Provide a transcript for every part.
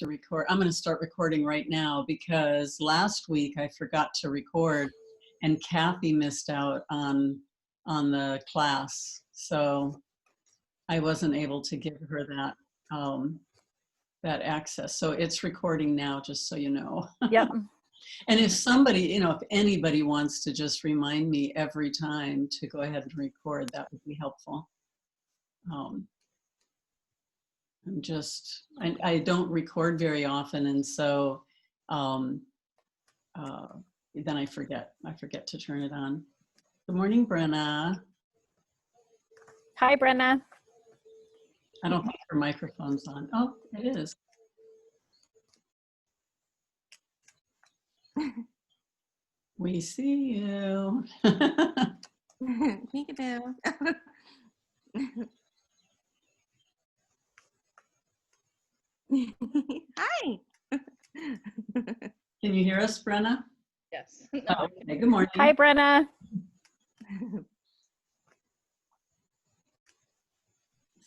to record. I'm going to start recording right now because last week I forgot to record and Kathy missed out on the class. So I wasn't able to give her that that access. So it's recording now, just so you know. Yep. And if somebody, you know, if anybody wants to just remind me every time to go ahead and record, that would be helpful. I don't record very often, and so then I forget to turn it on. Good morning, Brenna. Hi, Brenna. I don't think her microphone's on. Oh, it is. We see you. Peekaboo. Hi. Can you hear us, Brenna? Yes. Oh, okay. Good morning. Hi, Brenna.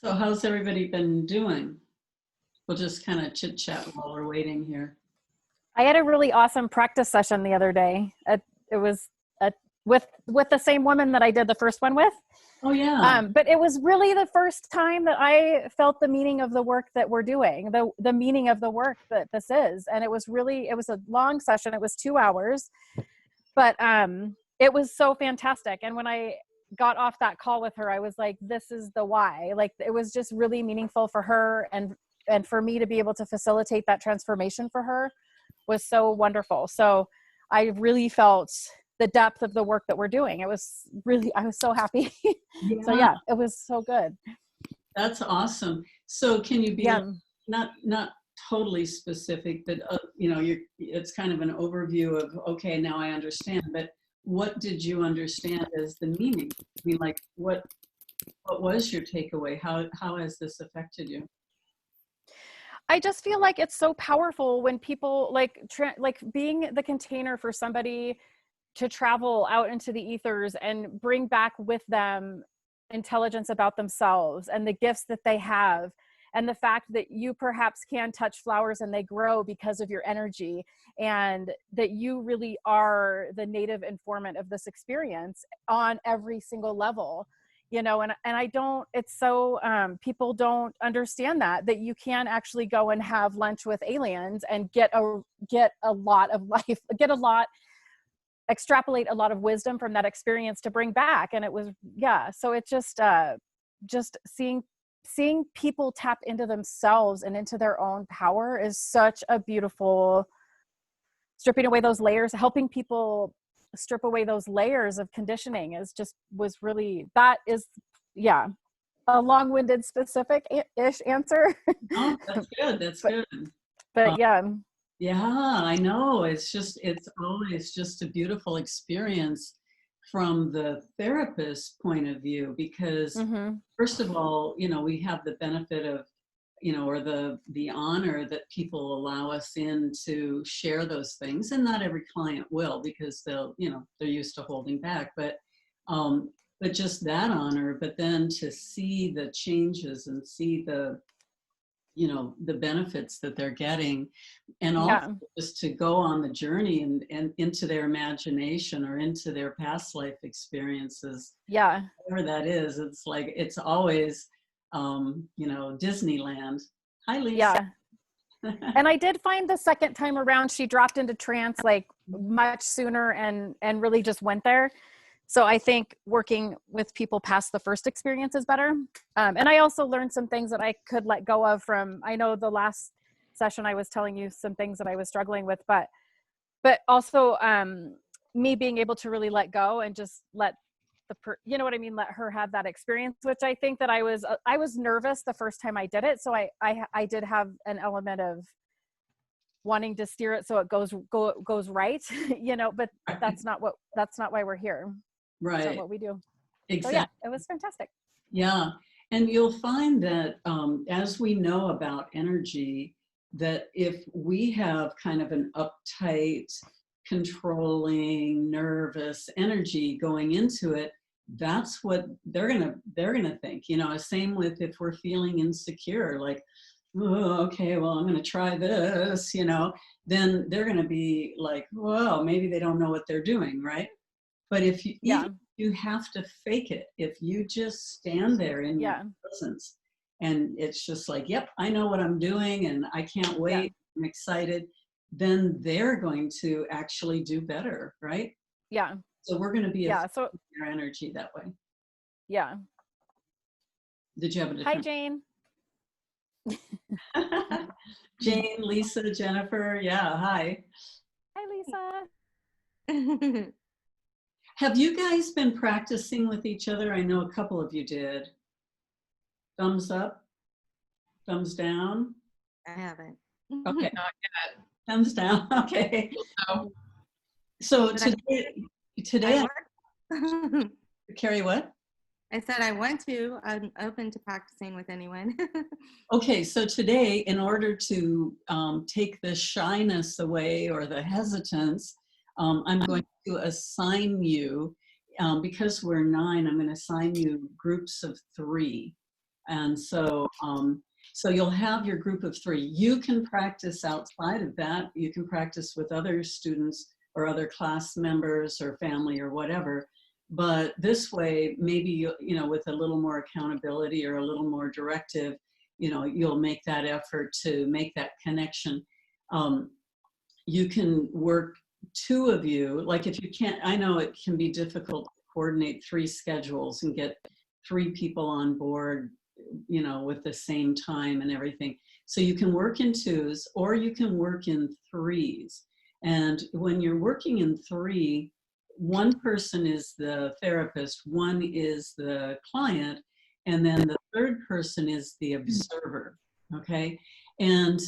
So how's everybody been doing? We'll just kind of chit chat while we're waiting here. I had a really awesome practice session the other day. It was with the same woman that I did the first one with. Oh yeah. But it was really the first time that I felt the meaning of the work that we're doing, the meaning of the work that this is. And it was a long session. It was 2 hours, but it was so fantastic. And when I got off that call with her, I was like, this is the why. Like, it was just really meaningful for her, and for me to be able to facilitate that transformation for her was so wonderful. So I really felt the depth of the work that we're doing. I was so happy. Yeah. So yeah, it was so good. That's awesome. So can you be not totally specific, but you know, it's kind of an overview of, okay, now I understand, but what did you understand as the meaning? I mean, like, what was your takeaway? How has this affected you? I just feel like it's so powerful when people like being the container for somebody to travel out into the ethers and bring back with them intelligence about themselves and the gifts that they have, and the fact that you perhaps can touch flowers and they grow because of your energy, and that you really are the native informant of this experience on every single level, you know. And I don't, it's so people don't understand that you can actually go and have lunch with aliens and get a lot of life, extrapolate a lot of wisdom from that experience to bring back. And it was, yeah. So it just seeing people tap into themselves and into their own power is such a beautiful, stripping away those layers, helping people strip away those layers of conditioning a long-winded specific-ish answer. Oh, that's good. That's good. But yeah. Yeah, I know. It's always just a beautiful experience from the therapist's point of view, because first of all, you know, we have the benefit of, you know, or the honor that people allow us in to share those things. And not every client will, because they're used to holding back, but just that honor, but then to see the changes and see the, you know, the benefits that they're getting, and also just to go on the journey and into their imagination or into their past life experiences. Yeah. Whatever that is, it's like, it's always, you know, Disneyland. Hi, Lisa. Yeah. And I did find the second time around, she dropped into trance like much sooner and really just went there. So I think working with people past the first experience is better. And I also learned some things that I could let go of from, I know the last session I was telling you some things that I was struggling with, but also me being able to really let go and just let you know what I mean? Let her have that experience, which I think that I was nervous the first time I did it. So I did have an element of wanting to steer it so it goes right, you know, but that's not why we're here. Right. That's not what we do. Exactly. So yeah, it was fantastic. Yeah. And you'll find that as we know about energy, that if we have kind of an uptight, controlling, nervous energy going into it, that's what they're gonna think. You know, same with if we're feeling insecure, like, oh, okay, well, I'm going to try this, then they're going to be like, well, maybe they don't know what they're doing, right? But if you, Yeah. even you have to fake it, if you just stand there in your Yeah. presence and it's just like, yep, I know what I'm doing and I can't Yeah. wait, I'm excited, then they're going to actually do better, right? Yeah. So we're going to be Yeah. So, affecting your energy that way. yeah. Did you have a Hi, different? Jane. Jane, Lisa, Jennifer, yeah, hi. Hi, Lisa. Have you guys been practicing with each other? I know a couple of you did. Thumbs up, thumbs down. I haven't. Okay, thumbs down. Okay. No. So But today, I Carrie, what? I said I want to. I'm open to practicing with anyone. Okay, so today, in order to take the shyness away or the hesitance, I'm going to assign you, because we're 9, I'm going to assign you groups of 3. And so, so you'll have your group of 3. You can practice outside of that. You can practice with other students or other class members or family or whatever. But this way, maybe, with a little more accountability or a little more directive, you'll make that effort to make that connection. You can work 2 of you, like if you can't, I know it can be difficult to coordinate 3 schedules and get 3 people on board, with the same time and everything. So you can work in 2s or you can work in 3s. And when you're working in 3, one person is the therapist, one is the client, and then the third person is the observer, okay? And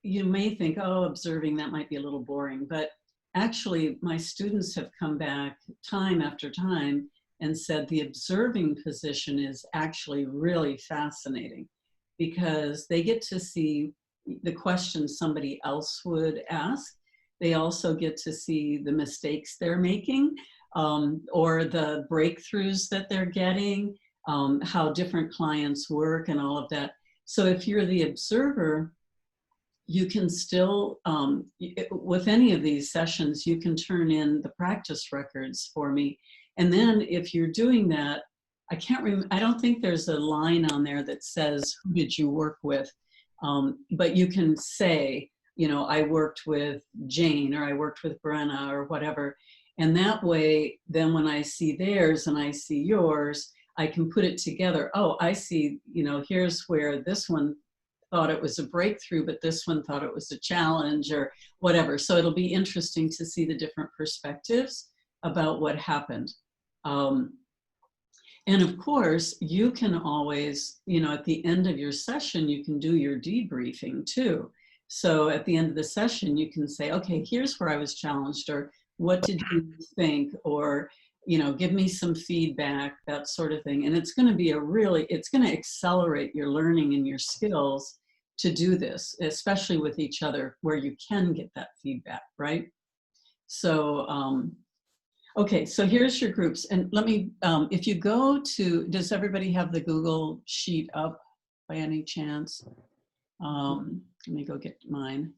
you may think, oh, observing, that might be a little boring, but actually my students have come back time after time and said the observing position is actually really fascinating because they get to see the questions somebody else would ask. They also get to see the mistakes they're making, or the breakthroughs that they're getting, how different clients work and all of that. So if you're the observer, you can still, with any of these sessions, you can turn in the practice records for me. And then if you're doing that, I don't think there's a line on there that says, who did you work with? But you can say, I worked with Jane or I worked with Brenna or whatever. And that way, then when I see theirs and I see yours, I can put it together. Oh, I see, here's where this one thought it was a breakthrough, but this one thought it was a challenge or whatever. So it'll be interesting to see the different perspectives about what happened. And of course, you can always, at the end of your session, you can do your debriefing too. So at the end of the session, you can say, okay, here's where I was challenged, or what did you think? Or, give me some feedback, that sort of thing. And it's going to be it's going to accelerate your learning and your skills to do this, especially with each other, where you can get that feedback, right? So, okay, so here's your groups. And let me, if you go to, does everybody have the Google sheet up by any chance? Let me go get mine.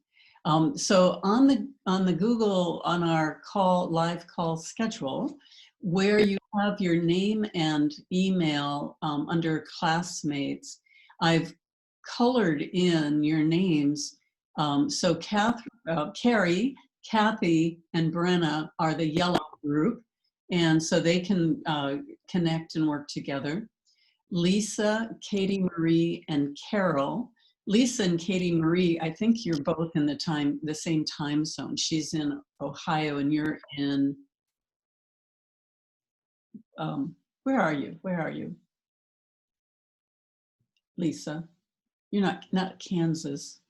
So on the Google, on our live call schedule, where you have your name and email under classmates, I've colored in your names. So Carrie, Kathy, and Brenna are the yellow group, and so they can connect and work together. Lisa, Katie Marie, and Carol. Lisa and Katie Marie, I think you're both in the same time zone. She's in Ohio and you're in, where are you? Where are you? Lisa, you're not Kansas.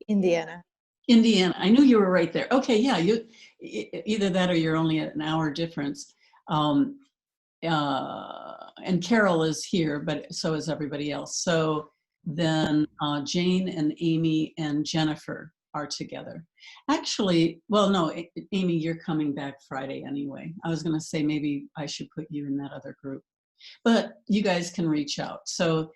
Indiana. Indiana, I knew you were right there. Okay, yeah, either that or you're only at an hour difference. And Carol is here, but so is everybody else. So then Jane and Amy and Jennifer are together. Actually, well, no, Amy, you're coming back Friday anyway. I was going to say maybe I should put you in that other group, but you guys can reach out. So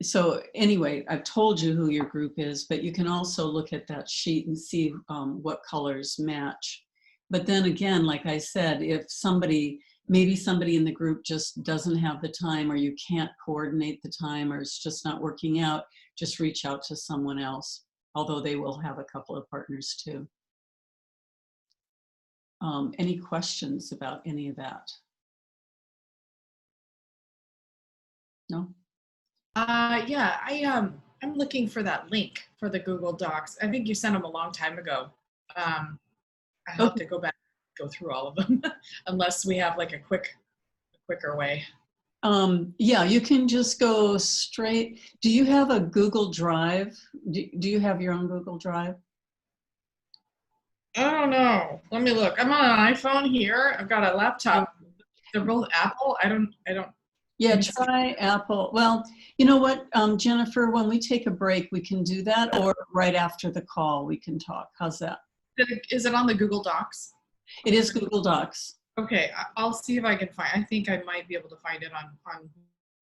So anyway, I've told you who your group is, but you can also look at that sheet and see what colors match. But then again, like I said, if maybe somebody in the group just doesn't have the time, or you can't coordinate the time, or it's just not working out, just reach out to someone else, although they will have a couple of partners too. Any questions about any of that? No? Yeah, I'm looking for that link for the Google Docs. I think you sent them a long time ago. I have to go back and go through all of them unless we have like a quicker way. Yeah, you can just go straight. Do you have a Google Drive? Do you have your own Google Drive? I don't know. Let me look. I'm on an iPhone here. I've got a laptop. They're both Apple. I don't. Yeah, try Apple. Well, you know what, Jennifer, when we take a break, we can do that, or right after the call, we can talk. How's that? Is it on the Google Docs? It is Google Docs. Okay, I'll see if I can find. I think I might be able to find it on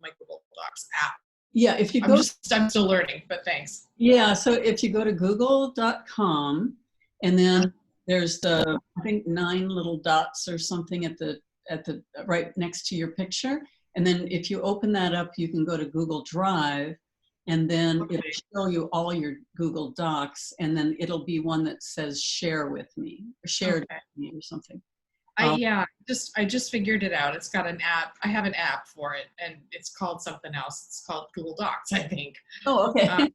my Google Docs app. Yeah, if you go. I'm still learning, but thanks. Yeah, so if you go to google.com, and then there's I think 9 little dots or something at the right next to your picture. And then if you open that up, you can go to Google Drive, and then it'll show you all your Google Docs, and then it'll be one that says share with me, or shared with me or something. I just figured it out. It's got an app. I have an app for it, and it's called something else. It's called Google Docs, I think. Oh, okay.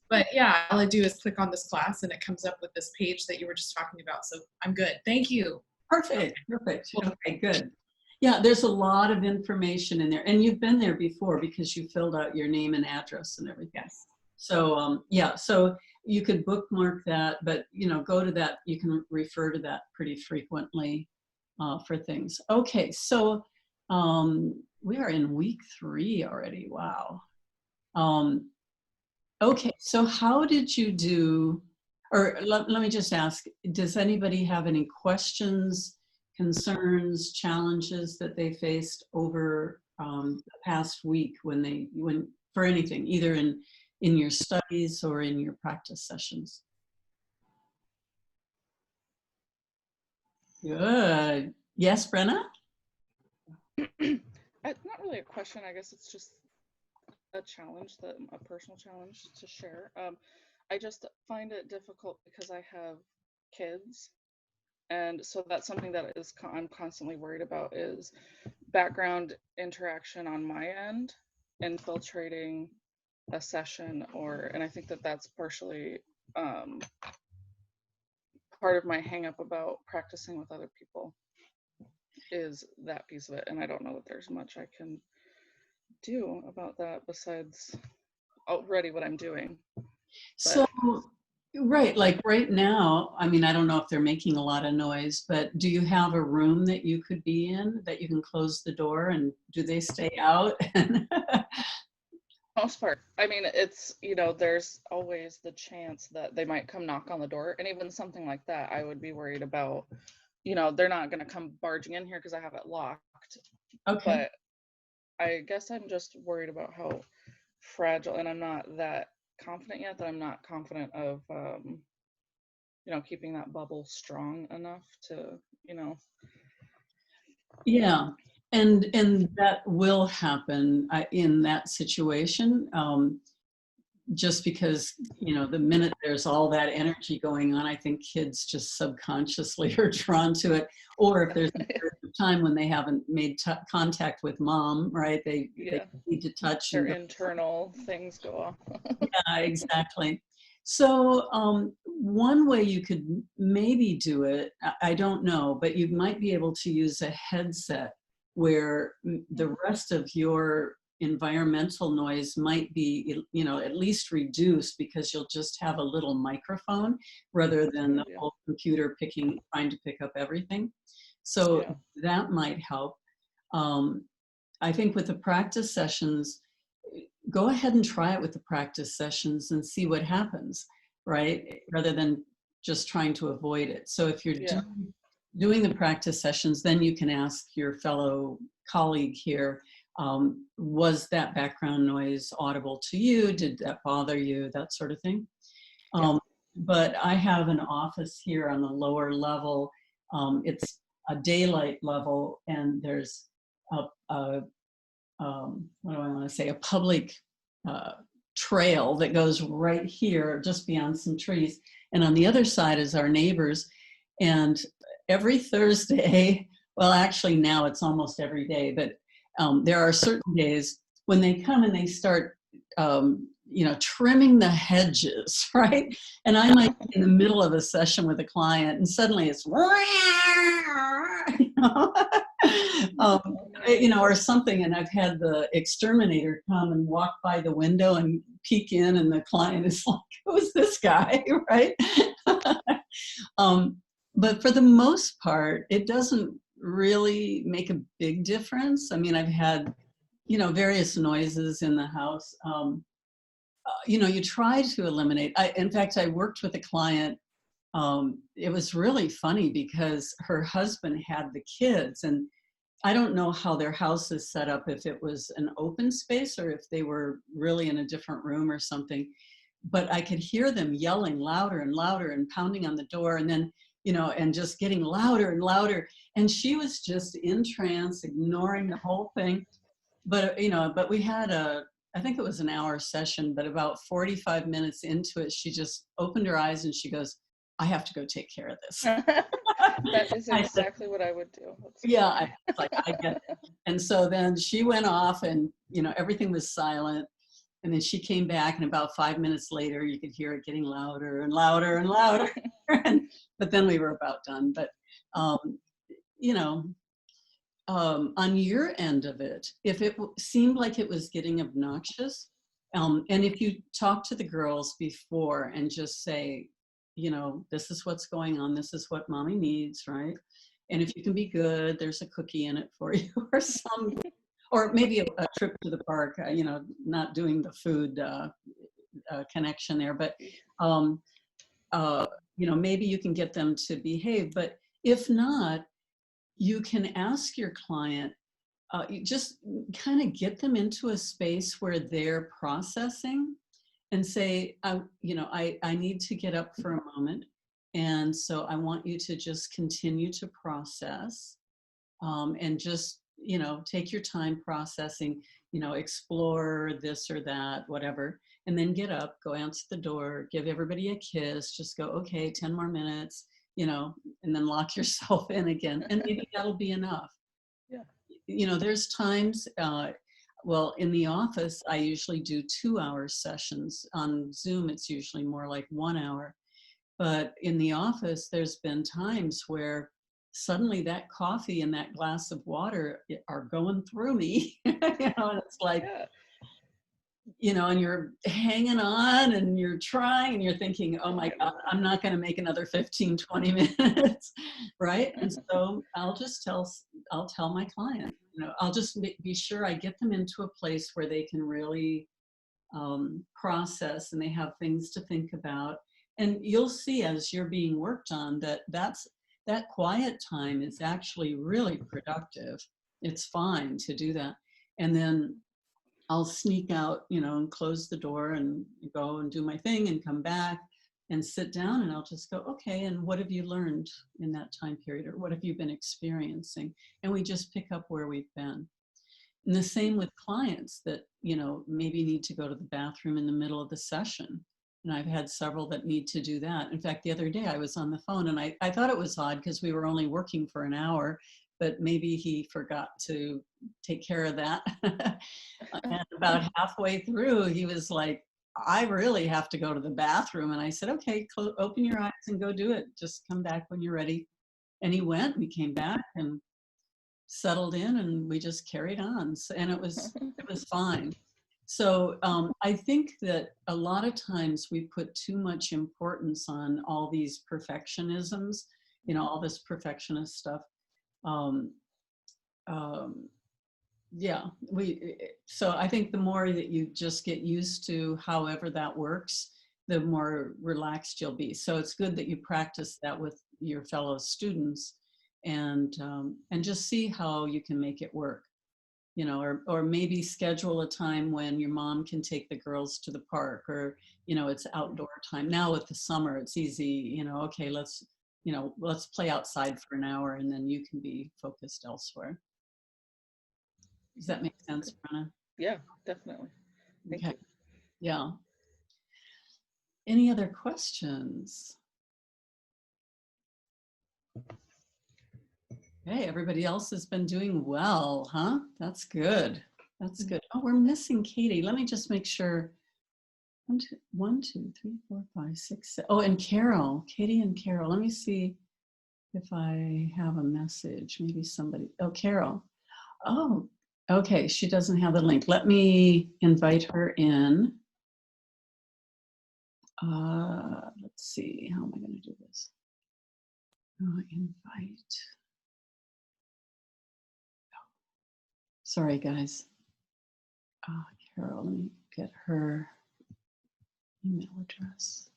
But yeah, all I do is click on this class, and it comes up with this page that you were just talking about. So I'm good. Thank you. Perfect. Perfect. Okay, good. Yeah, there's a lot of information in there, and you've been there before because you filled out your name and address and everything. Yes. So yeah, so you could bookmark that, but go to that. You can refer to that pretty frequently for things. Okay, so we are in week 3 already. Wow. Okay, so how did you do? Or let me just ask: does anybody have any questions, concerns, challenges that they faced over the past week when for anything, either in your studies or in your practice sessions? Good. Yes, Brenna? It's not really a question. I guess it's just a challenge, a personal challenge to share. I just find it difficult because I have kids. And so that's something that I'm constantly worried about is background interaction on my end, infiltrating a session, and I think that that's partially part of my hang up about practicing with other people is that piece of it. And I don't know that there's much I can do about that besides already what I'm doing. So, right, like right now, I mean, I don't know if they're making a lot of noise, but do you have a room that you could be in that you can close the door, and do they stay out? Most part. I mean, it's, there's always the chance that they might come knock on the door. And even something like that, I would be worried about, they're not going to come barging in here because I have it locked. Okay. But I guess I'm just worried about how fragile, and I'm not that confident yet that I'm not confident of, keeping that bubble strong enough to, Yeah. And that will happen in that situation, just because, the minute there's all that energy going on, I think kids just subconsciously are drawn to it. Or if there's a period of time when they haven't made contact with mom, right? They need to touch. Their internal things go off. Yeah, exactly. So one way you could maybe do it, I don't know, but you might be able to use a headset where the rest of your environmental noise might be, at least reduced, because you'll just have a little microphone rather than the whole computer trying to pick up everything. So that might help. I think with the practice sessions, go ahead and try it with the practice sessions and see what happens, right? Rather than just trying to avoid it. So if you're doing the practice sessions, then you can ask your fellow colleague here, Was that background noise audible to you? Did that bother you? That sort of thing. But I have an office here on the lower level. It's a daylight level, and there's what do I want to say, a public trail that goes right here, just beyond some trees. And on the other side is our neighbors. And every Thursday, well, actually now it's almost every day, but there are certain days when they come and they start, trimming the hedges, right? And I might be in the middle of a session with a client, and suddenly it's, or something. And I've had the exterminator come and walk by the window and peek in, and the client is like, "Who's this guy?" Right? But for the most part, it doesn't really make a big difference. I mean, I've had, various noises in the house. You try to eliminate. In fact, I worked with a client. It was really funny because her husband had the kids, and I don't know how their house is set up, if it was an open space or if they were really in a different room or something. But I could hear them yelling louder and louder and pounding on the door, and then, and just getting louder and louder. And she was just in trance, ignoring the whole thing. But, but we had I think it was an hour session, but about 45 minutes into it, she just opened her eyes and she goes, "I have to go take care of this." That is I said, exactly what I would do. yeah, I get it. And so then she went off, and, everything was silent. And then she came back, and about 5 minutes later, you could hear it getting louder and louder and louder. But then we were about done. But, on your end of it, if it seemed like it was getting obnoxious, and if you talk to the girls before and just say, this is what's going on, this is what mommy needs, right? And if you can be good, there's a cookie in it for you, or maybe a trip to the park, not doing the food connection there, but maybe you can get them to behave. But if not, you can ask your client, you just kind of get them into a space where they're processing, and say, I need to get up for a moment. And so I want you to just continue to process, and just, take your time processing, explore this or that, whatever. And then get up, go answer the door, give everybody a kiss, just go, okay, 10 more minutes, and then lock yourself in again. And maybe that'll be enough. Yeah. There's times, well, in the office, I usually do 2-hour sessions. On Zoom, it's usually more like 1 hour. But in the office, there's been times where suddenly that coffee and that glass of water are going through me. And it's like, and you're hanging on and you're trying and you're thinking, oh my God, I'm not going to make another 15, 20 minutes. Right. And so I'll tell my client, I'll just be sure I get them into a place where they can really process, and they have things to think about. And you'll see as you're being worked on that quiet time is actually really productive. It's fine to do that. And then I'll sneak out, and close the door and go and do my thing and come back and sit down, and I'll just go, okay, and what have you learned in that time period, or what have you been experiencing? And we just pick up where we've been. And the same with clients that, maybe need to go to the bathroom in the middle of the session. And I've had several that need to do that. In fact, the other day I was on the phone, and I thought it was odd because we were only working for an hour, but maybe he forgot to take care of that. And about halfway through, he was like, I really have to go to the bathroom. And I said, okay, open your eyes and go do it. Just come back when you're ready. And he went, and he came back and settled in, and we just carried on. And it was fine. So I think that a lot of times we put too much importance on all these perfectionisms, all this perfectionist stuff. So I think the more that you just get used to however that works, the more relaxed you'll be. So it's good that you practice that with your fellow students, and just see how you can make it work. you know, or maybe schedule a time when your mom can take the girls to the park, or, you know, it's outdoor time. Now with the summer, it's easy, you know, okay, let's play outside for an hour, and then you can be focused elsewhere. Does that make sense, Brenna? Yeah, definitely. Thank you. Yeah. Any other questions? Hey, everybody else has been doing well, huh? That's good. That's good. Oh, we're missing Katie. Let me just make sure. 1, 2, 3, 4, 5, 6, 7. Oh, and Carol. Katie and Carol. Let me see if I have a message. Maybe somebody. Oh, Carol. Oh, okay. She doesn't have the link. Let me invite her in. Let's see. How am I going to do this? Invite. Sorry, guys. Carol, let me get her email address.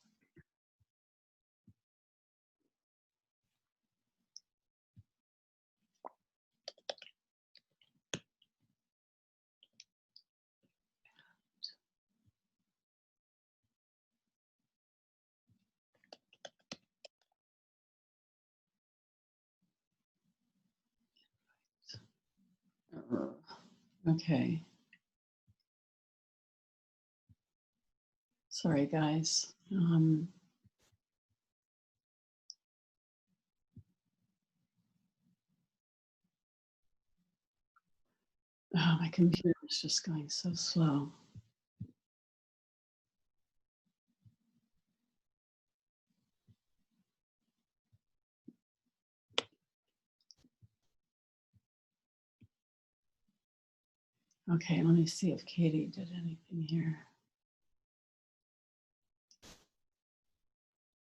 Okay. Sorry, guys. Oh, my computer is just going so slow. Okay, let me see if Katie did anything here.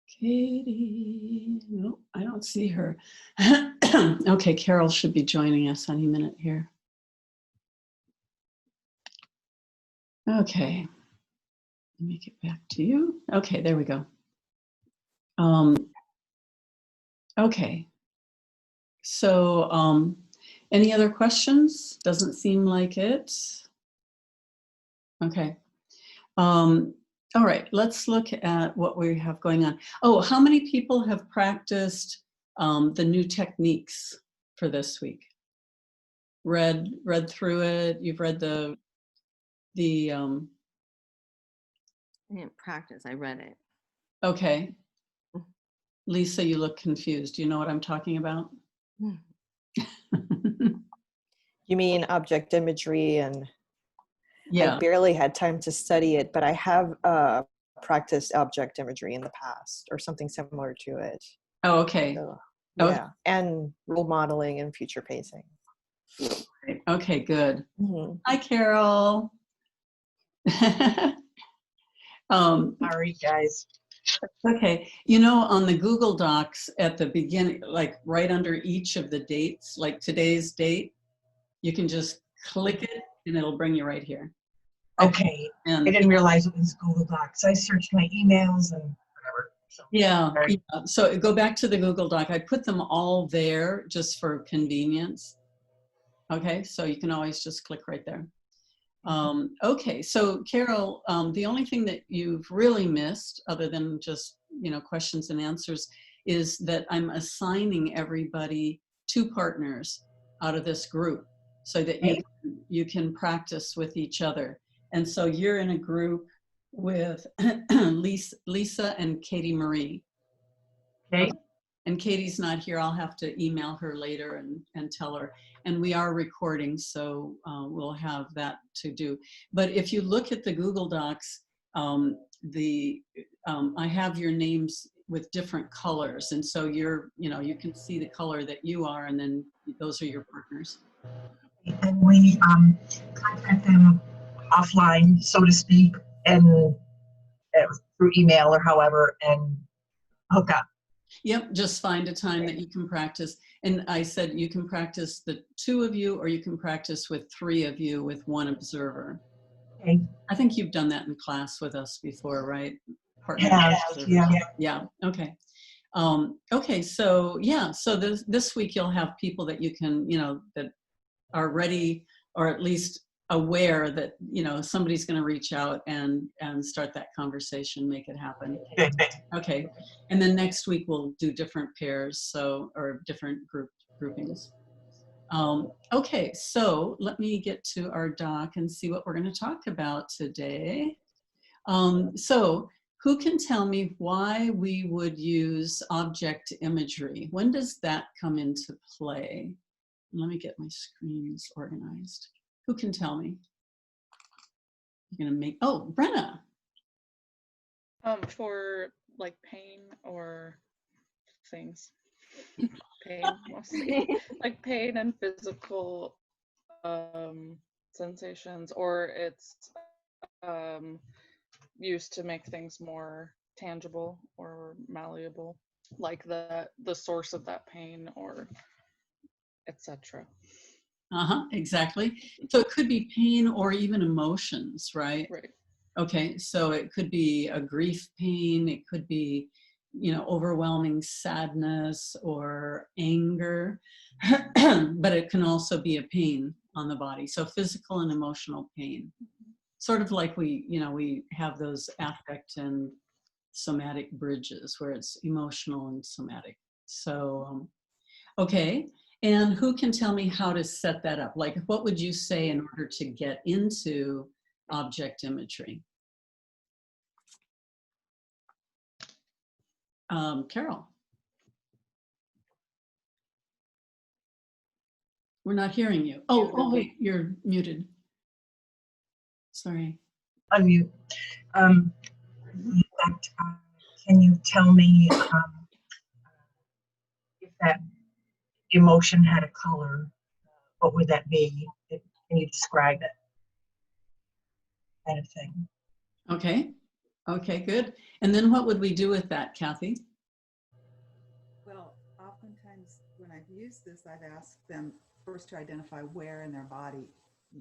Katie, nope, I don't see her. Okay, Carol should be joining us any minute here. Okay, let me get back to you. Okay, there we go. Okay, so any other questions? Doesn't seem like it. Okay. All right, let's look at what we have going on. Oh, how many people have practiced the new techniques for this week? Read through it. You've read the I didn't practice. I read it. Okay. Lisa, you look confused. Do you know what I'm talking about? You mean object imagery? And Yeah. I barely had time to study it, but I have practiced object imagery in the past or something similar to it. Oh, okay. So, Oh. yeah, and role modeling and future pacing. Okay, good. Mm-hmm. Hi, Carol. Sorry, guys. Okay, you know, on the Google Docs at the beginning, like right under each of the dates, like today's date, you can just click it and it'll bring you right here. Okay. And I didn't realize it was Google Docs. I searched my emails and whatever. So, yeah, sorry. yeah. So go back to the Google Doc. I put them all there just for convenience. Okay, so you can always just click right there. Okay, so Carol, the only thing that you've really missed, other than just, you know, questions and answers, is that I'm assigning everybody 2 partners out of this group so that you can practice with each other. And so you're in a group with Lisa and Katie Marie. Okay. And Katie's not here. I'll have to email her later and tell her. And we are recording, so we'll have that to do. But if you look at the Google Docs, I have your names with different colors. And so you can see the color that you are, and then those are your partners. And we contact them offline, so to speak, and through email or however, and hook up. Yep, just find a time that you can practice. And I said you can practice the 2 of you, or you can practice with 3 of you with 1 observer. Okay. I think you've done that in class with us before, right? Yeah. Okay. Okay. So yeah. So this week you'll have people that you can, that are ready or at least aware that, you know, somebody's going to reach out and start that conversation, make it happen. Good. Okay. And then next week we'll do different pairs, so, or different groupings. Okay, so let me get to our doc and see what we're going to talk about today. So who can tell me why we would use object imagery? When does that come into play? Let me get my screens organized. Who can tell me? You're going to make, oh, Brenna. For like pain or things. Pain mostly. Like pain and physical sensations, or it's used to make things more tangible or malleable, like the source of that pain or etc. Exactly. So it could be pain or even emotions, right? Right. Okay, so it could be a grief pain, it could be, you know, overwhelming sadness or anger, but it can also be a pain on the body. So physical and emotional pain. Sort of like we, you know, we have those affect and somatic bridges where it's emotional and somatic. So, okay. And who can tell me how to set that up? Like, what would you say in order to get into object imagery? Carol. We're not hearing you. Oh, wait, you're muted. Sorry. Unmute. In fact, can you tell me if that emotion had a color, what would that be? Can you describe it? Kind of thing. Okay. Okay, good. And then what would we do with that, Kathy? Well, oftentimes when I've used this, I've asked them first to identify where in their body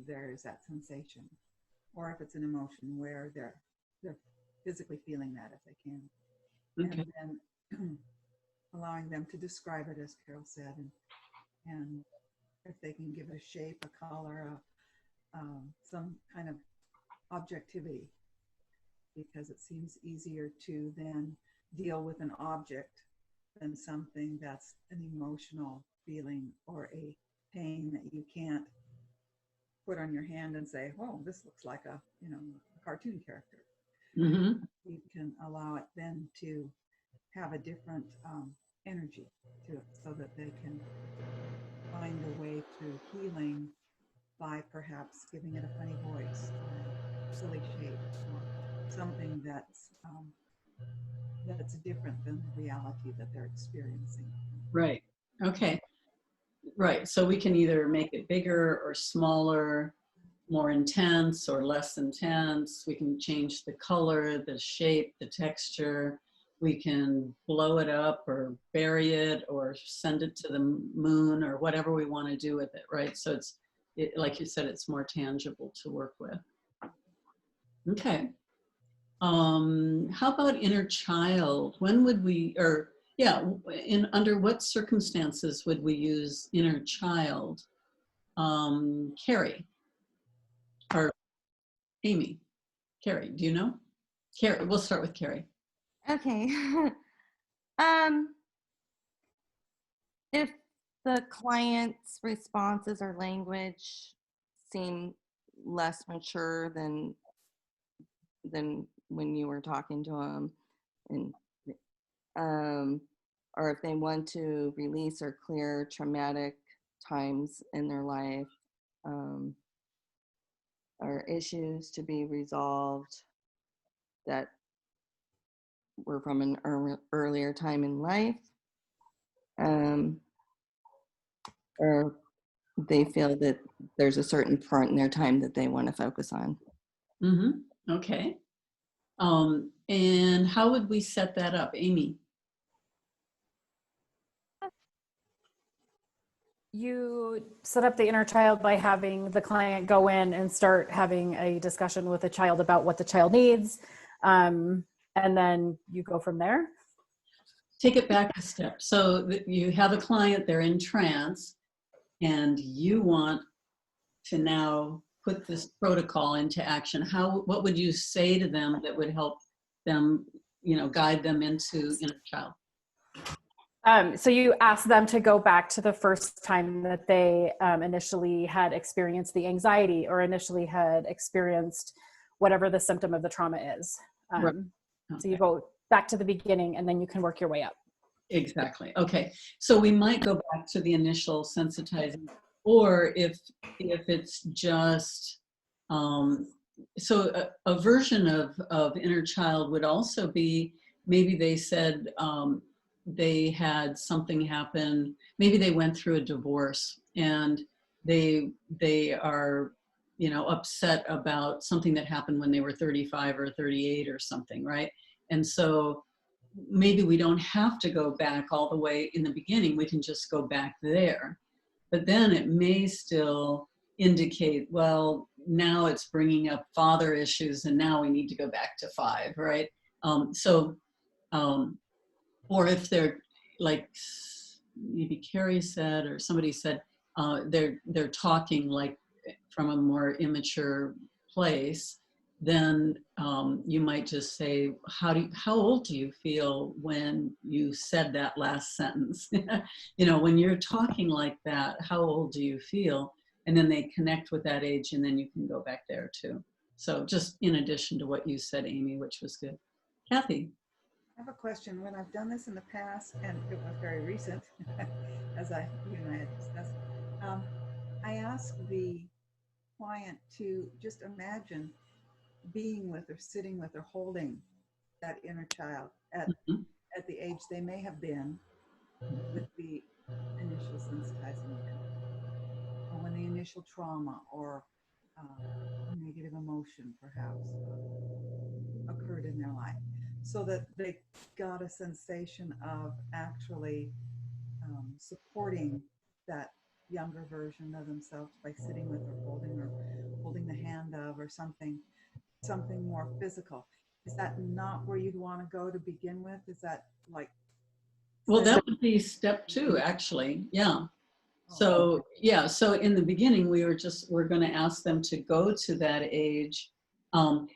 there's that sensation, or if it's an emotion, where they're physically feeling that if they can. Okay. And then allowing them to describe it, as Carol said, and if they can give it a shape, a color, some kind of objectivity, because it seems easier to then deal with an object than something that's an emotional feeling or a pain that you can't put on your hand and say, oh, this looks like a, you know, a cartoon character. Mm-hmm. You can allow it then to have a different energy to it, so that they can find a way through healing by perhaps giving it a funny voice or silly shape or something that's different than the reality that they're experiencing. Right. Okay. Right. So we can either make it bigger or smaller, more intense or less intense. We can change the color, the shape, the texture. We can blow it up or bury it or send it to the moon or whatever we want to do with it, right? So it's, like you said, it's more tangible to work with. Okay. How about inner child? When would we, or yeah, under what circumstances would we use inner child? Carrie or Amy? Carrie, do you know? Carrie, we'll start with Carrie. Okay. If the client's responses or language seem less mature than when you were talking to them, and or if they want to release or clear traumatic times in their life, or issues to be resolved that were from an earlier time in life, or they feel that there's a certain part in their time that they want to focus on. Mm-hmm. Okay. And how would we set that up, Amy? You set up the inner child by having the client go in and start having a discussion with the child about what the child needs. And then you go from there. Take it back a step. So you have a client, they're in trance, and you want to now put this protocol into action, what would you say to them that would help them, guide them into inner child? So you asked them to go back to the first time that they initially had experienced the anxiety or initially had experienced whatever the symptom of the trauma is. Right. So you go back to the beginning and then you can work your way up. Exactly. Okay. So we might go back to the initial sensitizing, or if it's just, so a version of inner child would also be, maybe they said they had something happen, maybe they went through a divorce and they are, upset about something that happened when they were 35 or 38 or something, right? And so maybe we don't have to go back all the way in the beginning, we can just go back there. But then it may still indicate, well, now it's bringing up father issues and now we need to go back to 5, right? Or if they're like, maybe Carrie said, or somebody said, they're talking like from a more immature place, then you might just say, how old do you feel when you said that last sentence? When you're talking like that, how old do you feel? And then they connect with that age, and then you can go back there too. So just in addition to what you said, Amy, which was good. Kathy. I have a question. When I've done this in the past, and it was very recent, as you and I had discussed, I asked the client to just imagine being with or sitting with or holding that inner child at the age they may have been with the initial sensitizing event, or when the initial trauma or negative emotion perhaps occurred in their life, so that they got a sensation of actually supporting that younger version of themselves by sitting with or holding the hand of, or something more physical. Is that not where you'd want to go to begin with? Is that like, well, that would be step 2, actually. Yeah. So yeah, so in the beginning we're going to ask them to go to that age,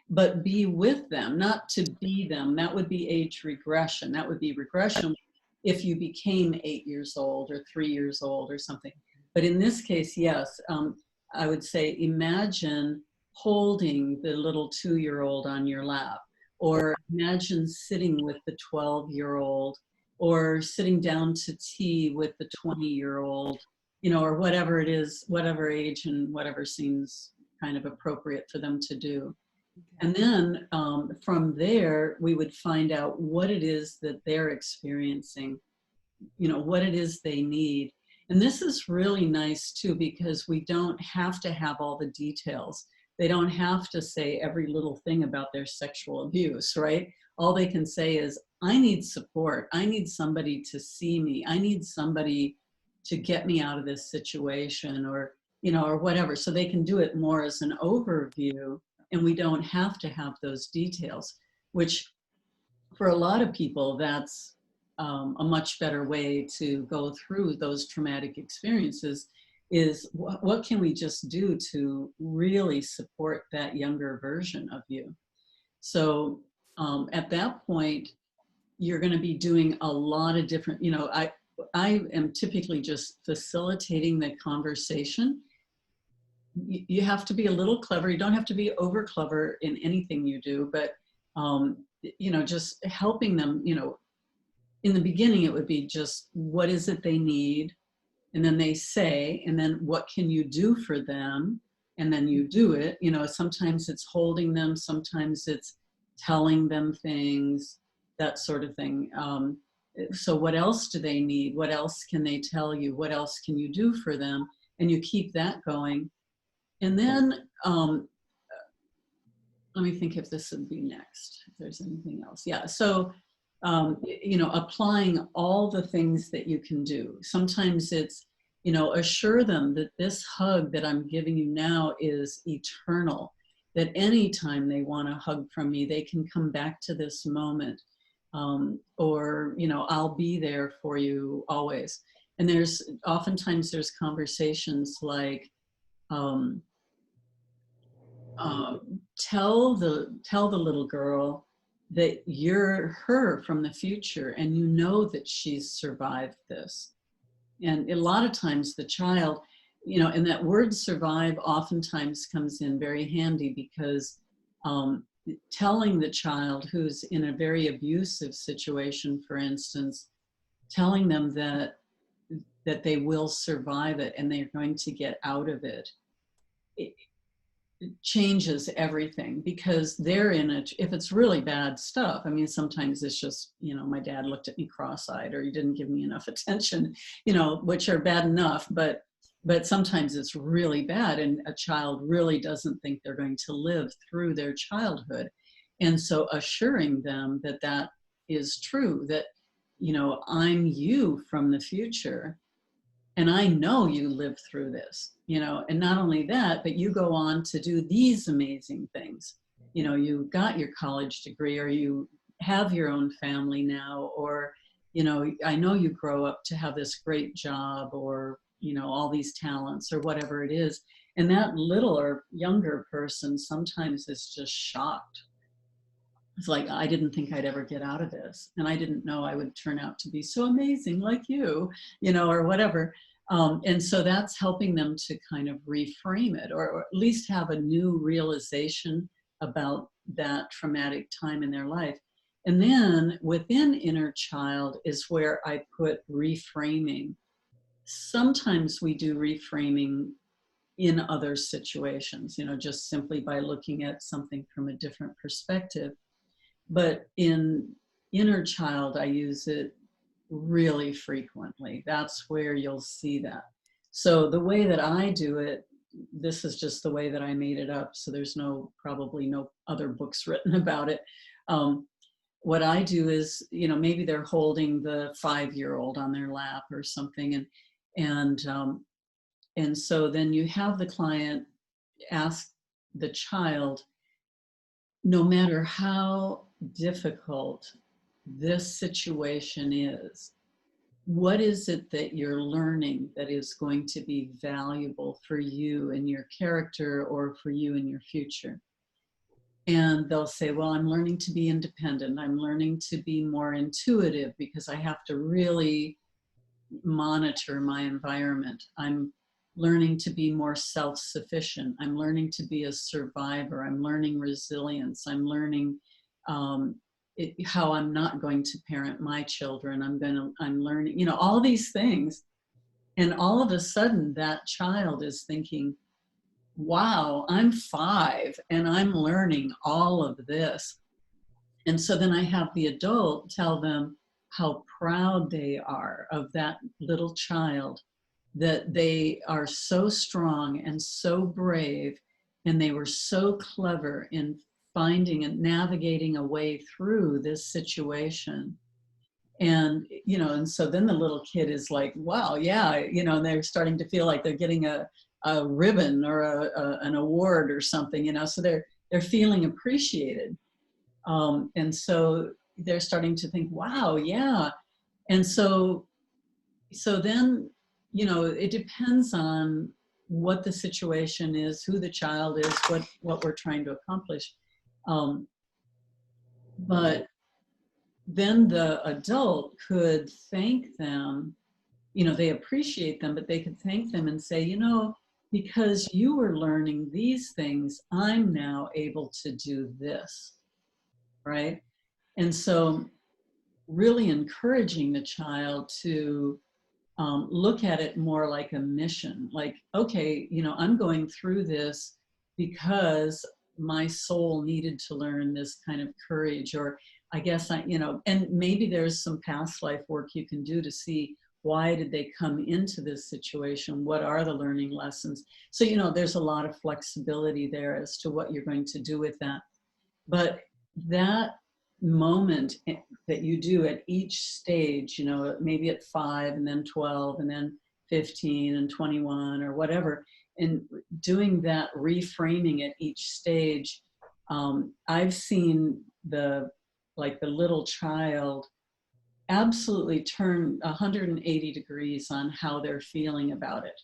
but be with them, not to be them. That would be age regression. That would be regression if you became 8 years old or 3 years old or something. But in this case, yes, I would say imagine holding the little 2-year-old on your lap, or imagine sitting with the 12-year-old, or sitting down to tea with the 20-year-old, or whatever it is, whatever age and whatever seems kind of appropriate for them to do. And then from there, we would find out what it is that they're experiencing, what it is they need. And this is really nice too, because we don't have to have all the details. They don't have to say every little thing about their sexual abuse, right? All they can say is, I need support. I need somebody to see me. I need somebody to get me out of this situation, or whatever. So they can do it more as an overview, and we don't have to have those details, which for a lot of people, that's a much better way to go through those traumatic experiences, is what can we just do to really support that younger version of you? So at that point, you're going to be doing a lot of different, I am typically just facilitating the conversation. You have to be a little clever. You don't have to be over clever in anything you do, but just helping them, in the beginning, it would be just, what is it they need? And then they say, and then what can you do for them? And then you do it. Sometimes it's holding them, sometimes it's telling them things, that sort of thing. So what else do they need? What else can they tell you? What else can you do for them? And you keep that going. And then, let me think if this would be next, if there's anything else. Yeah, so, applying all the things that you can do. Sometimes it's, assure them that this hug that I'm giving you now is eternal, that anytime they want a hug from me, they can come back to this moment. Or, I'll be there for you always. And oftentimes there's conversations like, um, tell the little girl that you're her from the future, and you know that she's survived this. And a lot of times the child, and that word survive oftentimes comes in very handy, because telling the child who's in a very abusive situation, for instance, telling them that they will survive it and they're going to get out of it, it changes everything, because they're in it. If it's really bad stuff, I mean, sometimes it's just, my dad looked at me cross-eyed, or he didn't give me enough attention, which are bad enough, but sometimes it's really bad, and a child really doesn't think they're going to live through their childhood. And so assuring them that that is true, that, I'm you from the future, and I know you lived through this, and not only that, but you go on to do these amazing things. You got your college degree, or you have your own family now, or, I know you grow up to have this great job, or, all these talents, or whatever it is. And that little or younger person sometimes is just shocked. It's like, I didn't think I'd ever get out of this. And I didn't know I would turn out to be so amazing like you, or whatever. And so that's helping them to kind of reframe it, or at least have a new realization about that traumatic time in their life. And then within inner child is where I put reframing. Sometimes we do reframing in other situations, just simply by looking at something from a different perspective. But in inner child, I use it really frequently. That's where you'll see that. So the way that I do it, this is just the way that I made it up. So there's probably no other books written about it. What I do is, maybe they're holding the 5-year-old on their lap or something. And so then you have the client ask the child, no matter how difficult this situation is, what is it that you're learning that is going to be valuable for you and your character, or for you in your future? And they'll say, well, I'm learning to be independent. I'm learning to be more intuitive, because I have to really monitor my environment. I'm learning to be more self-sufficient. I'm learning to be a survivor. I'm learning resilience. I'm learning how I'm not going to parent my children. I'm learning, all these things. And all of a sudden that child is thinking, wow, I'm 5 and I'm learning all of this. And so then I have the adult tell them how proud they are of that little child, that they are so strong and so brave, and they were so clever in finding and navigating a way through this situation. And, and so then the little kid is like, wow, yeah, and they're starting to feel like they're getting a ribbon or an award or something, so they're feeling appreciated. And so they're starting to think, wow, yeah. And so then, it depends on what the situation is, who the child is, what we're trying to accomplish. But then the adult could thank them, they appreciate them, but they could thank them and say, because you were learning these things, I'm now able to do this, right? And so really encouraging the child to look at it more like a mission, like, okay, I'm going through this because my soul needed to learn this kind of courage, or I guess and maybe there's some past life work you can do to see, why did they come into this situation? What are the learning lessons? So, there's a lot of flexibility there as to what you're going to do with that. But that moment that you do at each stage, maybe at 5 and then 12 and then 15 and 21 or whatever, and doing that reframing at each stage, I've seen the little child absolutely turn 180 degrees on how they're feeling about it.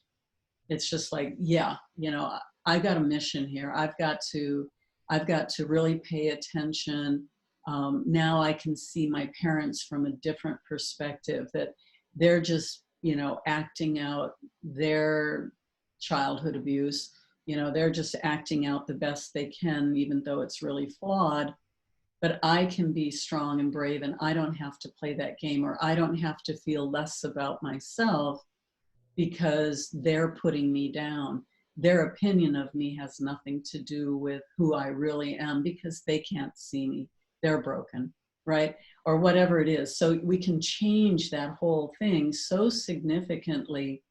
It's just like, yeah, I got a mission here. I've got to really pay attention. Now I can see my parents from a different perspective, that they're just, acting out their childhood abuse. They're just acting out the best they can, even though it's really flawed. But I can be strong and brave, and I don't have to play that game, or I don't have to feel less about myself because they're putting me down. Their opinion of me has nothing to do with who I really am, because they can't see me. They're broken, right? Or whatever it is. So we can change that whole thing so significantly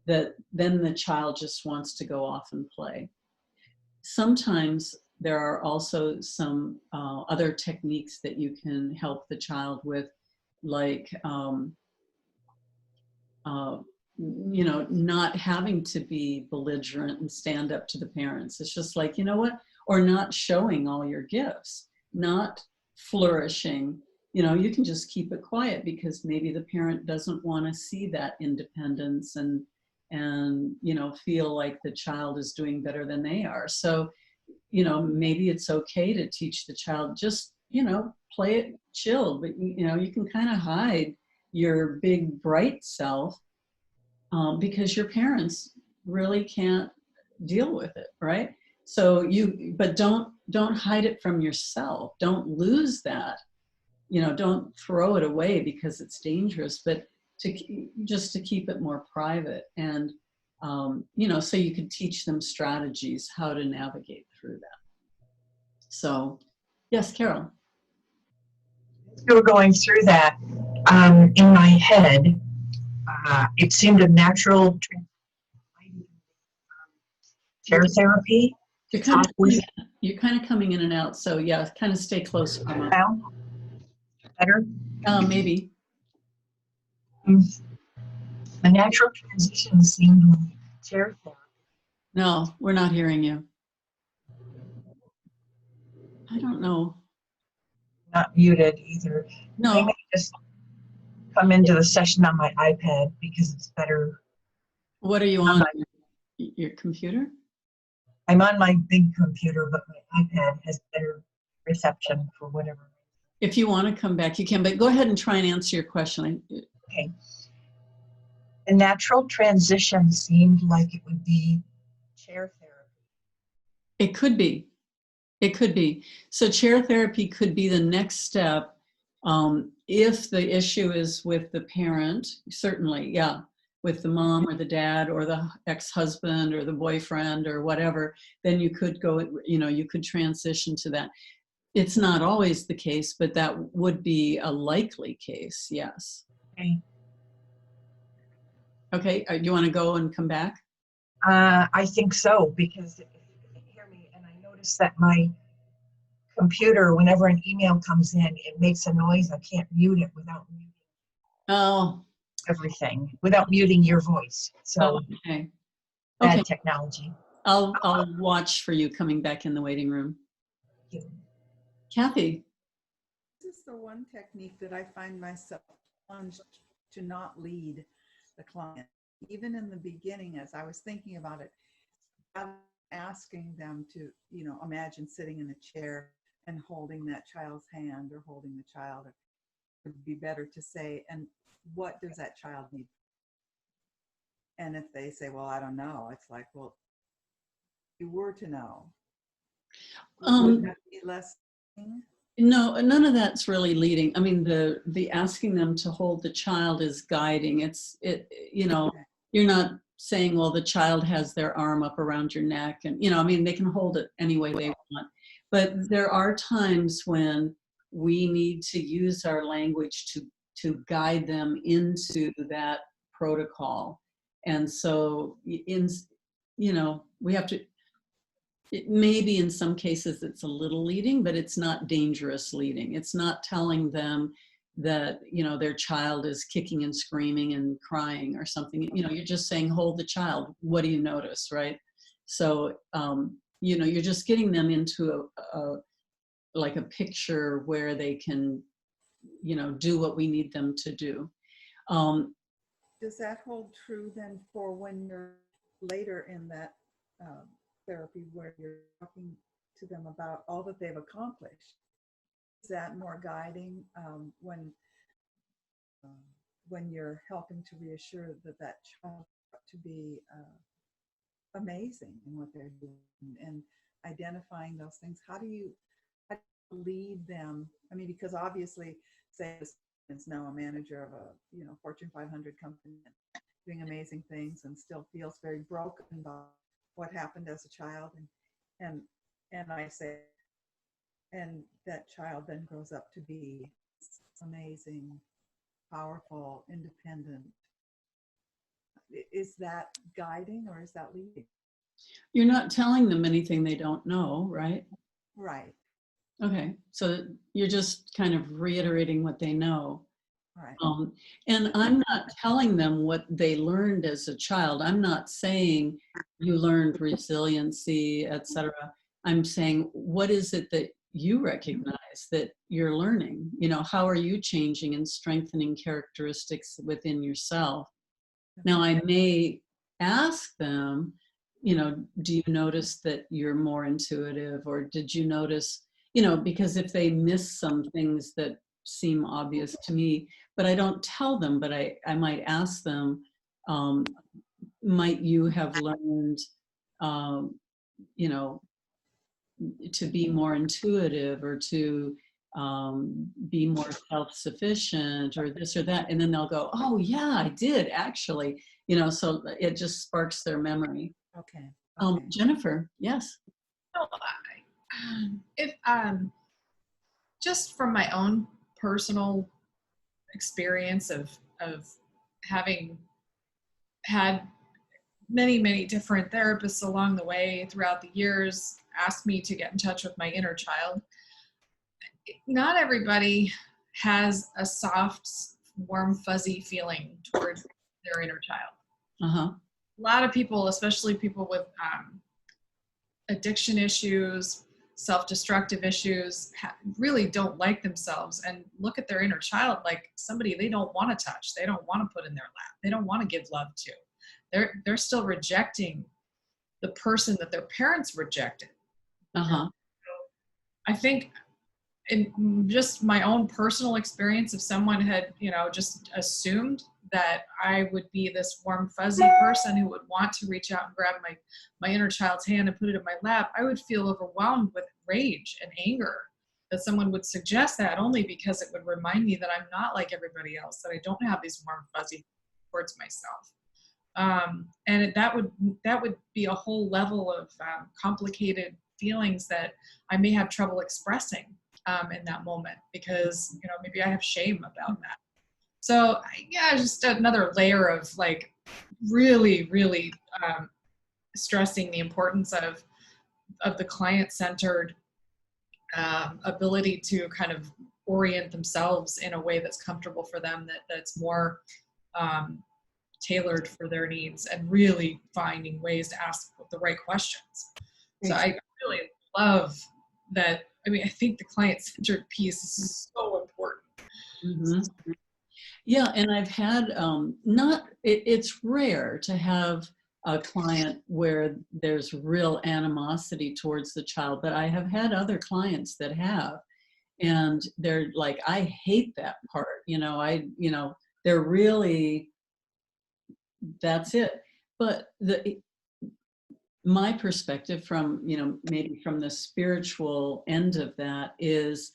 that then the child just wants to go off and play. Sometimes there are also some other techniques that you can help the child with, like not having to be belligerent and stand up to the parents. It's just like, what? Or not showing all your gifts, not flourishing. You can just keep it quiet, because maybe the parent doesn't want to see that independence and feel like the child is doing better than they are. So, maybe it's okay to teach the child, just, play it chill, but you can kind of hide your big bright self, because your parents really can't deal with it, right? So but don't hide it from yourself. Don't lose that. Don't throw it away because it's dangerous, but just to keep it more private. And so you could teach them strategies how to navigate through that. So, yes, Carol. As you were going through that, in my head, it seemed a natural chair therapy. You're kind of coming in and out. So yeah, kind of stay close. Now, better? Maybe. A natural transition seemed like chair therapy. No, we're not hearing you. I don't know. Not muted either. No. I may just come into the session on my iPad because it's better. What are you on? Your computer? I'm on my big computer, but my iPad has better reception for whatever. If you want to come back, you can, but go ahead and try and answer your question. Okay. The natural transition seemed like it would be chair therapy. It could be. It could be. So chair therapy could be the next step. If the issue is with the parent, certainly, yeah, with the mom or the dad or the ex-husband or the boyfriend or whatever, then you could go, you could transition to that. It's not always the case, but that would be a likely case, yes. Okay. Okay, you want to go and come back? I think so, because if you can hear me, and I noticed that my computer, whenever an email comes in, it makes a noise. I can't mute it without muting everything, without muting your voice. So okay. Bad technology. I'll watch for you coming back in the waiting room. Thank you. Kathy. This is the one technique that I find myself plunged to not lead the client. Even in the beginning, as I was thinking about it, I'm asking them to, imagine sitting in a chair and holding that child's hand or holding the child. It would be better to say, and what does that child need? And if they say, well, I don't know, it's like, well, if you were to know, would that be less? No, none of that's really leading. I mean, the asking them to hold the child is guiding. Okay. You're not saying, well, the child has their arm up around your neck, and they can hold it any way they want. But there are times when we need to use our language to guide them into that protocol. And so we have to. Maybe in some cases it's a little leading, but it's not dangerous leading. It's not telling them that, their child is kicking and screaming and crying or something. You're just saying, hold the child. What do you notice, right? So, you're just getting them into a picture where they can, do what we need them to do. Does that hold true then for when you're later in that therapy where you're talking to them about all that they've accomplished, is that more guiding when you're helping to reassure that child to be amazing in what they're doing and identifying those things? How do you lead them? I mean, because obviously, say this is now a manager of a Fortune 500 company doing amazing things and still feels very broken by what happened as a child, and I say, and that child then grows up to be amazing, powerful, independent. Is that guiding or is that leading? You're not telling them anything they don't know, right? Right. Okay, so you're just kind of reiterating what they know. Right. And I'm not telling them what they learned as a child. I'm not saying you learned resiliency, etc. I'm saying, what is it that you recognize that you're learning? How are you changing and strengthening characteristics within yourself? Now, I may ask them, do you notice that you're more intuitive, or did you notice, because if they miss some things that seem obvious to me, but I don't tell them, but I might ask them, might you have learned, to be more intuitive, or to be more self-sufficient, or this or that, and then they'll go, oh yeah, I did actually, so it just sparks their memory. Okay. Jennifer, yes. So if just from my own personal experience of having had many different therapists along the way throughout the years asked me to get in touch with my inner child. Not everybody has a soft, warm, fuzzy feeling towards their inner child. Uh-huh. A lot of people, especially people with addiction issues, self-destructive issues, really don't like themselves and look at their inner child like somebody they don't want to touch. They don't want to put in their lap. They don't want to give love to. They're still rejecting the person that their parents rejected. Uh-huh. I think in just my own personal experience, if someone had, just assumed that I would be this warm, fuzzy person who would want to reach out and grab my inner child's hand and put it in my lap, I would feel overwhelmed with rage and anger that someone would suggest that, only because it would remind me that I'm not like everybody else, that I don't have these warm, fuzzy towards myself. And that would be a whole level of complicated feelings that I may have trouble expressing in that moment, because maybe I have shame about that. So yeah, just another layer of like really stressing the importance of the client-centered ability to kind of orient themselves in a way that's comfortable for them, that's more tailored for their needs, and really finding ways to ask the right questions. So I really love that. I mean, I think the client-centered piece is so important. Mm-hmm. Yeah, and I've had, it's rare to have a client where there's real animosity towards the child, but I have had other clients that have, and they're like, I hate that part, they're really, that's it. But my perspective from, maybe from the spiritual end of that is,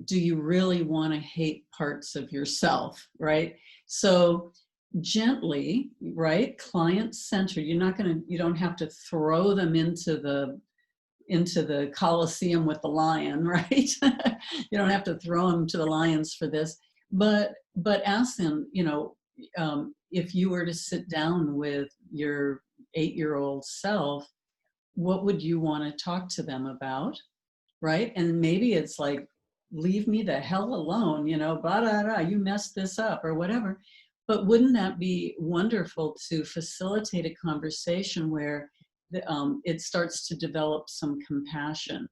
do you really want to hate parts of yourself, right? So gently, right? Client-centered. You don't have to throw them into the Colosseum with the lion, right? You don't have to throw them to the lions for this, but ask them, if you were to sit down with your 8-year-old self, what would you want to talk to them about, right? And maybe it's like, leave me the hell alone, blah, blah, blah, you messed this up or whatever. But wouldn't that be wonderful to facilitate a conversation where it starts to develop some compassion?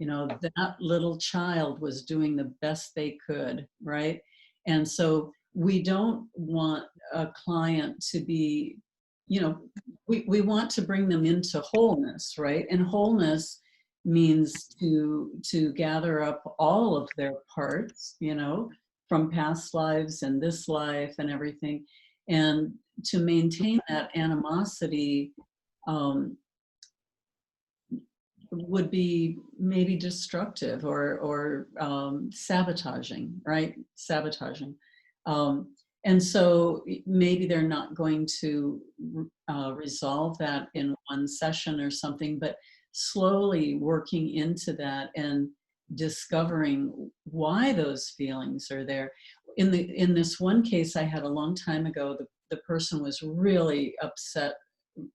That little child was doing the best they could, right? And so we don't want a client to be you know, we want to bring them into wholeness, right? And wholeness means to gather up all of their parts, you know, from past lives and this life and everything, and to maintain that animosity would be maybe destructive or sabotaging, right? Sabotaging. And so maybe they're not going to resolve that in one session or something, but slowly working into that and discovering why those feelings are there. In this one case I had a long time ago, the person was really upset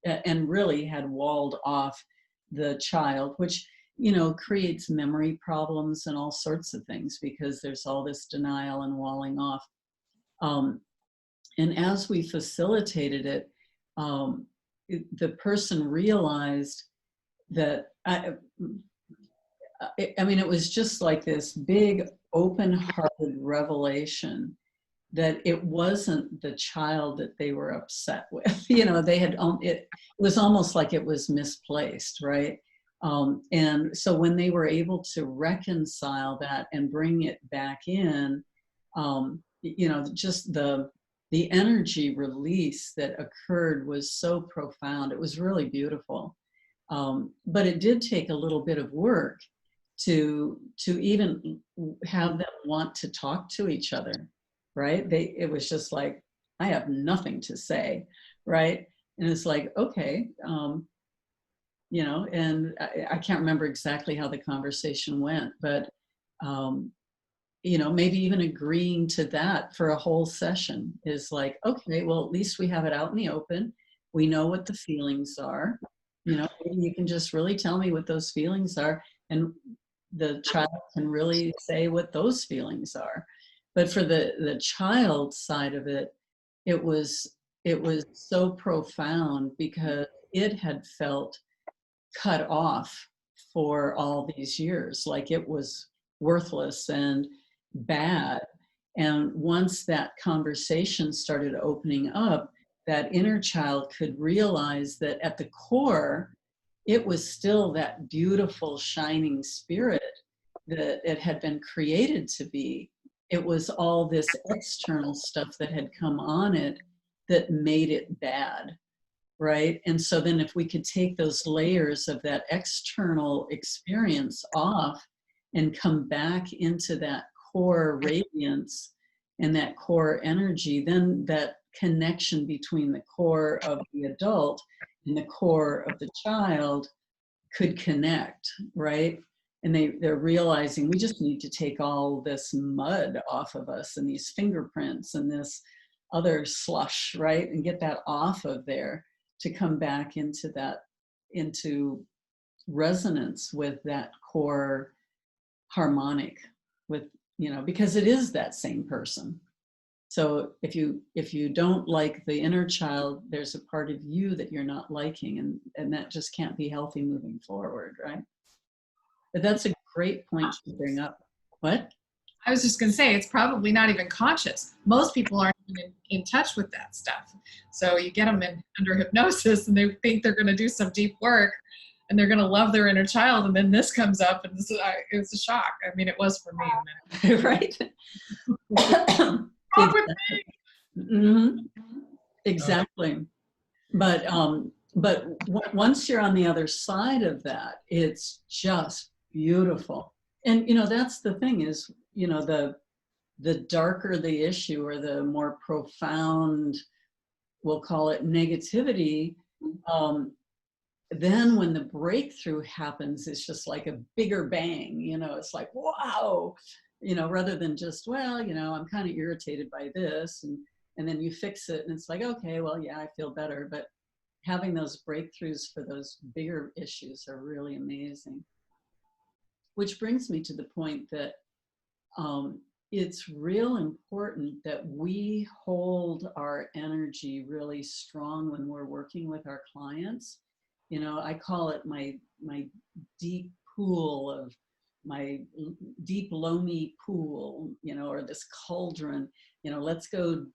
and really had walled off the child, which, you know, creates memory problems and all sorts of things because there's all this denial and walling off. And as we facilitated it, the person realized that, I mean, it was just like this big open-hearted revelation that it wasn't the child that they were upset with. You know, they had, it was almost like it was misplaced, right? And so when they were able to reconcile that and bring it back in, you know, just the energy release that occurred was so profound. It was really beautiful. But it did take a little bit of work to even have them want to talk to each other, right? It was just like, I have nothing to say, right? And it's like, okay, you know, and I can't remember exactly how the conversation went, but, you know, maybe even agreeing to that for a whole session is like, okay, well, at least we have it out in the open. We know what the feelings are. You know, you can just really tell me what those feelings are, and the child can really say what those feelings are. But for the child side of it, it was so profound because it had felt cut off for all these years, like it was worthless and bad. And once that conversation started opening up, that inner child could realize that at the core, it was still that beautiful, shining spirit that it had been created to be. It was all this external stuff that had come on it that made it bad, right? And so then if we could take those layers of that external experience off and come back into that core radiance and that core energy, then that connection between the core of the adult and the core of the child could connect, right? And they're realizing we just need to take all this mud off of us and these fingerprints and this other slush, right? And get that off of there to come back into that, into resonance with that core harmonic with, you know, because it is that same person. So if you don't like the inner child, there's a part of you that you're not liking, and that just can't be healthy moving forward, right? But that's a great point to bring up. What? I was just going to say, it's probably not even conscious. Most people aren't even in touch with that stuff. So you get them under hypnosis and they think they're going to do some deep work and they're going to love their inner child. And then this comes up and it was a shock. I mean, it was for me. Right. Exactly. Mm-hmm. Exactly. But once you're on the other side of that, it's just beautiful. And, you know, that's the thing is, you know, the darker the issue or the more profound, we'll call it negativity, then when the breakthrough happens, it's just like a bigger bang, you know, it's like, wow, you know, rather than just, well, you know, I'm kind of irritated by this. And then you fix it and it's like, okay, well, yeah, I feel better. But having those breakthroughs for those bigger issues are really amazing. Which brings me to the point that it's real important that we hold our energy really strong when we're working with our clients. You know, I call it my deep pool of my deep loamy pool, you know, or this cauldron, you know, let's go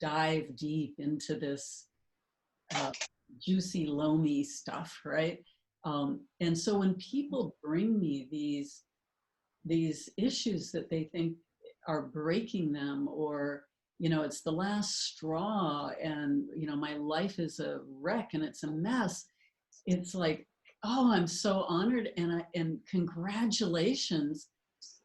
dive deep into this juicy, loamy stuff, right? And so when people bring me these issues that they think are breaking them, or, you know, it's the last straw, and, you know, my life is a wreck and it's a mess, it's like, oh, I'm so honored, and congratulations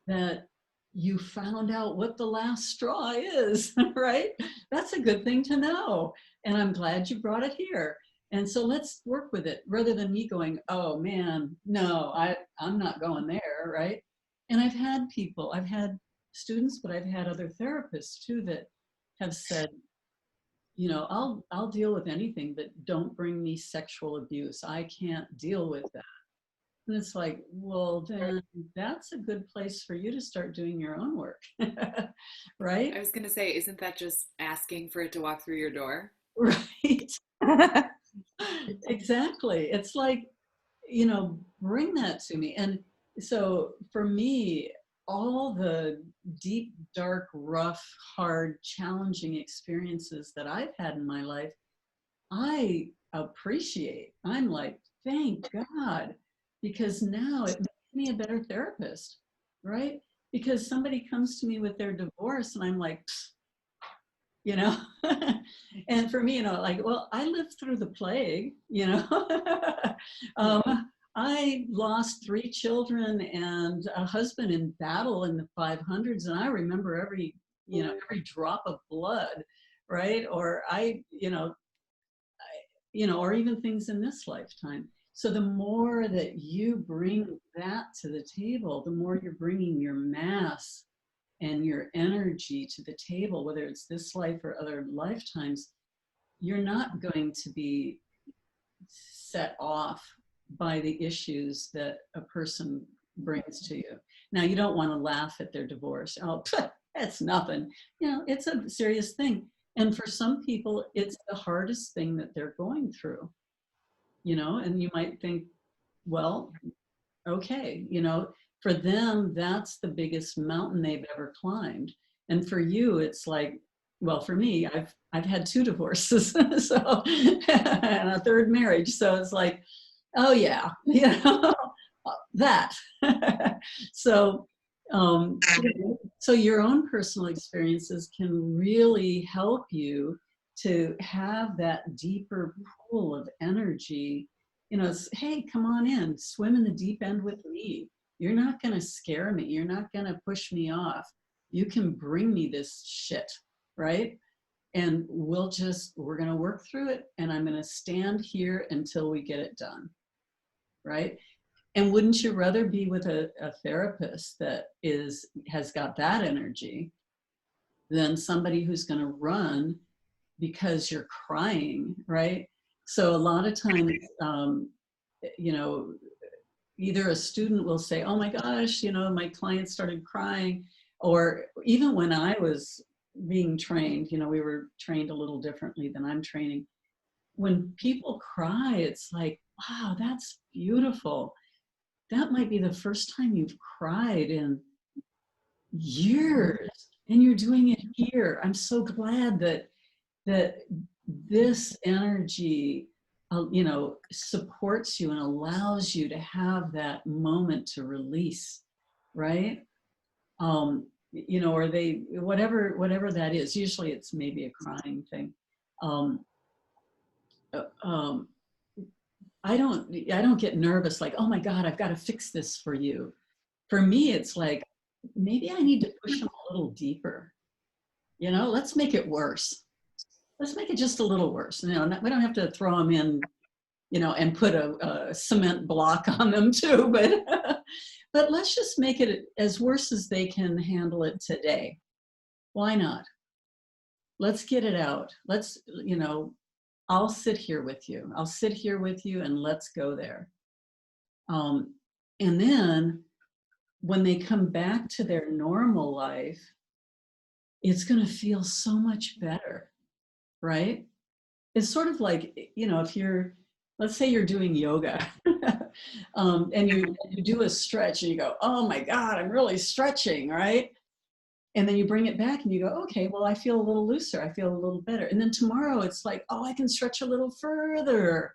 that you found out what the last straw is, right? That's a good thing to know. And I'm glad you brought it here. And so let's work with it, rather than me going, oh man, no, I'm not going there, right? And I've had students, but I've had other therapists too that have said, you know, I'll deal with anything, but don't bring me sexual abuse. I can't deal with that. And it's like, well, then that's a good place for you to start doing your own work, right? I was going to say, isn't that just asking for it to walk through your door? Right. Exactly. It's like, you know, bring that to me. And so for me, all the deep, dark, rough, hard, challenging experiences that I've had in my life, I appreciate. I'm like, thank God, because now it makes me a better therapist, right? Because somebody comes to me with their divorce and I'm like, you know, and for me, you know, like, well, I lived through the plague, you know. I lost 3 children and a husband in battle in the 500s, and I remember every drop of blood, right? Or or even things in this lifetime. So the more that you bring that to the table, the more you're bringing your mass and your energy to the table, whether it's this life or other lifetimes, you're not going to be set off by the issues that a person brings to you. Now, you don't want to laugh at their divorce. Oh, that's nothing. You know, it's a serious thing. And for some people, it's the hardest thing that they're going through, you know, and you might think, well, okay, you know, for them, that's the biggest mountain they've ever climbed. And for you, it's like, well, for me, I've had 2 divorces, so and a 3rd marriage. So it's like, oh yeah, you know, that. So your own personal experiences can really help you to have that deeper pool of energy. You know, hey, come on in, swim in the deep end with me. You're not going to scare me. You're not going to push me off. You can bring me this shit, right? And we're going to work through it, and I'm going to stand here until we get it done, right? And wouldn't you rather be with a therapist that has got that energy than somebody who's going to run because you're crying, right? So a lot of times, you know, either a student will say, oh my gosh, you know, my client started crying, or even when I was being trained, you know, we were trained a little differently than I'm training. When people cry, it's like, wow, that's beautiful. That might be the first time you've cried in years, and you're doing it here. I'm so glad that this energy, you know, supports you and allows you to have that moment to release, right? You know, or whatever that is. Usually it's maybe a crying thing. I don't get nervous like, oh my God, I've got to fix this for you. For me, it's like, maybe I need to push them a little deeper. You know, let's make it worse. Let's make it just a little worse. You know, we don't have to throw them in, you know, and put a cement block on them too, but let's just make it as worse as they can handle it today. Why not? Let's get it out. Let's, you know, I'll sit here with you. I'll sit here with you, and let's go there. And then when they come back to their normal life, it's going to feel so much better, right? It's sort of like, you know, if let's say you're doing yoga and you do a stretch and you go, oh my God, I'm really stretching, right? And then you bring it back and you go, okay, well, I feel a little looser. I feel a little better. And then tomorrow it's like, oh, I can stretch a little further,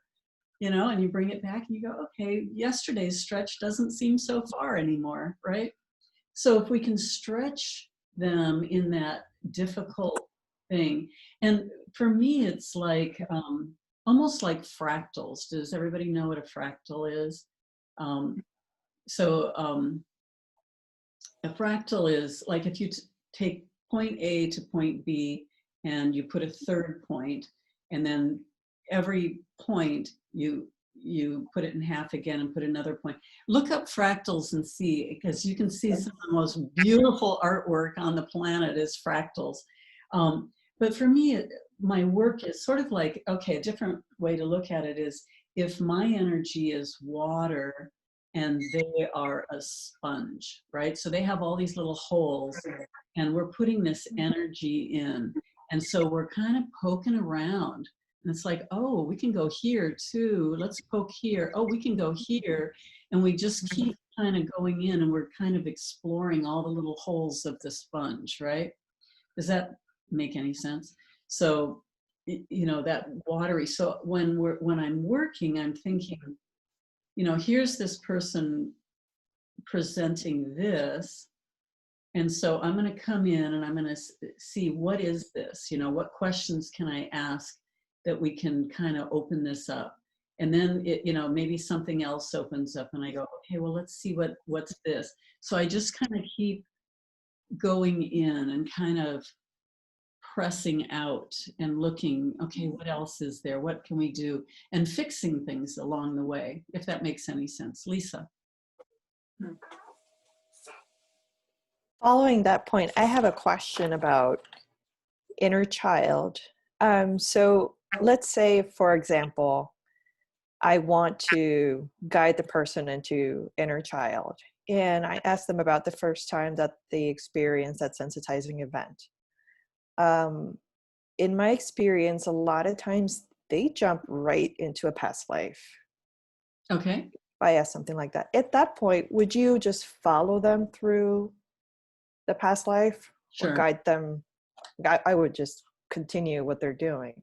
you know, and you bring it back and you go, okay, yesterday's stretch doesn't seem so far anymore, right? So if we can stretch them in that difficult thing, and for me, it's like almost like fractals. Does everybody know what a fractal is? A fractal is like if you take point A to point B and you put a third point, and then every point you put it in half again and put another point. Look up fractals and see, because you can see some of the most beautiful artwork on the planet is fractals. But for me, my work is sort of like, okay, a different way to look at it is if my energy is water and they are a sponge, right? So they have all these little holes and we're putting this energy in. And so we're kind of poking around. And it's like, oh, we can go here too. Let's poke here. Oh, we can go here. And we just keep kind of going in and we're kind of exploring all the little holes of the sponge, right? Does that make any sense? So, you know, that watery. So when I'm working, I'm thinking, you know, here's this person presenting this. And so I'm going to come in and I'm going to see, what is this? You know, what questions can I ask that we can kind of open this up? And then, you know, maybe something else opens up and I go, okay, well, let's see what's this. So I just kind of keep going in and kind of pressing out and looking, okay, what else is there? What can we do? And fixing things along the way, if that makes any sense. Lisa. Following that point, I have a question about inner child. So let's say, for example, I want to guide the person into inner child, and I ask them about the first time that they experienced that sensitizing event. In my experience, a lot of times they jump right into a past life. Okay. If I ask something like that, at that point, would you just follow them through the past life? Sure. Or guide them? I would just continue what they're doing.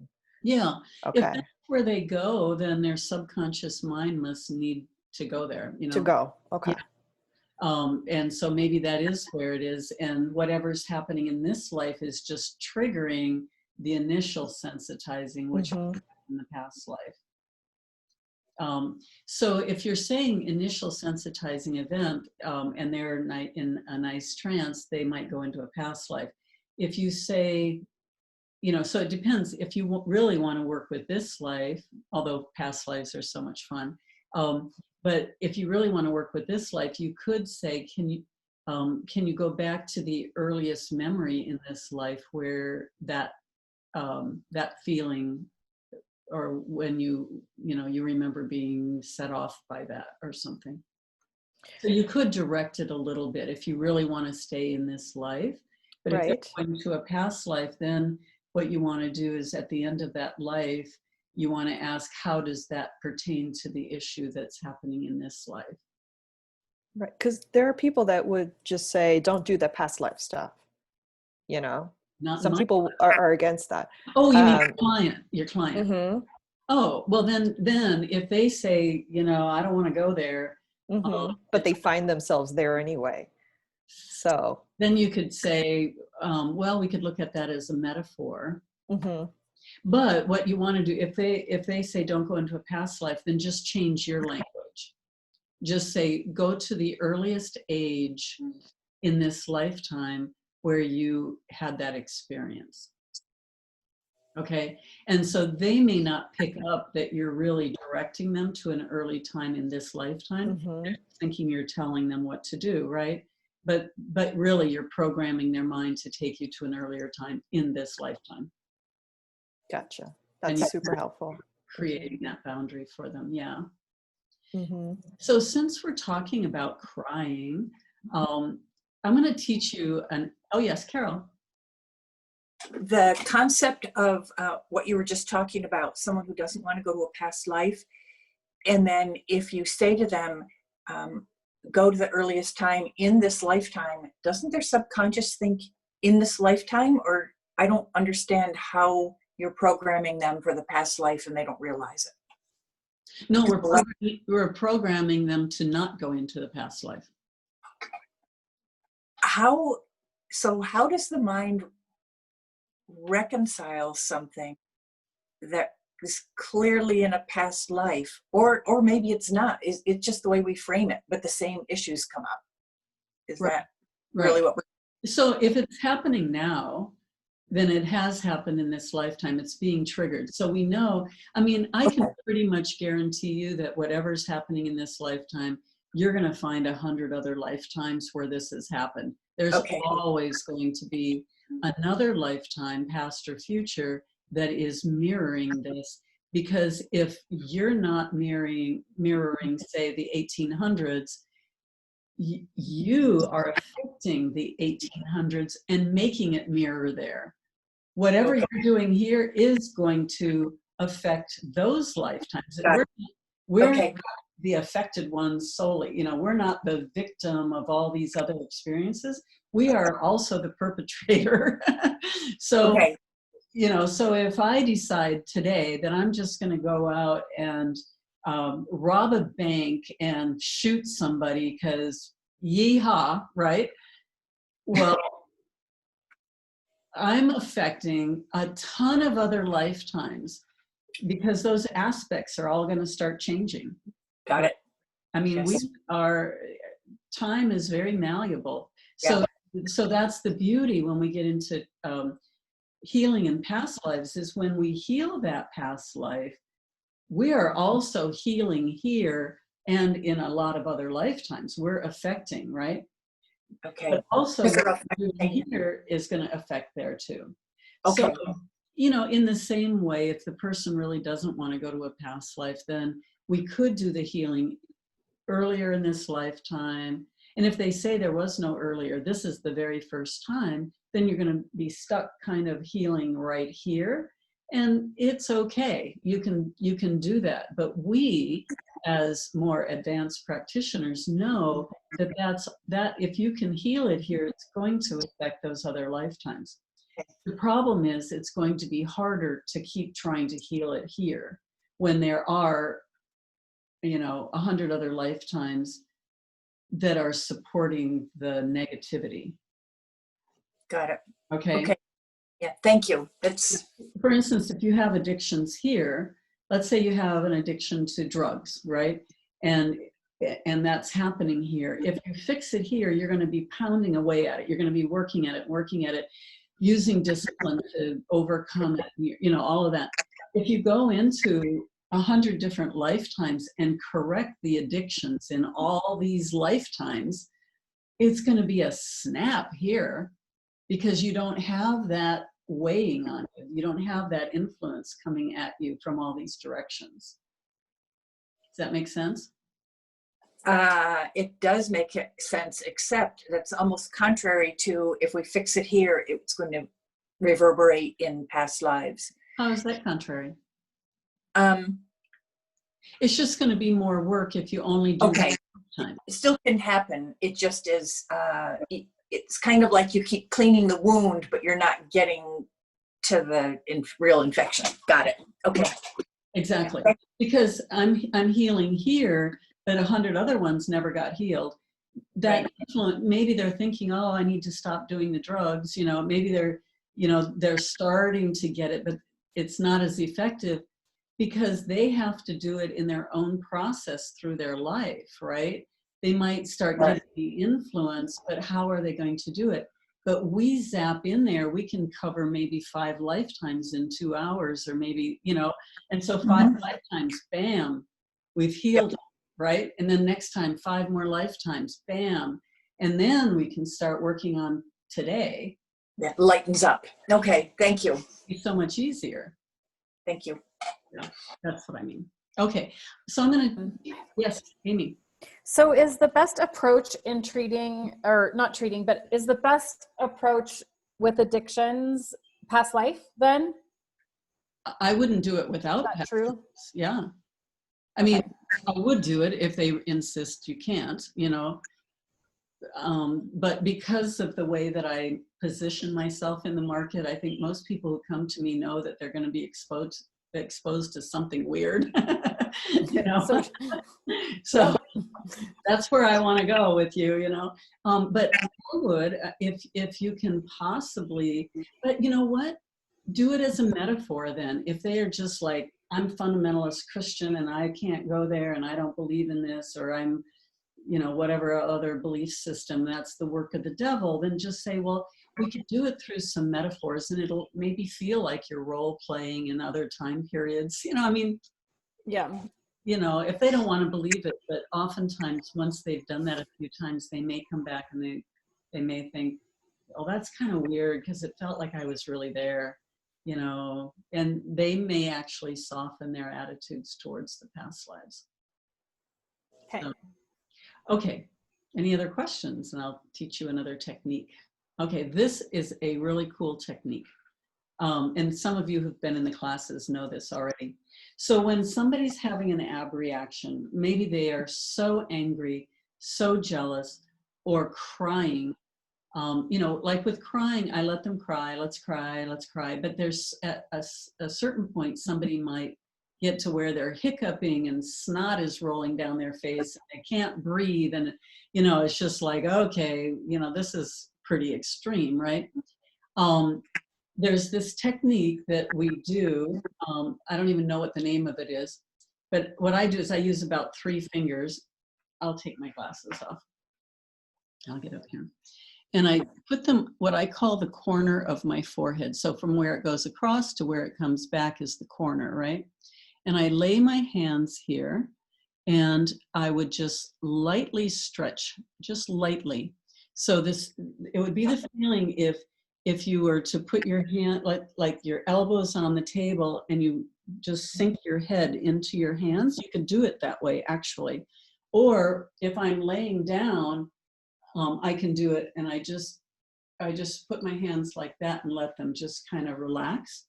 Yeah. Okay. If that's where they go, then their subconscious mind must need to go there, you know. To go. Okay. Yeah. And so maybe that is where it is, and whatever's happening in this life is just triggering the initial sensitizing, which happened in the past life. So if you're saying initial sensitizing event, and they're in a nice trance, they might go into a past life. If you say, you know, so it depends. If you really want to work with this life, although past lives are so much fun, but if you really want to work with this life, you could say, can you go back to the earliest memory in this life where that feeling, or when you remember being set off by that or something. So you could direct it a little bit if you really want to stay in this life. But if they're going to a past life, then what you want to do is at the end of that life, you want to ask, how does that pertain to the issue that's happening in this life? Right. Because there are people that would just say, don't do the past life stuff. You know, some people are against that. Oh, you mean your client. Mm-hmm. Oh, well, then if they say, you know, I don't want to go there. But they find themselves there anyway. So then you could say, well, we could look at that as a metaphor. But what you want to do, if they say don't go into a past life, then just change your language. Just say, go to the earliest age in this lifetime where you had that experience. Okay. And so they may not pick up that you're really directing them to an early time in this lifetime, thinking you're telling them what to do, right? But really you're programming their mind to take you to an earlier time in this lifetime. Gotcha. That's super helpful. Creating that boundary for them. Yeah. So since we're talking about crying, I'm going to teach you oh yes, Carol. The concept of what you were just talking about, someone who doesn't want to go to a past life. And then if you say to them, go to the earliest time in this lifetime, doesn't their subconscious think in this lifetime, or I don't understand how you're programming them for the past life and they don't realize it. No, we're programming them to not go into the past life. How does the mind reconcile something that is clearly in a past life, or maybe it's not? It's just the way we frame it, but the same issues come up. Is that really what we're... So if it's happening now, then it has happened in this lifetime. It's being triggered. So we know, I mean, I can pretty much guarantee you that whatever's happening in this lifetime, you're going to find 100 other lifetimes where this has happened. There's always going to be another lifetime, past or future, that is mirroring this. Because if you're not mirroring, say, the 1800s, you are affecting the 1800s and making it mirror there. Whatever you're doing here is going to affect those lifetimes. We're not the affected ones solely. You know, we're not the victim of all these other experiences. We are also the perpetrator. So, you know, so if I decide today that I'm just going to go out and rob a bank and shoot somebody because yeehaw, right? Well, I'm affecting a ton of other lifetimes because those aspects are all going to start changing. Got it. I mean, time is very malleable. So that's the beauty when we get into healing in past lives, is when we heal that past life, we are also healing here and in a lot of other lifetimes. We're affecting, right? Okay. But also what we're doing here is going to affect there too. Okay. So, you know, in the same way, if the person really doesn't want to go to a past life, then we could do the healing earlier in this lifetime. And if they say there was no earlier, this is the very first time, then you're going to be stuck kind of healing right here. And it's okay. You can do that. But we, as more advanced practitioners, know that if you can heal it here, it's going to affect those other lifetimes. The problem is it's going to be harder to keep trying to heal it here when there are, you know, 100 other lifetimes that are supporting the negativity. Got it. Okay. Okay. Yeah, thank you. That's, for instance, if you have addictions here, let's say you have an addiction to drugs, right? And that's happening here. If you fix it here, you're going to be pounding away at it. You're going to be working at it, using discipline to overcome it, you know, all of that. If you go into 100 different lifetimes and correct the addictions in all these lifetimes, it's going to be a snap here because you don't have that weighing on you. You don't have that influence coming at you from all these directions. Does that make sense? it does make sense, except that's almost contrary to if we fix it here, it's going to reverberate in past lives. How is that contrary? It's just going to be more work if you only do it time. It still can happen. It just is, it's kind of like you keep cleaning the wound, but you're not getting to the real infection. Got it. Okay. Exactly. Because I'm healing here, but 100 other ones never got healed. That influence, maybe they're thinking, oh, I need to stop doing the drugs. You know, maybe they're starting to get it, but it's not as effective because they have to do it in their own process through their life, right? They might start getting the influence, but how are they going to do it? But we zap in there, we can cover maybe 5 lifetimes in 2 hours, or maybe, and so 5 lifetimes, bam, we've healed, right? And then next time, 5 more lifetimes, bam. And then we can start working on today. Yeah, lightens up. Okay, thank you. It's so much easier. Thank you. Yeah, that's what I mean. Okay, so I'm gonna, yes, Amy. So is the best approach in treating, or not treating, but is the best approach with addictions past life then? I wouldn't do it without past true? lives. Yeah. I mean, I would do it if they insist you can't, but because of the way that I position myself in the market. I think most people who come to me know that they're going to be exposed to something weird. You know, so that's where I want to go with you, you know. But I would, if you can possibly, but you know what? Do it as a metaphor then. If they are just like, I'm fundamentalist Christian and I can't go there and I don't believe in this, or I'm, you know, whatever other belief system, that's the work of the devil, then just say, well, we could do it through some metaphors and it'll maybe feel like you're role playing in other time periods. You know, I mean, yeah. You know, if they don't want to believe it, but oftentimes once they've done that a few times, they may come back and they may think, oh, that's kind of weird because it felt like I was really there, you know, and they may actually soften their attitudes towards the past lives. Okay. So, okay. Any other questions? And I'll teach you another technique. Okay, this is a really cool technique. And some of you who've been in the classes know this already. So when somebody's having an ab reaction, maybe they are so angry, so jealous, or crying. You know, like with crying, I let them cry, let's cry, let's cry. But there's at a certain point, somebody might get to where they're hiccuping and snot is rolling down their face and they can't breathe. And, you know, it's just like, okay, you know, this is pretty extreme, right? There's this technique that we do. I don't even know what the name of it is, but what I do is I use about 3 fingers. I'll take my glasses off. I'll get up here. And I put them what I call the corner of my forehead. So from where it goes across to where it comes back is the corner, right? And I lay my hands here and I would just lightly stretch, just lightly. So this, it would be the feeling if you were to put your hand, like your elbows on the table and you just sink your head into your hands, you could do it that way actually. Or if I'm laying down, I can do it and I just put my hands like that and let them just kind of relax.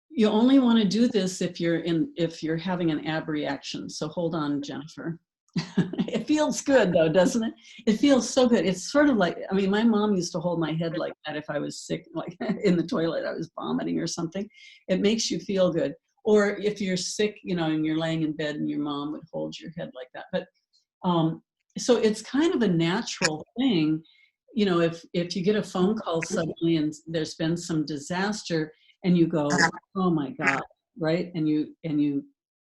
You only want to do this if you're having an ab reaction. So hold on, Jennifer. It feels good though, doesn't it? It feels so good. It's sort of like, I mean, my mom used to hold my head like that if I was sick, like in the toilet, I was vomiting or something. It makes you feel good. Or if you're sick, you know, and you're laying in bed and your mom would hold your head like that. But so it's kind of a natural thing, you know, if you get a phone call suddenly and there's been some disaster and you go, oh my God, right? And you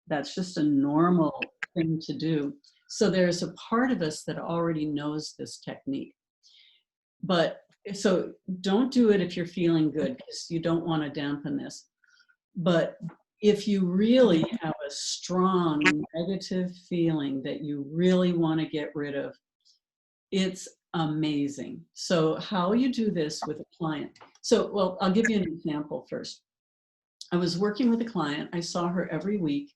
that's just a normal thing to do. So there's a part of us that already knows this technique. But so don't do it if you're feeling good because you don't want to dampen this. But if you really have a strong negative feeling that you really want to get rid of, it's amazing. So how you do this with a client. So, well, I'll give you an example first. I was working with a client. I saw her every week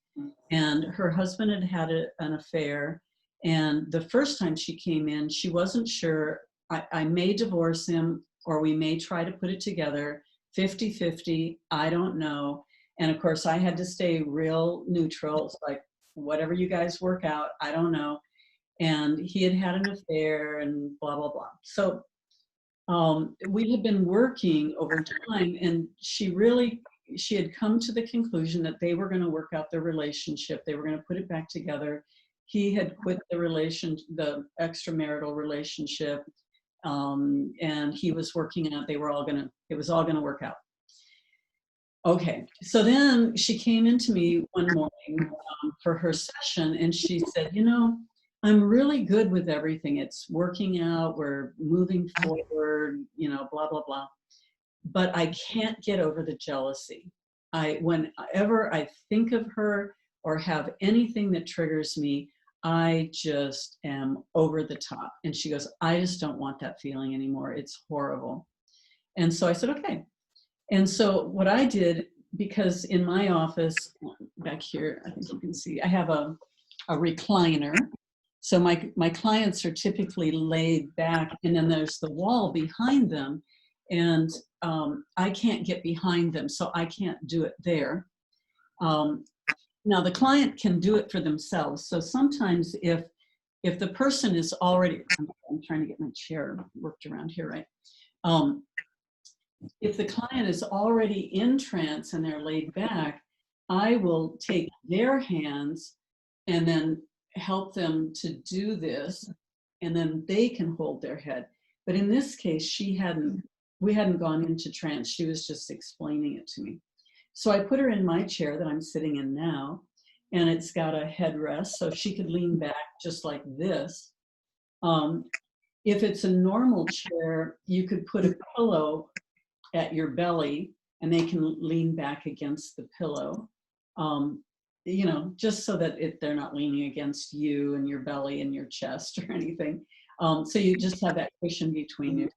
and her husband had had an affair. And the first time she came in, she wasn't sure. I may divorce him or we may try to put it together 50-50. I don't know. And of course, I had to stay real neutral. It's like, whatever you guys work out, I don't know. And he had had an affair and blah, blah, blah. So we had been working over time and she had come to the conclusion that they were going to work out their relationship. They were going to put it back together. He had quit the extramarital relationship. And he was working out, it was all going to work out. Okay, so then she came into me one morning for her session and she said, you know, I'm really good with everything. It's working out, we're moving forward, you know, blah, blah, blah. But I can't get over the jealousy. Whenever I think of her or have anything that triggers me, I just am over the top. And she goes, I just don't want that feeling anymore. It's horrible. And so I said, okay. And so what I did, because in my office back here, I think you can see, I have a recliner. So my clients are typically laid back and then there's the wall behind them and I can't get behind them, so I can't do it there. Now the client can do it for themselves. So sometimes if the person is already, I'm trying to get my chair worked around here, right? Um, if the client is already in trance and they're laid back, I will take their hands and then help them to do this, and then they can hold their head. But in this case, we hadn't gone into trance. She was just explaining it to me. So I put her in my chair that I'm sitting in now, and it's got a headrest, so she could lean back just like this. If it's a normal chair, you could put a pillow at your belly, and they can lean back against the pillow. You know, just so that they're not leaning against you and your belly and your chest or anything. So you just have that cushion between you.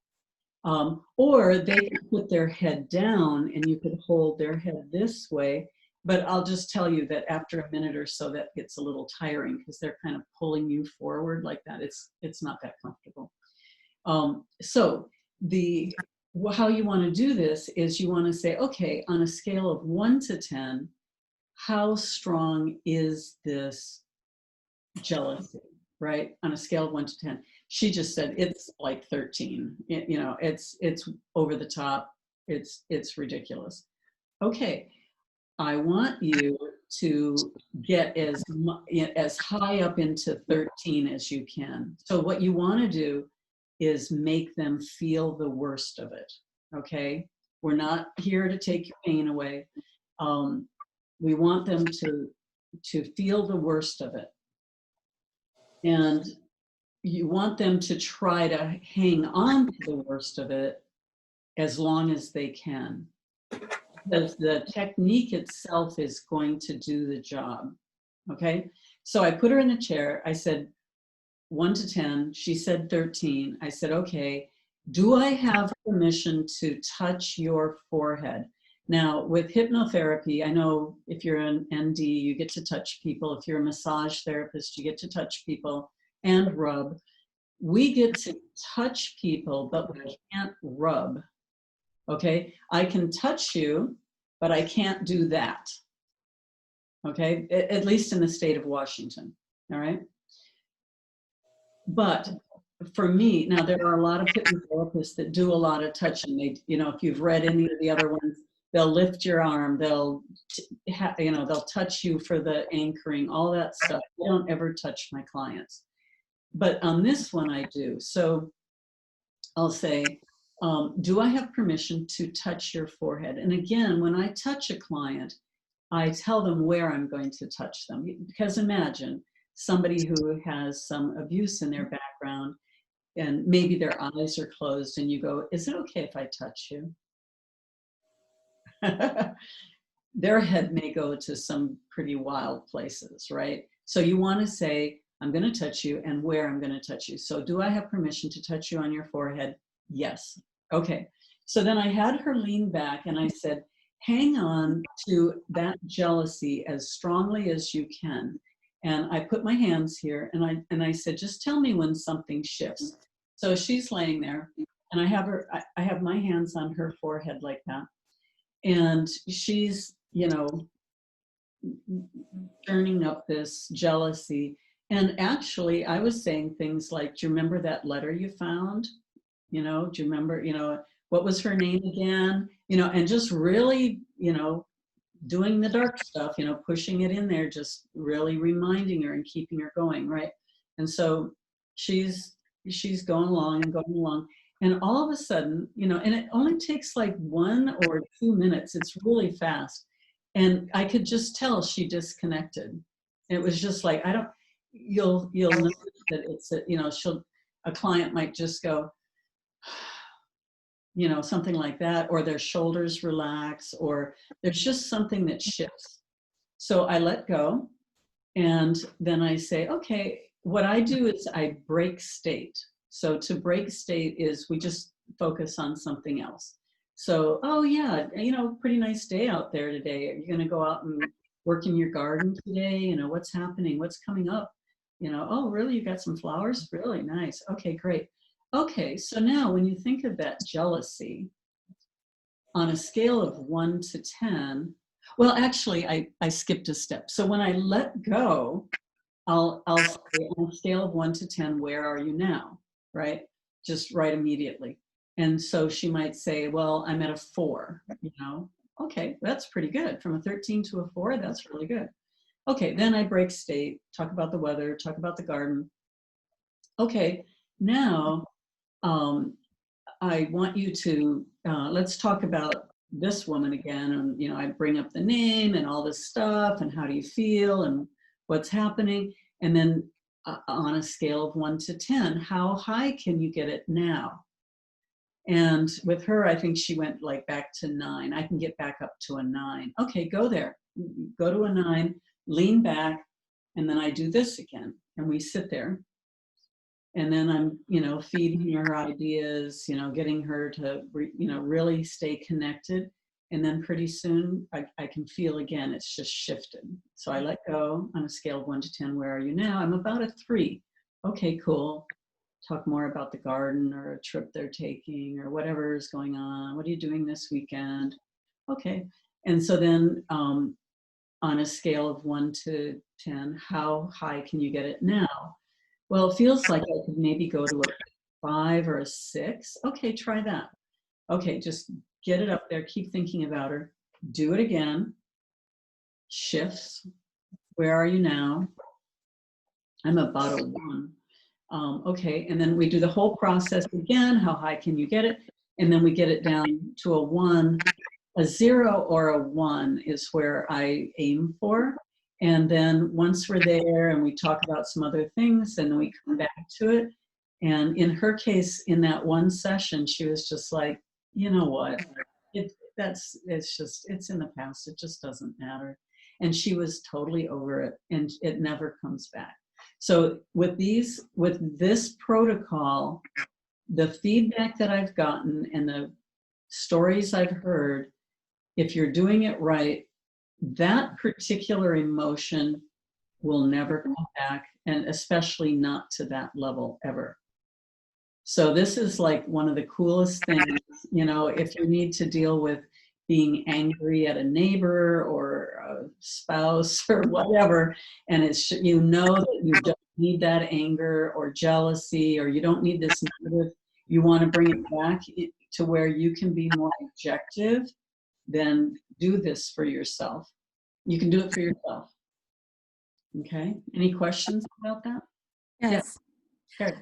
Or they could put their head down and you could hold their head this way. But I'll just tell you that after a minute or so, that gets a little tiring because they're kind of pulling you forward like that. It's not that comfortable. So how you want to do this is you want to say, okay, on a scale of 1 to 10, how strong is this jealousy, right? On a scale of 1 to 10. She just said it's like 13. You know, it's over the top. It's ridiculous. Okay, I want you to get as high up into 13 as you can. So what you want to do is make them feel the worst of it. Okay, we're not here to take your pain away. We want them to feel the worst of it. And you want them to try to hang on to the worst of it as long as they can. Because the technique itself is going to do the job. Okay? So I put her in a chair. I said 1 to 10. She said 13. I said, okay, do I have permission to touch your forehead? Now, with hypnotherapy, I know if you're an ND, you get to touch people. If you're a massage therapist, you get to touch people and rub. We get to touch people, but we can't rub. Okay? I can touch you, but I can't do that. Okay? At least in the state of Washington. All right? But for me, now there are a lot of hypnotherapists that do a lot of touching. They, you know, if you've read any of the other ones, they'll lift your arm, they'll touch you for the anchoring, all that stuff. I don't ever touch my clients. But on this one I do. So I'll say, do I have permission to touch your forehead? And again, when I touch a client, I tell them where I'm going to touch them. Because imagine somebody who has some abuse in their background and maybe their eyes are closed and you go, is it okay if I touch you? Their head may go to some pretty wild places, right? So you want to say, I'm going to touch you and where I'm going to touch you. So do I have permission to touch you on your forehead? Yes. Okay. So then I had her lean back and I said, hang on to that jealousy as strongly as you can. And I put my hands here and I said, just tell me when something shifts. So she's laying there and I have my hands on her forehead like that. And she's, you know, turning up this jealousy. And actually, I was saying things like, do you remember that letter you found? You know, do you remember, you know, what was her name again? You know, and just really, you know, doing the dark stuff, you know, pushing it in there, just really reminding her and keeping her going, right? And so she's going along and going along. And all of a sudden, you know, and it only takes like 1 or 2 minutes. It's really fast. And I could just tell she disconnected. It was just like, you'll notice that it's, you know, a client might just go, you know, something like that, or their shoulders relax, or there's just something that shifts. So I let go. And then I say, okay, what I do is I break state. So to break state is we just focus on something else. So, oh yeah, you know, pretty nice day out there today. Are you going to go out and work in your garden today? You know, what's happening? What's coming up? You know, oh, really? You got some flowers? Really nice. Okay, great. Okay, so now when you think of that jealousy on a scale of 1 to 10, well, actually, I skipped a step. So when I let go, I'll say on a scale of 1 to 10, where are you now? Right? Just right immediately. And so she might say, well, I'm at a 4, you know. Okay, that's pretty good. From a 13 to a 4, that's really good. Okay, then I break state, talk about the weather, talk about the garden. Okay, now I want you to, let's talk about this woman again. And, you know, I bring up the name and all this stuff and how do you feel and what's happening. And then on a scale of 1 to 10, how high can you get it now? And with her, I think she went like back to 9. I can get back up to a 9. Okay, go there. Go to a 9, lean back, and then I do this again. And we sit there. And then I'm, you know, feeding her ideas, you know, getting her to, you know, really stay connected. And then pretty soon I can feel again, it's just shifted. So I let go on a scale of 1 to 10. Where are you now? I'm about a 3. Okay, cool. Talk more about the garden or a trip they're taking or whatever is going on. What are you doing this weekend? Okay. And so then on a scale of 1 to 10, how high can you get it now? Well, it feels like I could maybe go to a 5 or a 6. Okay, try that. Okay, just get it up there. Keep thinking about her. Do it again. Shifts. Where are you now? I'm about a 1. Okay, and then we do the whole process again. How high can you get it? And then we get it down to a 1. A 0 or a 1 is where I aim for. And then once we're there and we talk about some other things, and then we come back to it. And in her case, in that one session, she was just like, you know what? It's in the past. It just doesn't matter. And she was totally over it, and it never comes back. So with this protocol, the feedback that I've gotten and the stories I've heard, if you're doing it right, that particular emotion will never come back, and especially not to that level ever. So this is like one of the coolest things, you know, if you need to deal with being angry at a neighbor or a spouse or whatever, and it's, you know, that you don't need that anger or jealousy, or you don't need this negative, you want to bring it back to where you can be more objective, then do this for yourself. You can do it for yourself. Okay, any questions about that? Yes. Yeah. Okay.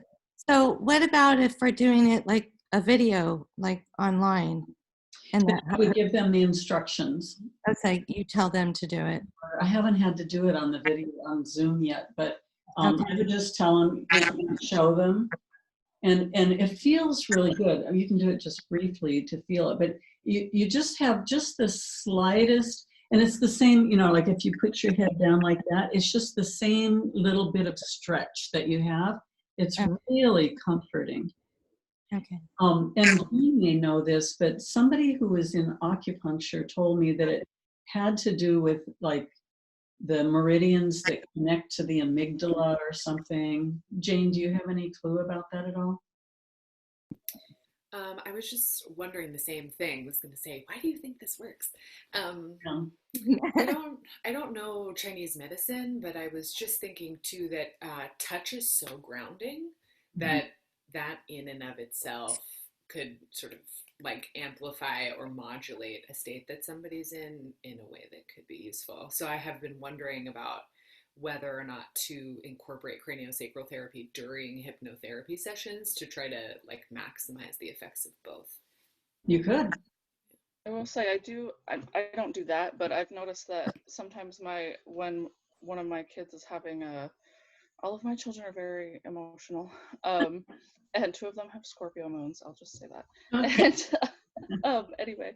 So what about if we're doing it like a video, like online? And that we give them the instructions. That's like you tell them to do it. I haven't had to do it on the video on Zoom yet, but I would just tell them, show them, and it feels really good. I mean, you can do it just briefly to feel it, but you just have just the slightest, and it's the same, you know, like if you put your head down like that, it's just the same little bit of stretch that you have. It's really comforting. Okay. And you may know this, but somebody who was in acupuncture told me that it had to do with like the meridians that connect to the amygdala or something. Jane, do you have any clue about that at all? I was just wondering the same thing. I was going to say, why do you think this works? I don't know Chinese medicine, but I was just thinking too that touch is so grounding that in and of itself could sort of like amplify or modulate a state that somebody's in a way that could be useful. So I have been wondering about whether or not to incorporate craniosacral therapy during hypnotherapy sessions to try to like maximize the effects of both. You could. I will say I don't do that, but I've noticed that sometimes when one of my kids is having all of my children are very emotional, and 2 of them have Scorpio moons, I'll just say that. Okay. And anyway,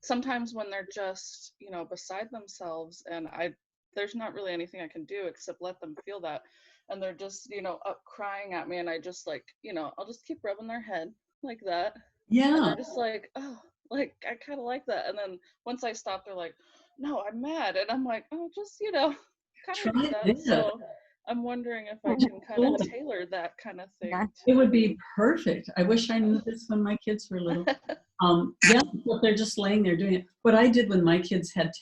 sometimes when they're just, you know, beside themselves, and there's not really anything I can do except let them feel that, and they're just, you know, up crying at me, and I just like, you know, I'll just keep rubbing their head like that. Yeah. And they're just like, oh, like I kind of like that. And then once I stop, they're like, no, I'm mad. And I'm like, oh, just, you know, kind of do that. So I'm wondering if I can kind of tailor that kind of thing. It would be perfect. I wish I knew this when my kids were little. Yeah, but they're just laying there doing it. What I did when my kids had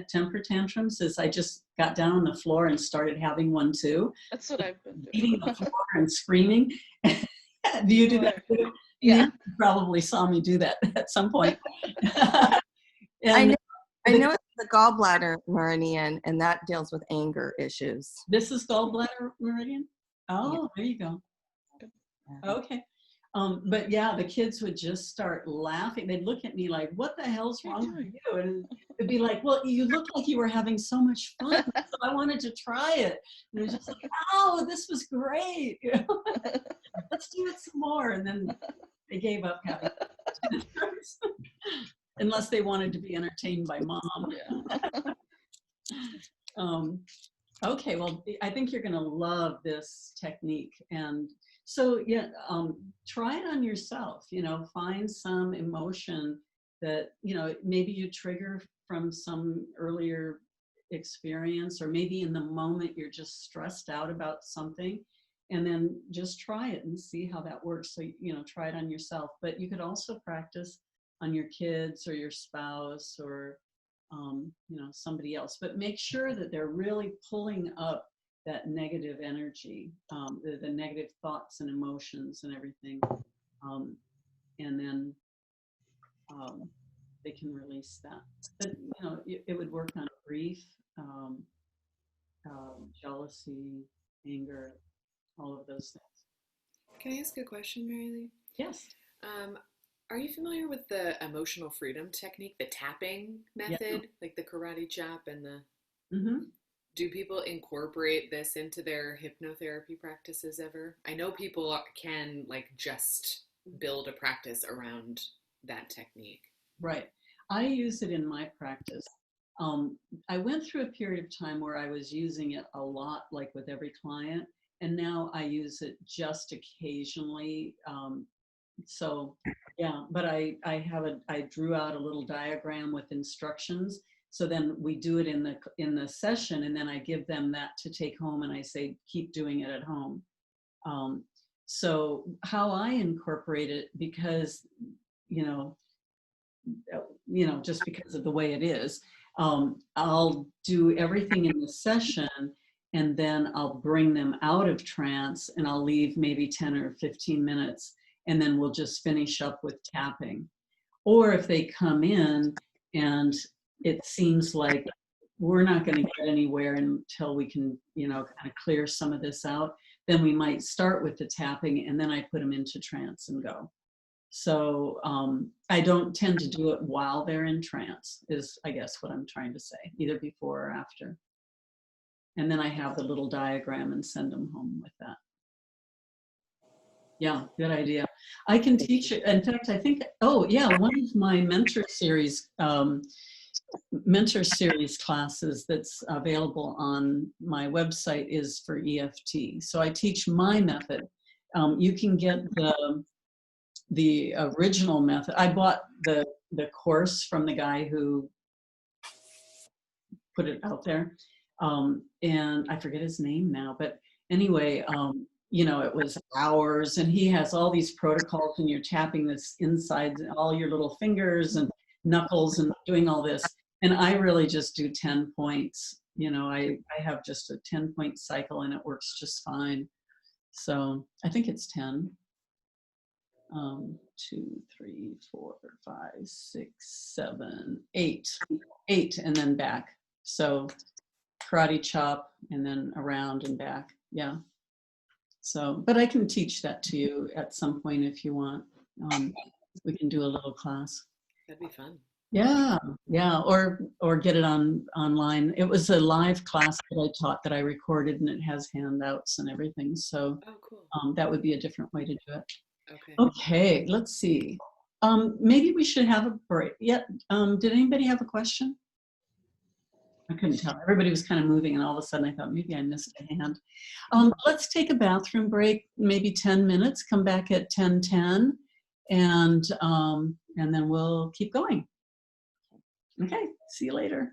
temper tantrums is I just got down on the floor and started having one too. That's what I've been doing. Beating the floor and screaming. Do you do that too? Yeah, you probably saw me do that at some point. I know it's the gallbladder meridian, and that deals with anger issues. This is gallbladder meridian? Oh, there you go. Okay. But yeah, the kids would just start laughing. They'd look at me like, what the hell's wrong with you? And it'd be like, well, you look like you were having so much fun. So I wanted to try it. And it was just like, oh, this was great. You know? Let's do it some more. And then they gave up having it. Unless they wanted to be entertained by mom. Okay, well, I think you're going to love this technique. And so, yeah, try it on yourself, you know, find some emotion that, you know, maybe you trigger from some earlier experience, or maybe in the moment you're just stressed out about something, and then just try it and see how that works. So, you know, try it on yourself, but you could also practice on your kids or your spouse or, you know, somebody else, but make sure that they're really pulling up that negative energy, the negative thoughts and emotions and everything. And then they can release that. But, you know, it would work on grief, jealousy, anger, all of those things. Can I ask a question, Mary Lee? Yes. Are you familiar with the emotional freedom technique, the tapping method, Yeah. like the karate chop and the... Mm-hmm. Do people incorporate this into their hypnotherapy practices ever? I know people can like just build a practice around that technique. Right. I use it in my practice. I went through a period of time where I was using it a lot, like with every client, and now I use it just occasionally. So yeah, but I drew out a little diagram with instructions. So then we do it in the session, and then I give them that to take home, and I say, keep doing it at home. So how I incorporate it, because, you know, just because of the way it is, I'll do everything in the session, and then I'll bring them out of trance, and I'll leave maybe 10 or 15 minutes, and then we'll just finish up with tapping. Or if they come in and it seems like we're not going to get anywhere until we can, you know, kind of clear some of this out, then we might start with the tapping, and then I put them into trance and go. So I don't tend to do it while they're in trance, is I guess what I'm trying to say, either before or after. And then I have the little diagram and send them home with that. Yeah, good idea. I can teach it. In fact, I think, oh yeah, one of my mentor series classes that's available on my website is for EFT. So I teach my method. You can get the original method. I bought the course from the guy who put it out there, and I forget his name now, but anyway, you know, it was hours, and he has all these protocols, and you're tapping this inside all your little fingers and knuckles and doing all this. And I really just do 10 points. You know, I have just a 10-point cycle, and it works just fine. So I think it's 10. 2, 3, 4, 5, 6, 7, 8, and then back. So karate chop and then around and back. Yeah. So, but I can teach that to you at some point if you want. We can do a little class. That'd be fun. Yeah, yeah, or get it online. It was a live class that I taught that I recorded, and it has handouts and everything. So oh, cool. That would be a different way to do it. Okay. Okay, let's see. Maybe we should have a break. Yeah. Did anybody have a question? I couldn't tell. Everybody was kind of moving, and all of a sudden I thought maybe I missed a hand. Let's take a bathroom break, maybe 10 minutes. Come back at 10:10, and then we'll keep going. Okay. See you later.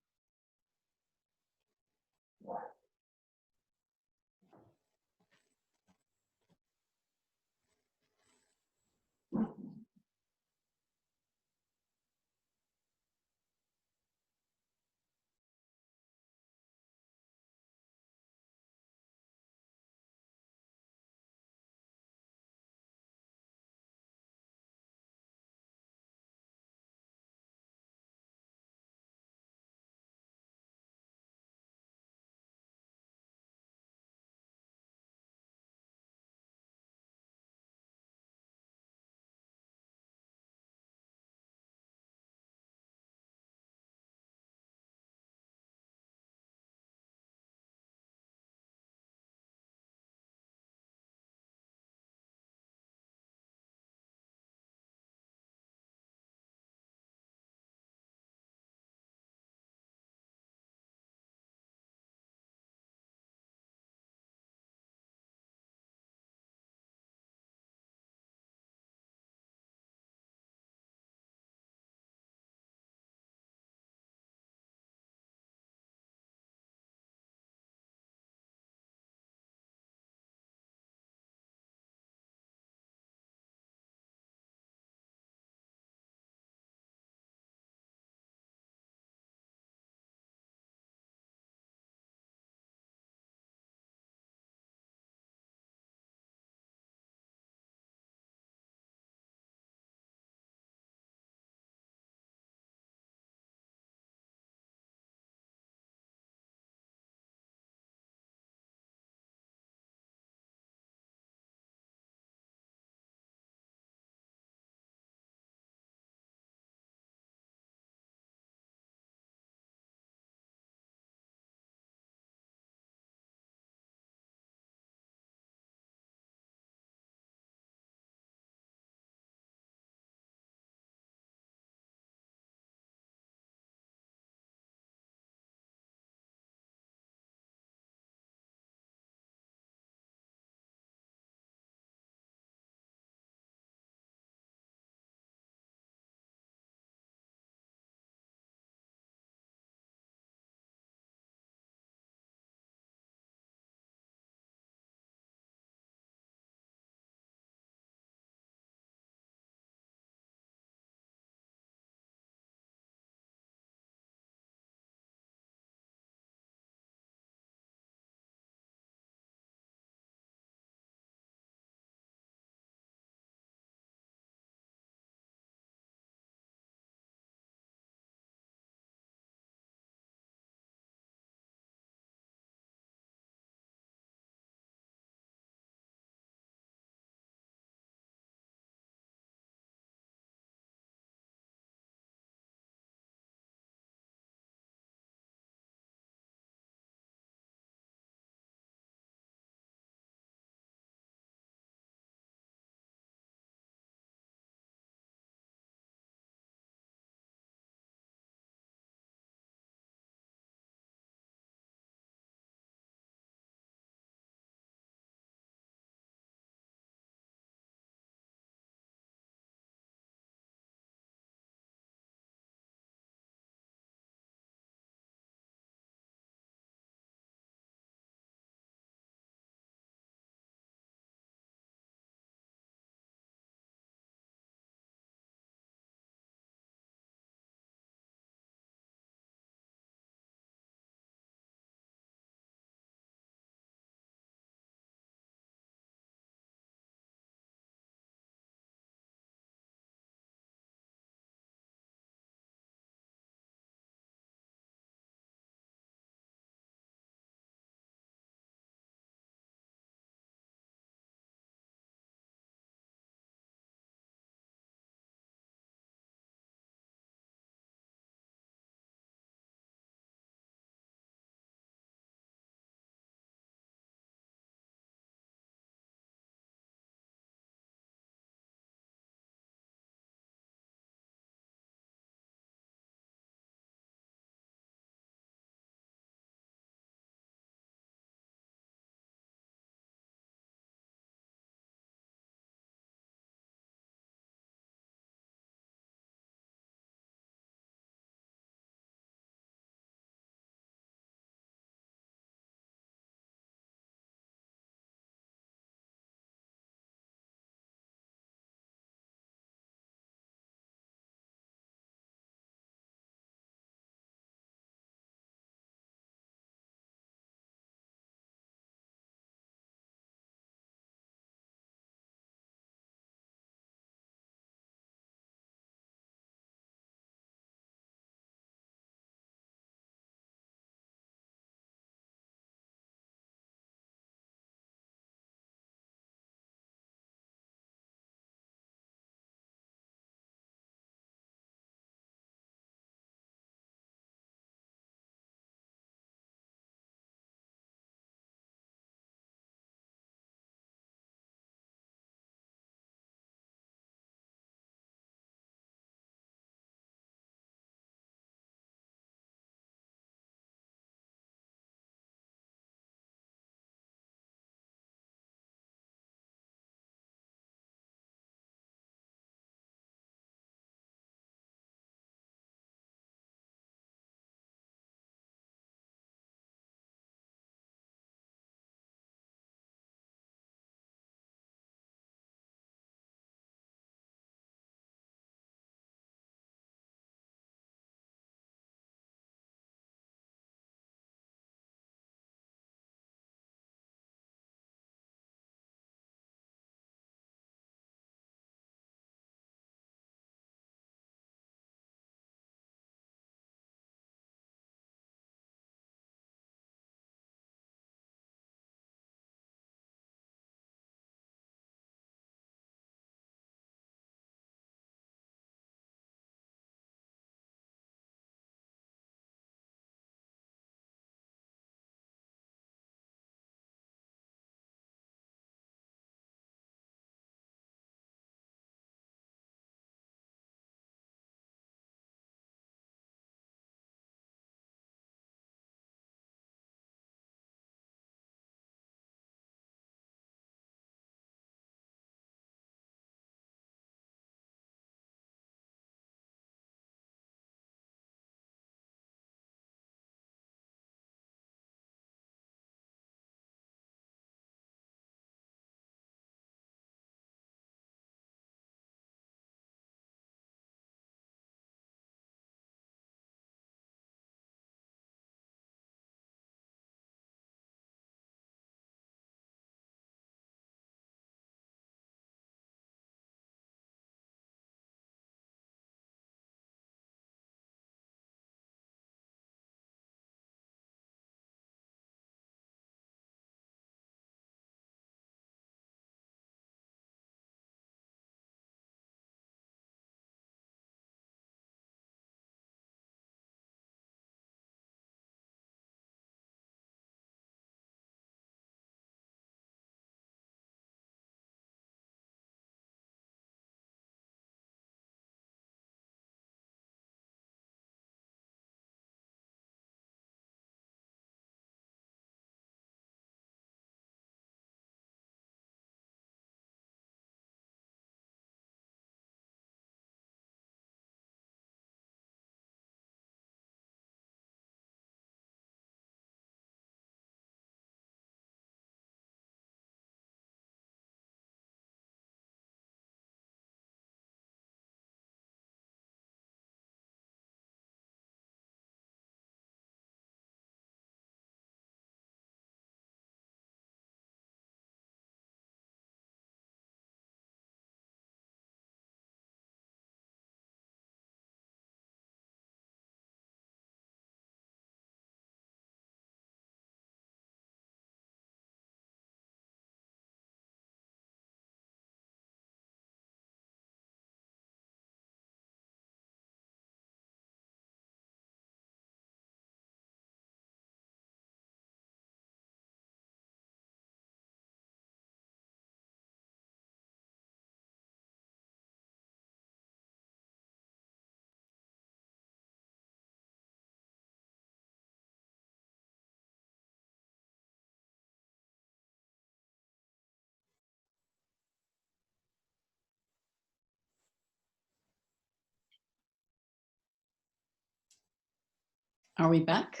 Are we back?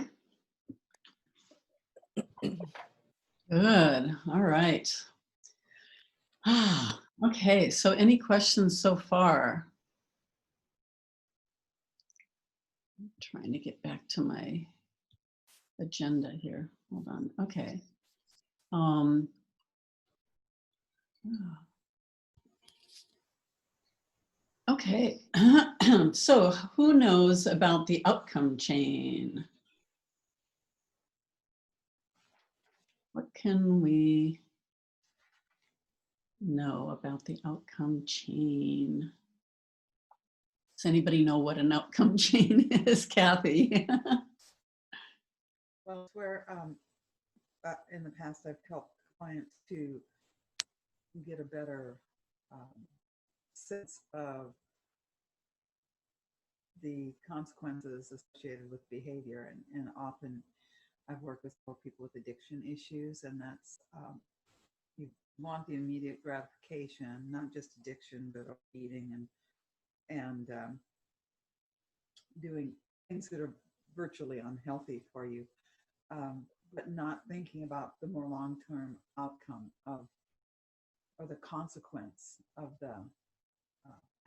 Good. All right. Okay. So any questions so far? I'm trying to get back to my agenda here. Hold on. Okay. Okay. So who knows about the outcome chain? What can we know about the outcome chain? Does anybody know what an outcome chain is, Kathy? Well, it's where in the past I've helped clients to get a better sense of the consequences associated with behavior, and often I've worked with more people with addiction issues, and that's you want the immediate gratification, not just addiction, but eating and doing things that are virtually unhealthy for you, but not thinking about the more long-term outcome of or the consequence of the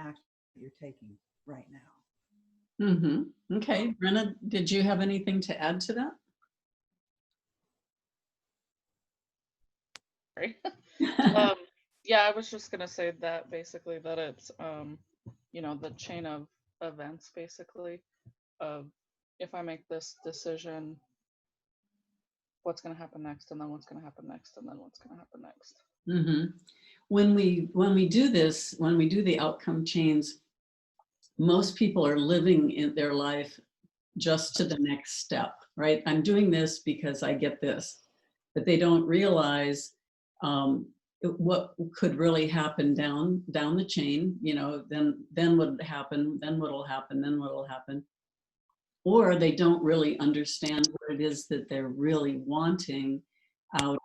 action that you're taking right now. Mm-hmm. Okay, Brenna, did you have anything to add to that? Sorry. Yeah, I was just gonna say that basically that it's you know, the chain of events basically of if I make this decision, what's gonna happen next, and then what's gonna happen next, and then what's gonna happen next. Mm-hmm. When we do this, when we do the outcome chains, most people are living in their life just to the next step, right? I'm doing this because I get this, but they don't realize what could really happen down the chain. You know, then what happen, then what'll happen, then what'll happen, or they don't really understand what it is that they're really wanting out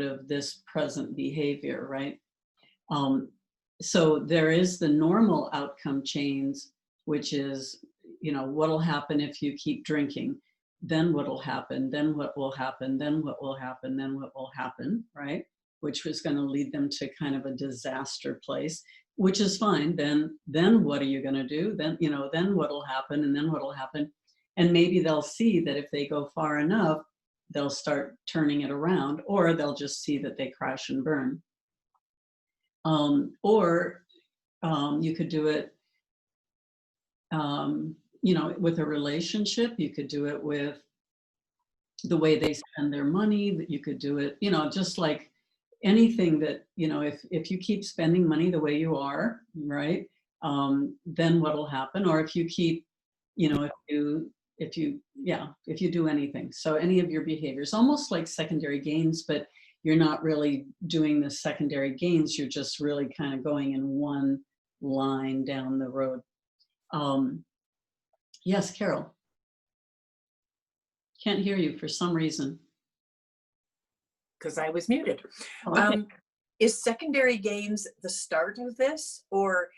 of this present behavior, right? So there is the normal outcome chains, which is, you know, what'll happen if you keep drinking, then what'll happen, then what will happen, then what will happen, then what will happen, right? Which was going to lead them to kind of a disaster place, which is fine. Then what are you going to do? Then, you know, then what'll happen, and then what'll happen. And maybe they'll see that if they go far enough, they'll start turning it around, or they'll just see that they crash and burn. Or you could do it, you know, with a relationship. You could do it with the way they spend their money. You could do it, you know, just like anything that, you know, if you keep spending money the way you are, right, then what'll happen? Or if you keep, you know, if you do anything. So any of your behaviors, almost like secondary gains, but you're not really doing the secondary gains. You're just really kind of going in one line down the road. Yes, Carol. Can't hear you for some reason. Because I was muted. Okay. Is secondary gains the start of this, or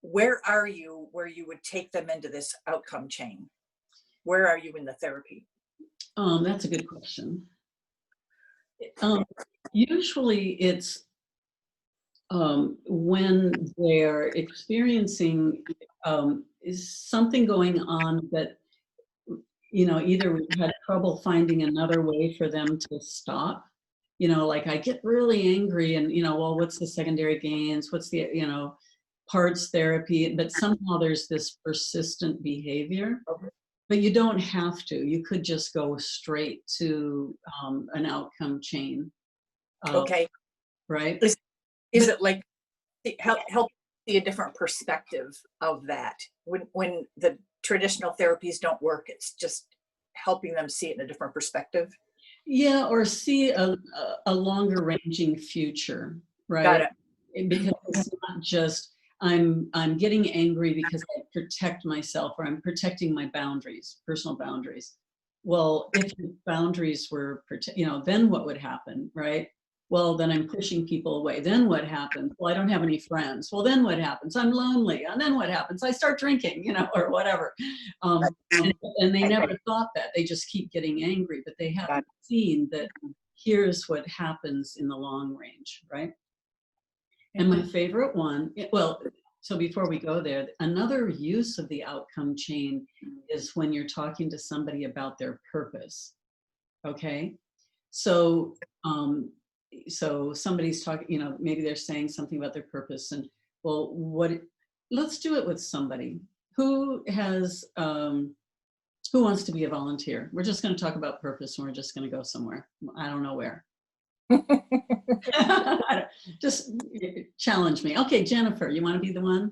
where are you where you would take them into this outcome chain? Where are you in the therapy? That's a good question. Usually it's when they're experiencing is something going on that, you know, either we've had trouble finding another way for them to stop. You know, like I get really angry and, you know, well, what's the secondary gains? What's the, you know, parts therapy? But somehow there's this persistent behavior. But you don't have to. You could just go straight to an outcome chain. Okay. Right? Is it like help see a different perspective of that? When the traditional therapies don't work, it's just helping them see it in a different perspective. Yeah, or see a longer ranging future, right? Got it. Because it's not just I'm getting angry because I protect myself, or I'm protecting my boundaries, personal boundaries. Well, if your boundaries were, you know, then what would happen, right? Well, then I'm pushing people away. Then what happens? Well, I don't have any friends. Well, then what happens? I'm lonely. And then what happens? I start drinking, you know, or whatever. And they never thought that. They just keep getting angry, but they haven't seen that here's what happens in the long range, right? And my favorite one, well, so before we go there, another use of the outcome chain is when you're talking to somebody about their purpose, okay? So, so somebody's talking, you know, maybe they're saying something about their purpose, and well, let's do it with somebody who has, who wants to be a volunteer. We're just going to talk about purpose, and we're just going to go somewhere. I don't know where. Just challenge me. Okay, Jennifer, you want to be the one?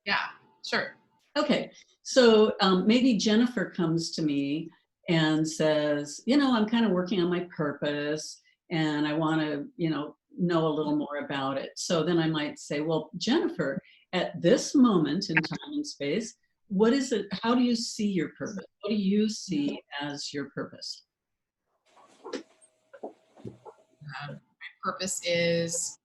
Yeah, sure. Okay, so maybe Jennifer comes to me and says, you know, I'm kind of working on my purpose and I want to, you know a little more about it. So then I might say, well, Jennifer, at this moment in time and space, what is it? How do you see your purpose? What do you see as your purpose? My purpose is,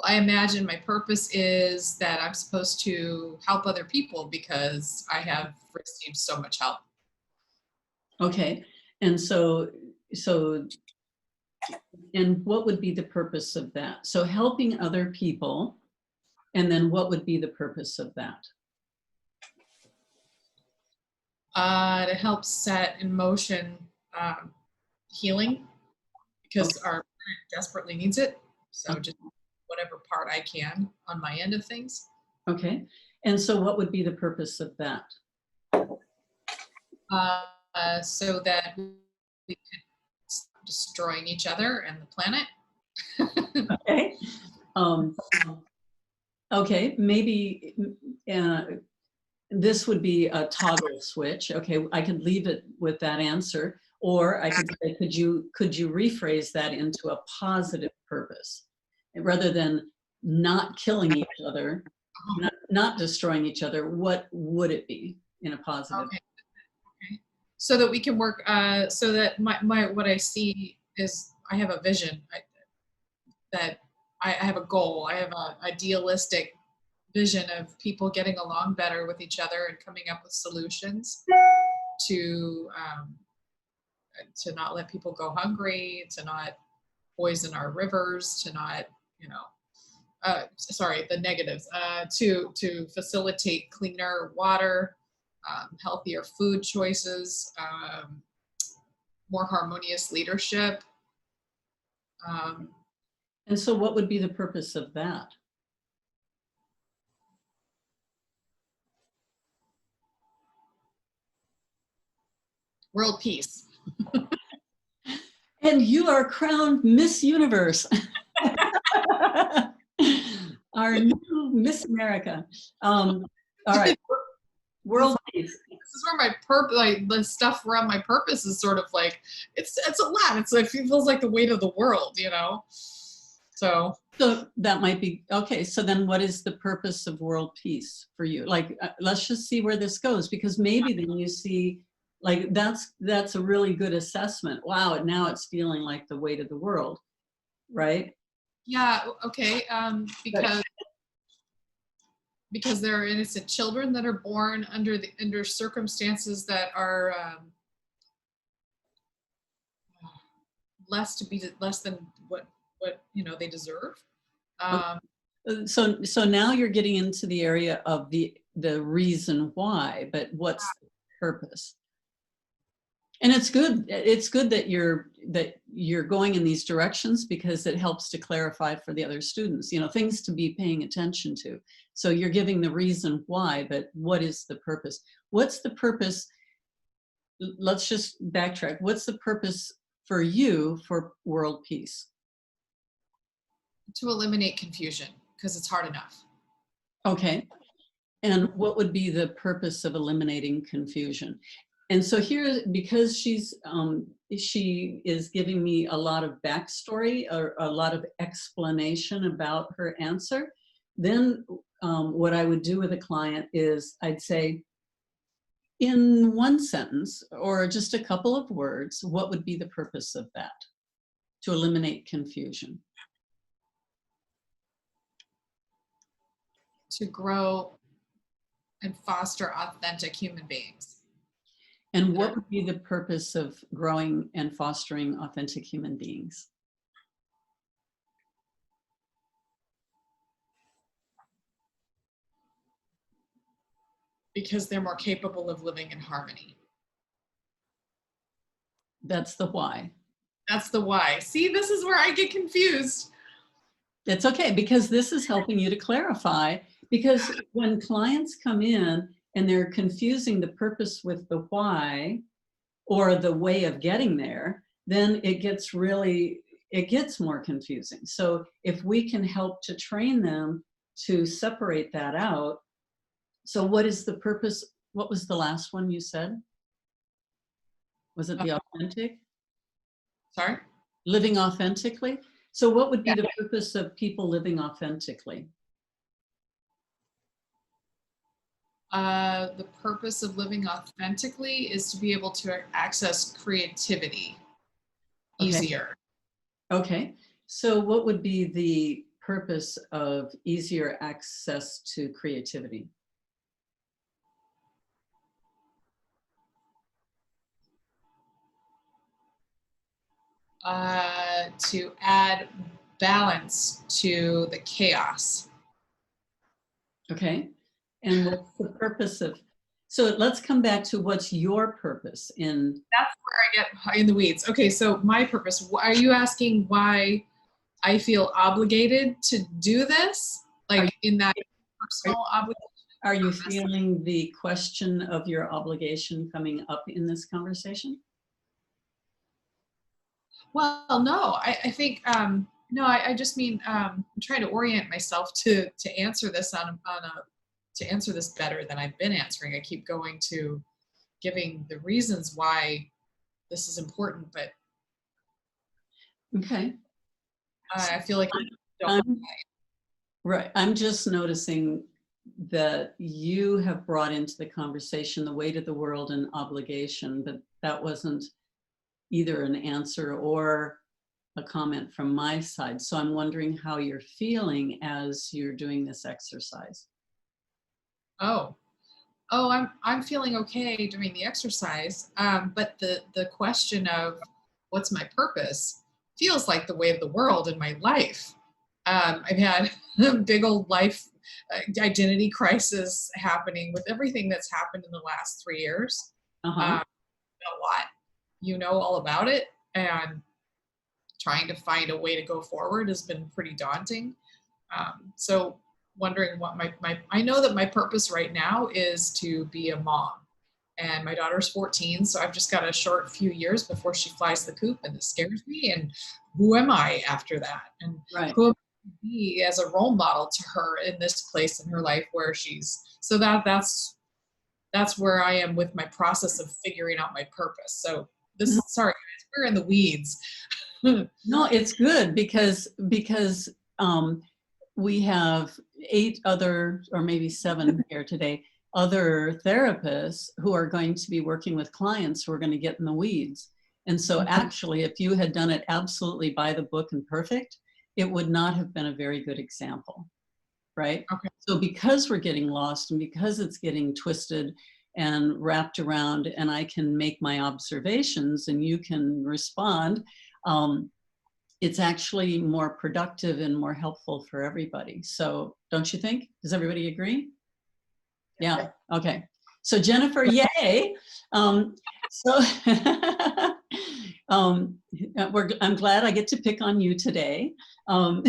I imagine my purpose is that I'm supposed to help other people because I have received so much help. Okay, and so, and what would be the purpose of that? So helping other people, and then what would be the purpose of that? To help set in motion healing, because our planet desperately needs it. So just whatever part I can on my end of things. Okay, and so what would be the purpose of that? So that we could stop destroying each other and the planet. Okay. Okay, maybe this would be a toggle switch. Okay, I could leave it with that answer, or I could say, could you rephrase that into a positive purpose, rather than not killing each other, not destroying each other? What would it be in a positive? Okay. So that we can work. So that my what I see is I have a vision that I have a goal. I have an idealistic vision of people getting along better with each other and coming up with solutions to not let people go hungry, to not poison our rivers, to not, sorry, the negatives, to facilitate cleaner water, healthier food choices, more harmonious leadership. And so what would be the purpose of that? World peace. And you are crowned Miss Universe. Our new Miss America. All right, world peace. This is where my purpose, like the stuff around my purpose is sort of like, it's a lot. It feels like the weight of the world, So that might be, okay, so then what is the purpose of world peace for you? Like, let's just see where this goes, because maybe then you see, like, that's a really good assessment. Wow, now it's feeling like the weight of the world, right? Yeah, okay, because there are innocent children that are born under circumstances that are less than what they deserve. So now you're getting into the area of the reason why, but what's the purpose? And it's good that you're going in these directions, because it helps to clarify for the other students, things to be paying attention to. So you're giving the reason why, but what is the purpose? What's the purpose? Let's just backtrack. What's the purpose for you for world peace? To eliminate confusion, because it's hard enough. Okay. And what would be the purpose of eliminating confusion? And so here, because she is giving me a lot of backstory or a lot of explanation about her answer, then what I would do with a client is I'd say, In one sentence or just a couple of words, what would be the purpose of that to eliminate confusion? To grow and foster authentic human beings. And what would be the purpose of growing and fostering authentic human beings? Because they're more capable of living in harmony. That's the why. That's the why. See, this is where I get confused. It's okay, because this is helping you to clarify, because when clients come in and they're confusing the purpose with the why or the way of getting there, then it gets more confusing. So if we can help to train them to separate that out. So what is the purpose? What was the last one you said? Was it the authentic? Sorry? Living authentically? So what would be the purpose of people living authentically? The purpose of living authentically is to be able to access creativity easier. Okay. So what would be the purpose of easier access to creativity? To add balance to the chaos. Okay. And what's the purpose of, so let's come back to what's your purpose in. That's where I get in the weeds. Okay, so my purpose, are you asking why I feel obligated to do this? Like in that personal obligation? Are you feeling the question of your obligation coming up in this conversation? Well, no, I think, no, I just mean, I'm trying to orient myself to answer this to answer this better than I've been answering. I keep going to giving the reasons why this is important, but okay. I feel like I don't. Right. I'm just noticing that you have brought into the conversation the weight of the world and obligation, but that wasn't either an answer or a comment from my side. So I'm wondering how you're feeling as you're doing this exercise. Oh, I'm feeling okay doing the exercise. But the question of what's my purpose feels like the way of the world in my life. I've had a big old life identity crisis happening with everything that's happened in the last 3 years. A lot, all about it, and trying to find a way to go forward has been pretty daunting. So wondering what I know that my purpose right now is to be a mom, and my daughter's 14, so I've just got a short few years before she flies the coop, and it scares me. And who am I after that? And who am I to be as a role model to her in this place in her life where she's, so that's where I am with my process of figuring out my purpose. So this is, sorry guys, we're in the weeds. No, it's good because we have 8 other, or maybe 7 here today, other therapists who are going to be working with clients who are going to get in the weeds. And so actually, if you had done it absolutely by the book and perfect, it would not have been a very good example, right? Okay. So because we're getting lost and because it's getting twisted and wrapped around, and I can make my observations and you can respond, it's actually more productive and more helpful for everybody. So don't you think? Does everybody agree? Yeah, okay. So Jennifer, yay. I'm glad I get to pick on you today. I'll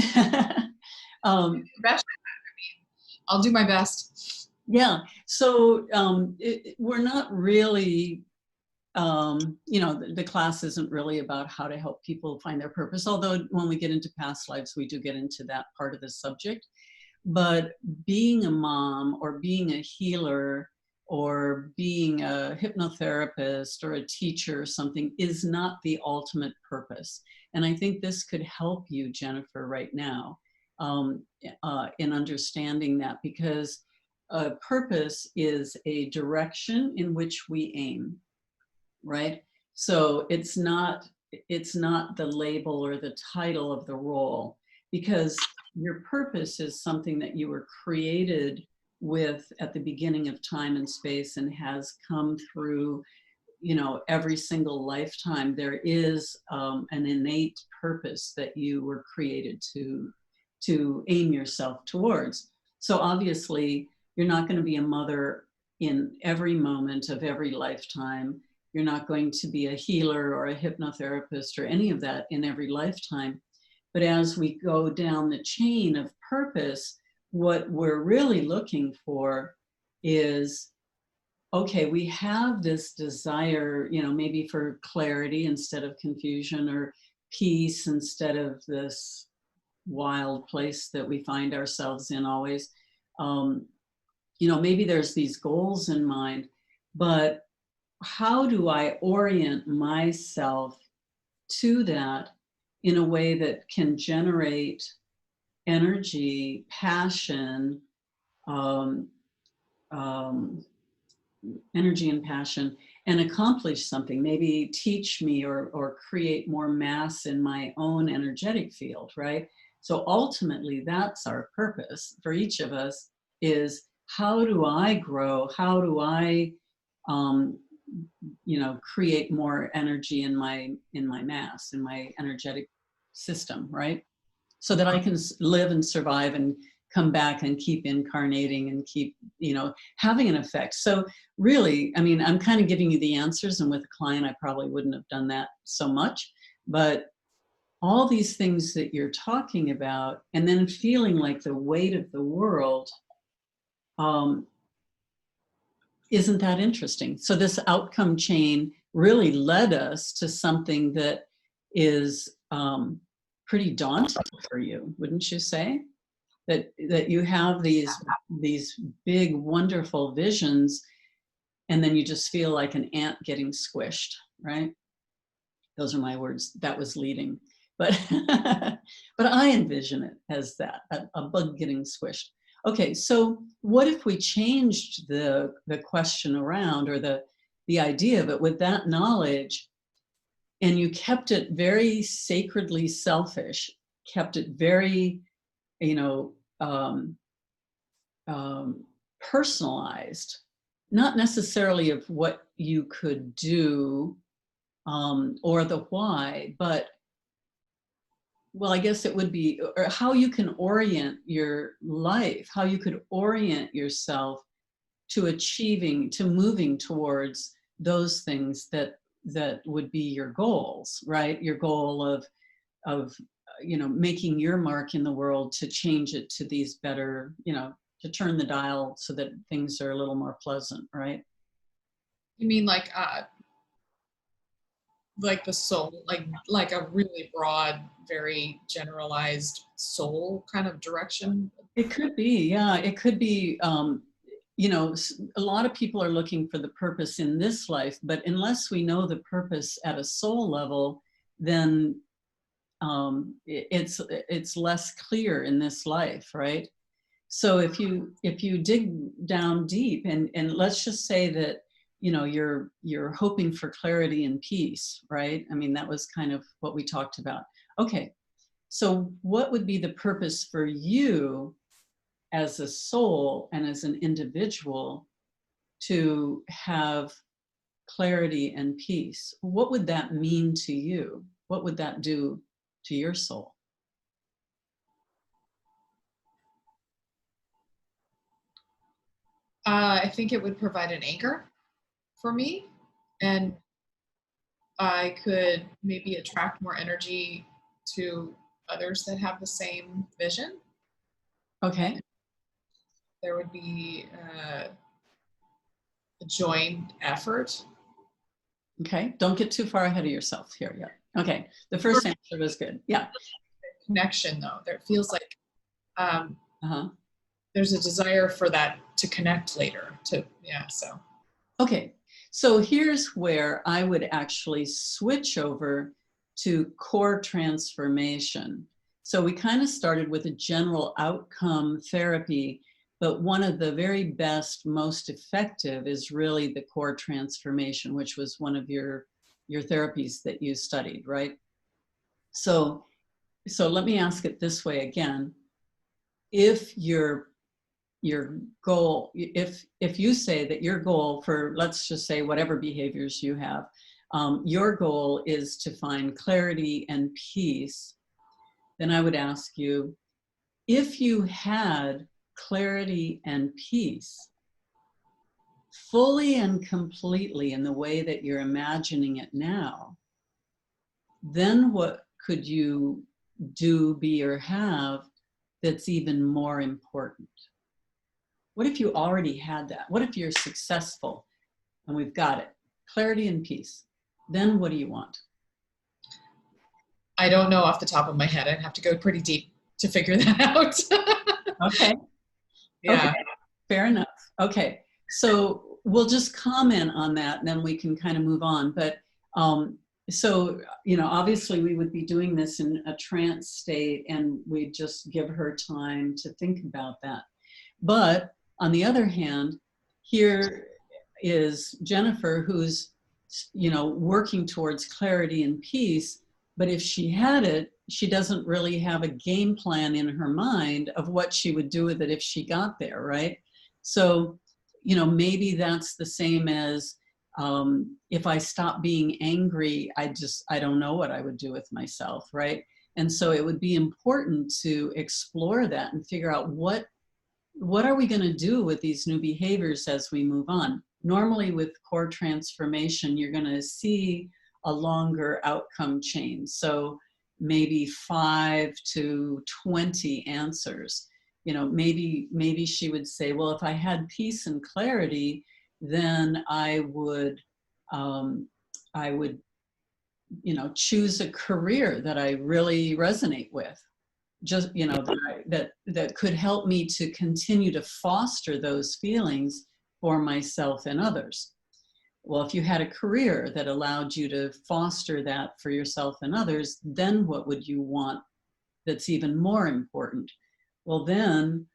do my best. Yeah, so we're not really, the class isn't really about how to help people find their purpose, although when we get into past lives, we do get into that part of the subject. But being a mom or being a healer or being a hypnotherapist or a teacher or something is not the ultimate purpose. And I think this could help you, Jennifer, right now in understanding that, because a purpose is a direction in which we aim, right? So it's not the label or the title of the role, because your purpose is something that you were created with at the beginning of time and space and has come through, you know, every single lifetime. There is an innate purpose that you were created to aim yourself towards. So obviously, you're not going to be a mother in every moment of every lifetime. You're not going to be a healer or a hypnotherapist or any of that in every lifetime. But as we go down the chain of purpose, what we're really looking for is, okay, we have this desire, you know, maybe for clarity instead of confusion, or peace instead of this wild place that we find ourselves in always. You know, maybe there's these goals in mind, but how do I orient myself to that in a way that can generate energy, passion, energy and passion, and accomplish something, maybe teach me or create more mass in my own energetic field, right? So ultimately, that's our purpose for each of us, is how do I grow? How do I, you know, create more energy in my mass, in my energetic system, right? So that I can live and survive and come back and keep incarnating and keep, you know, having an effect. So really, I mean, I'm kind of giving you the answers, and with a client, I probably wouldn't have done that so much, but all these things that you're talking about, and then feeling like the weight of the world, isn't that interesting? So this outcome chain really led us to something that is pretty daunting for you, wouldn't you say? That you have these big, wonderful visions, and then you just feel like an ant getting squished, right? Those are my words. That was leading, but but I envision it as that, a bug getting squished. Okay, so what if we changed the question around, or the idea of it, with that knowledge, and you kept it very sacredly selfish, kept it very, you know, personalized, not necessarily of what you could do or the why, but, well, I guess it would be, or how you can orient your life, how you could orient yourself to achieving, to moving towards those things that would be your goals, right? Your goal of you know, making your mark in the world, to change it to these better, you know, to turn the dial so that things are a little more pleasant, right? You mean like the soul, like a really broad, very generalized soul kind of direction? It could be, yeah. It could be, you know, a lot of people are looking for the purpose in this life, but unless we know the purpose at a soul level, then it's less clear in this life, right? So if you dig down deep, and let's just say that, you know, you're hoping for clarity and peace, right? I mean, that was kind of what we talked about. Okay, so what would be the purpose for you as a soul and as an individual to have clarity and peace? What would that mean to you? What would that do to your soul? I think it would provide an anchor for me, and I could maybe attract more energy to others that have the same vision. Okay. There would be a joint effort. Okay, don't get too far ahead of yourself here yet. Okay, the first answer was good. Yeah. Connection, though, there feels like there's a desire for that to connect later. So. Okay, so here's where I would actually switch over to core transformation. So we kind of started with a general outcome therapy, But one of the very best, most effective is really the core transformation, which was one of your therapies that you studied, right? So let me ask it this way again. If your goal, if you say that your goal for, let's just say whatever behaviors you have, your goal is to find clarity and peace, then I would ask you, if you had clarity and peace fully and completely in the way that you're imagining it now, then what could you do, be, or have that's even more important? What if you already had that? What if you're successful and we've got it? Clarity and peace. Then what do you want? I don't know off the top of my head. I'd have to go pretty deep to figure that out. Okay. Yeah. Okay. Fair enough. Okay. So we'll just comment on that and then we can kind of move on. But so, obviously we would be doing this in a trance state and we'd just give her time to think about that. But on the other hand, here is Jennifer, who's, working towards clarity and peace. But if she had it, she doesn't really have a game plan in her mind of what she would do with it if she got there, right? So, maybe that's the same as if I stop being angry, I don't know what I would do with myself, right? And so it would be important to explore that and figure out what are we going to do with these new behaviors as we move on. Normally with core transformation, you're going to see a longer outcome chain. So maybe 5 to 20 answers. Maybe she would say, well, if I had peace and clarity, then I would choose a career that I really resonate with. Just, that could help me to continue to foster those feelings for myself and others. Well, if you had a career that allowed you to foster that for yourself and others, then what would you want that's even more important? Well, then,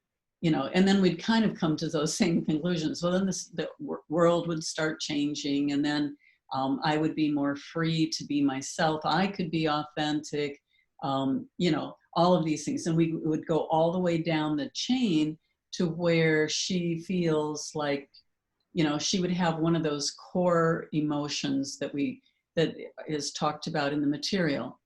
and then we'd kind of come to those same conclusions. Well, then the world would start changing, and then I would be more free to be myself. I could be authentic, all of these things. And we would go all the way down the chain to where she feels like, she would have one of those core emotions that is talked about in the material.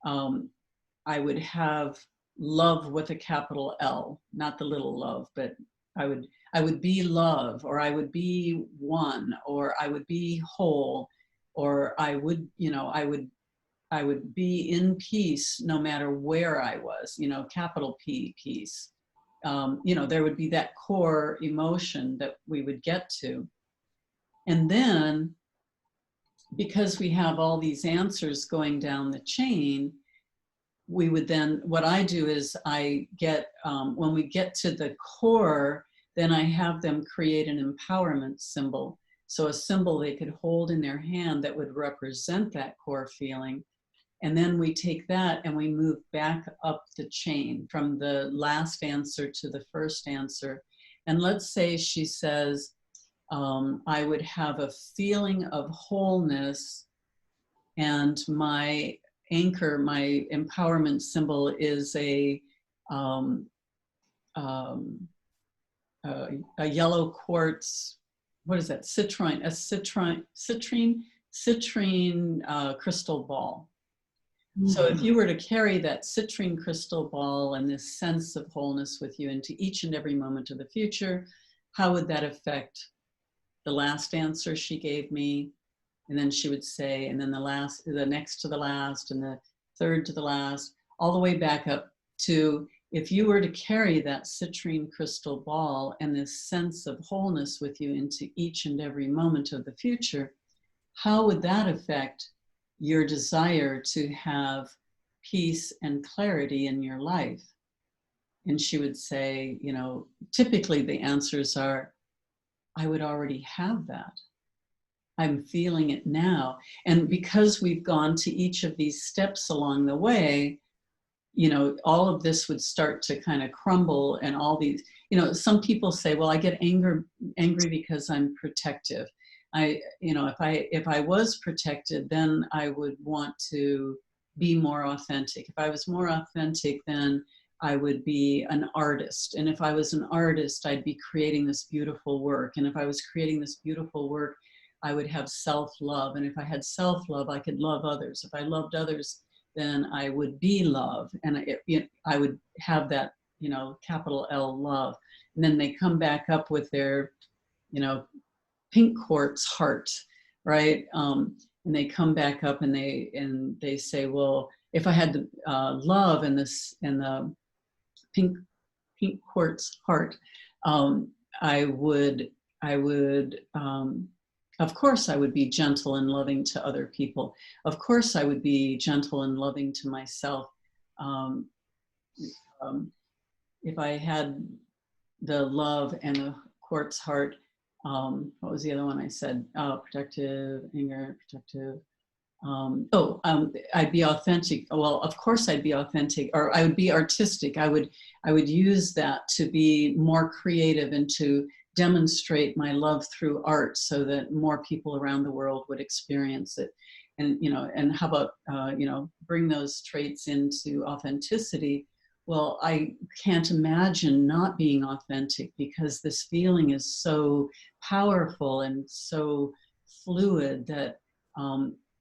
I would have love with a capital L, not the little love, but I would be love, or I would be one, or I would be whole, or I would be in peace no matter where I was, capital P, peace. There would be that core emotion that we would get to. And then, because we have all these answers going down the chain, we would then, what I do is I get, when we get to the core, then I have them create an empowerment symbol. So a symbol they could hold in their hand that would represent that core feeling. And then we take that and we move back up the chain from the last answer to the first answer. And let's say she says, I would have a feeling of wholeness, and my anchor, my empowerment symbol is a yellow quartz, what is that? Citrine crystal ball. So if you were to carry that citrine crystal ball and this sense of wholeness with you into each and every moment of the future, how would that affect the last answer she gave me? And then she would say, and then the next to the last, and the third to the last, all the way back up to, if you were to carry that citrine crystal ball and this sense of wholeness with you into each and every moment of the future, how would that affect your desire to have peace and clarity in your life? And she would say, typically the answers are, I would already have that. I'm feeling it now. And because we've gone to each of these steps along the way, you know, all of this would start to kind of crumble, and all these, you know, some people say, well, I get angry because I'm protective. You know, if I was protected, then I would want to be more authentic. If I was more authentic, then I would be an artist. And if I was an artist, I'd be creating this beautiful work. And if I was creating this beautiful work, I would have self-love. And if I had self-love, I could love others. If I loved others, then I would be love. And I would have that, you know, capital L, love. And then they come back up with their, you know, pink quartz heart, right? And they come back up and they say, well, if I had the love and the pink quartz heart, I would of course I would be gentle and loving to other people. Of course I would be gentle and loving to myself. If I had the love and the quartz heart, what was the other one I said? Protective, anger, protective. I'd be authentic. Well, of course I'd be authentic, or I would be artistic. I would use that to be more creative and to demonstrate my love through art so that more people around the world would experience it. And, you know, and how about, you know, bring those traits into authenticity? Well, I can't imagine not being authentic, because this feeling is so powerful and so fluid that,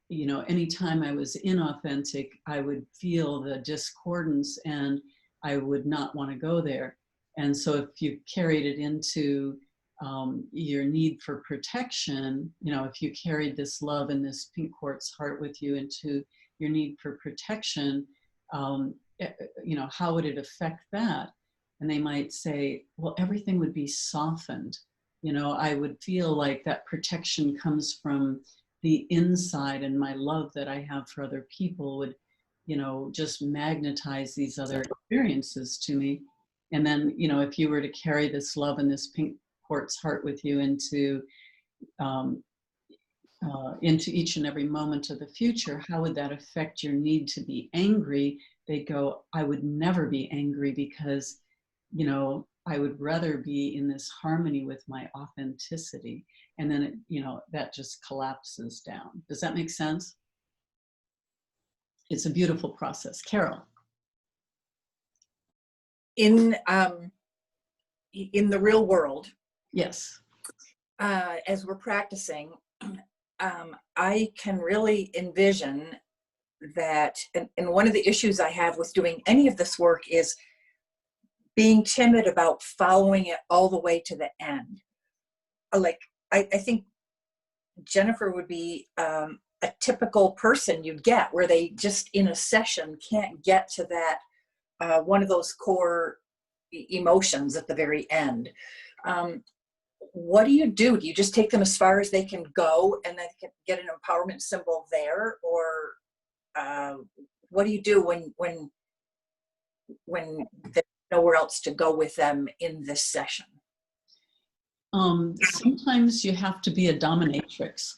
you know, anytime I was inauthentic, I would feel the discordance and I would not want to go there. And so if you carried it into your need for protection, you know, if you carried this love and this pink quartz heart with you into your need for protection, you know, how would it affect that? And they might say, well, everything would be softened. You know, I would feel like that protection comes from the inside, and my love that I have for other people would, you know, just magnetize these other experiences to me. And then, you know, if you were to carry this love and this pink quartz heart with you into each and every moment of the future, how would that affect your need to be angry? They go, I would never be angry, because, you know, I would rather be in this harmony with my authenticity. And then, it, you know, that just collapses down. Does that make sense? It's a beautiful process. Carol. In the real world, yes, as we're practicing, I can really envision that, and one of the issues I have with doing any of this work is being timid about following it all the way to the end. Like, I think Jennifer would be a typical person you'd get, where they just in a session can't get to that one of those core emotions at the very end. What do you do? Do you just take them as far as they can go and then get an empowerment symbol there? Or what do you do when there's nowhere else to go with them in this session? Sometimes you have to be a dominatrix.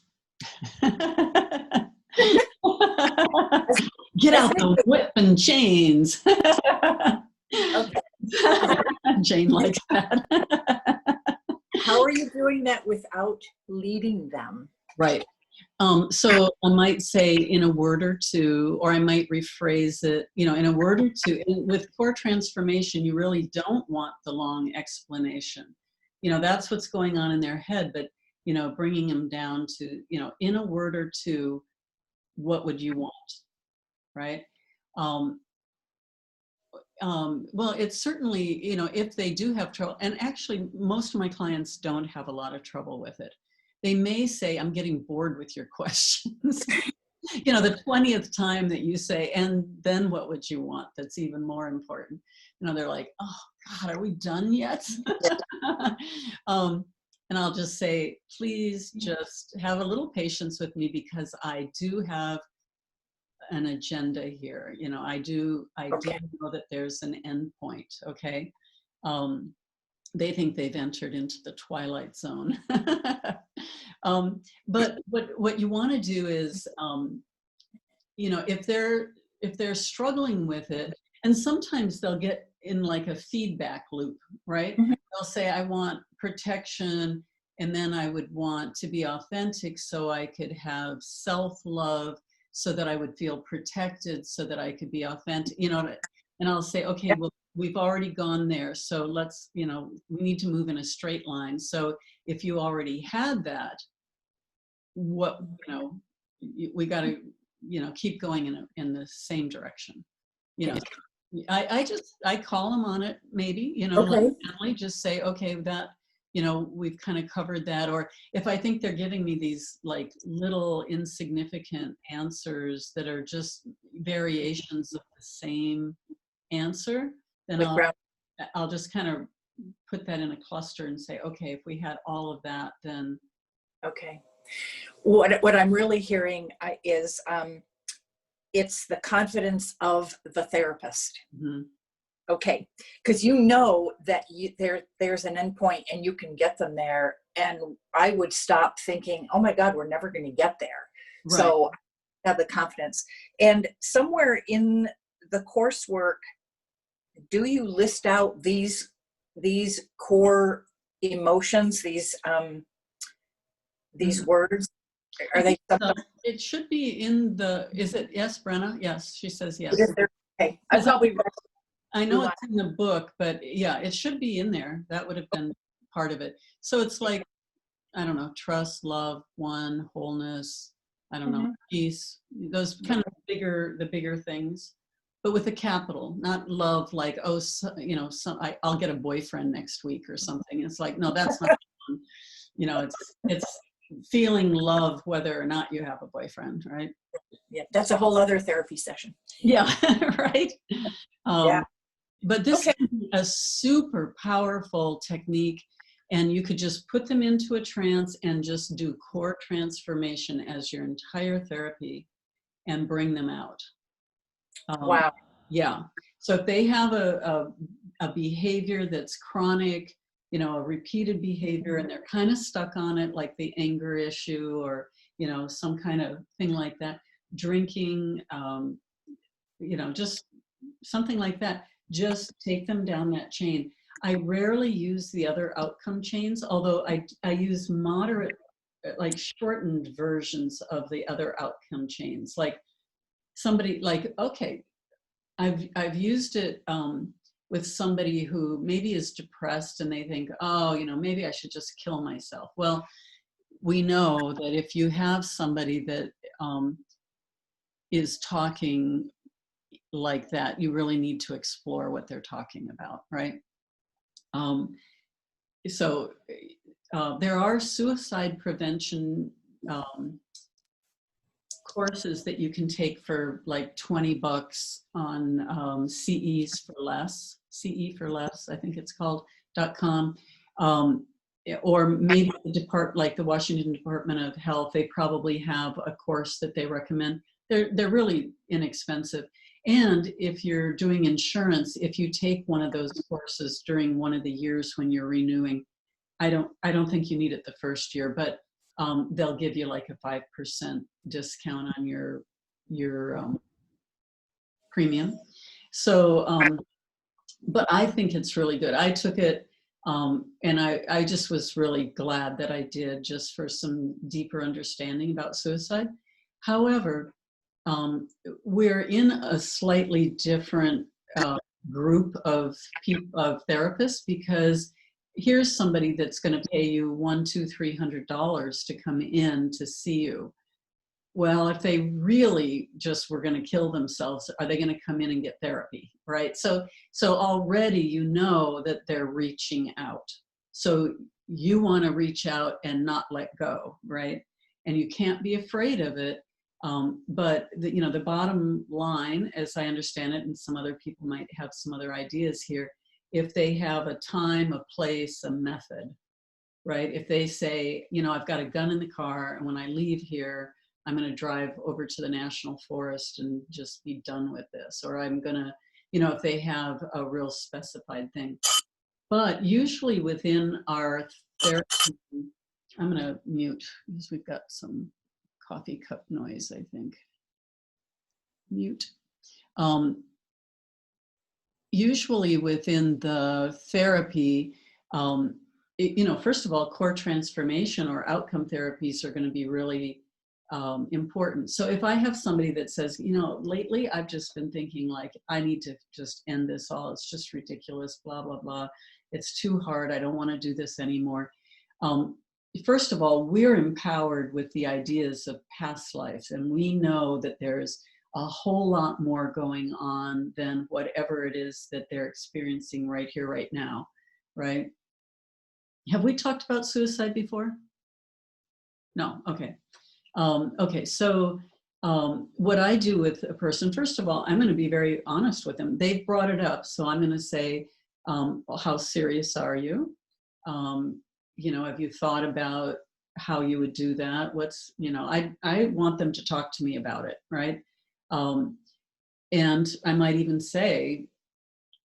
Get out the whip and chains. Okay. Jane likes that. How are you doing that without leading them? Right. So I might say in a word or two, or I might rephrase it, you know, in a word or two. And with core transformation, you really don't want the long explanation. You know, that's what's going on in their head. But, you know, bringing them down to, you know, in a word or two, what would you want? Right. Well, it's certainly, you know, if they do have trouble, and actually most of my clients don't have a lot of trouble with it. They may say, I'm getting bored with your questions. You know, the 20th time that you say, and then what would you want? That's even more important. You know, they're like, oh God, are we done yet? And I'll just say, please just have a little patience with me, because I do have an agenda here. You know, I do know that there's an end point. Okay. They think they've entered into the twilight zone. But what you want to do is, you know, if they're struggling with it, And sometimes they'll get in like a feedback loop, right? Mhm. They'll say, I want protection, and then I would want to be authentic so I could have self-love, so that I would feel protected, so that I could be authentic, you know, and I'll say, okay, well, we've already gone there. So let's, you know, we need to move in a straight line. So if you already had that, what, you know, we got to, you know, keep going in the same direction. You know, I call them on it, maybe, you know, like family, just say, okay, that, you know, we've kind of covered that. Or if I think they're giving me these like little insignificant answers that are just variations of the same answer, then I'll just kind of put that in a cluster and say, okay, if we had all of that, then. Okay. What I'm really hearing is it's the confidence of the therapist. Mm-hmm. Okay, because you know that there's an endpoint and you can get them there. And I would stop thinking, oh my God, we're never going to get there. Right. So have the confidence. And somewhere in the coursework, do you list out these core emotions, these words? Are they? It should be in the, is it, yes, Brenna? Yes, she says yes. Okay. I know it's in the book, but yeah, it should be in there. That would have been part of it. So it's like, I don't know, trust, love, one, wholeness, I don't know, peace, those kind of the bigger things, but with a capital, not love like, oh, so, you know, I'll get a boyfriend next week or something. It's like, no, that's not fun. You know, it's feeling love whether or not you have a boyfriend, right? Yeah, that's a whole other therapy session. Yeah, right? Yeah. But this is a super powerful technique, and you could just put them into a trance and just do core transformation as your entire therapy and bring them out. Wow. Yeah. So if they have a behavior that's chronic, you know, a repeated behavior, and they're kind of stuck on it, like the anger issue or, you know, some kind of thing like that, drinking, you know, just something like that, just take them down that chain. I rarely use the other outcome chains, although I use moderate, like shortened versions of the other outcome chains. Like somebody like, okay, I've used it with somebody who maybe is depressed and they think, oh, you know, maybe I should just kill myself. Well, we know that if you have somebody that is talking like that, you really need to explore what they're talking about, right? So there are suicide prevention courses that you can take for like $20 on CE for less, I think it's called, .com. Or maybe like the Washington Department of Health, they probably have a course that they recommend. They're really inexpensive. And if you're doing insurance, if you take one of those courses during one of the years when you're renewing, I don't think you need it the first year, but they'll give you like a 5% discount on your premium. So, but I think it's really good. I took it, and I just was really glad that I did, just for some deeper understanding about suicide. However, we're in a slightly different group of therapists, because here's somebody that's going to pay you $100, $200, $300 to come in to see you. Well, if they really just were going to kill themselves, are they going to come in and get therapy, right? So already you know that they're reaching out. So you want to reach out and not let go, right? And you can't be afraid of it. But the bottom line, as I understand it, and some other people might have some other ideas here, if they have a time, a place, a method, right? If they say, I've got a gun in the car, and when I leave here, I'm going to drive over to the National Forest and just be done with this, or I'm going to, if they have a real specified thing. But usually within our therapy, I'm going to mute because we've got some coffee cup noise, I think. Mute. usually within the therapy, first of all, core transformation or outcome therapies are going to be really important. So if I have somebody that says, lately I've just been thinking like, I need to just end this all. It's just ridiculous, blah, blah, blah. It's too hard. I don't want to do this anymore. First of all, we're empowered with the ideas of past lives, and we know that there's a whole lot more going on than whatever it is that they're experiencing right here, right now, right? Have we talked about suicide before? No, okay. Okay, so what I do with a person, first of all, I'm going to be very honest with them. They've brought it up, so I'm going to say, how serious are you? Have you thought about how you would do that? I want them to talk to me about it, right? And I might even say,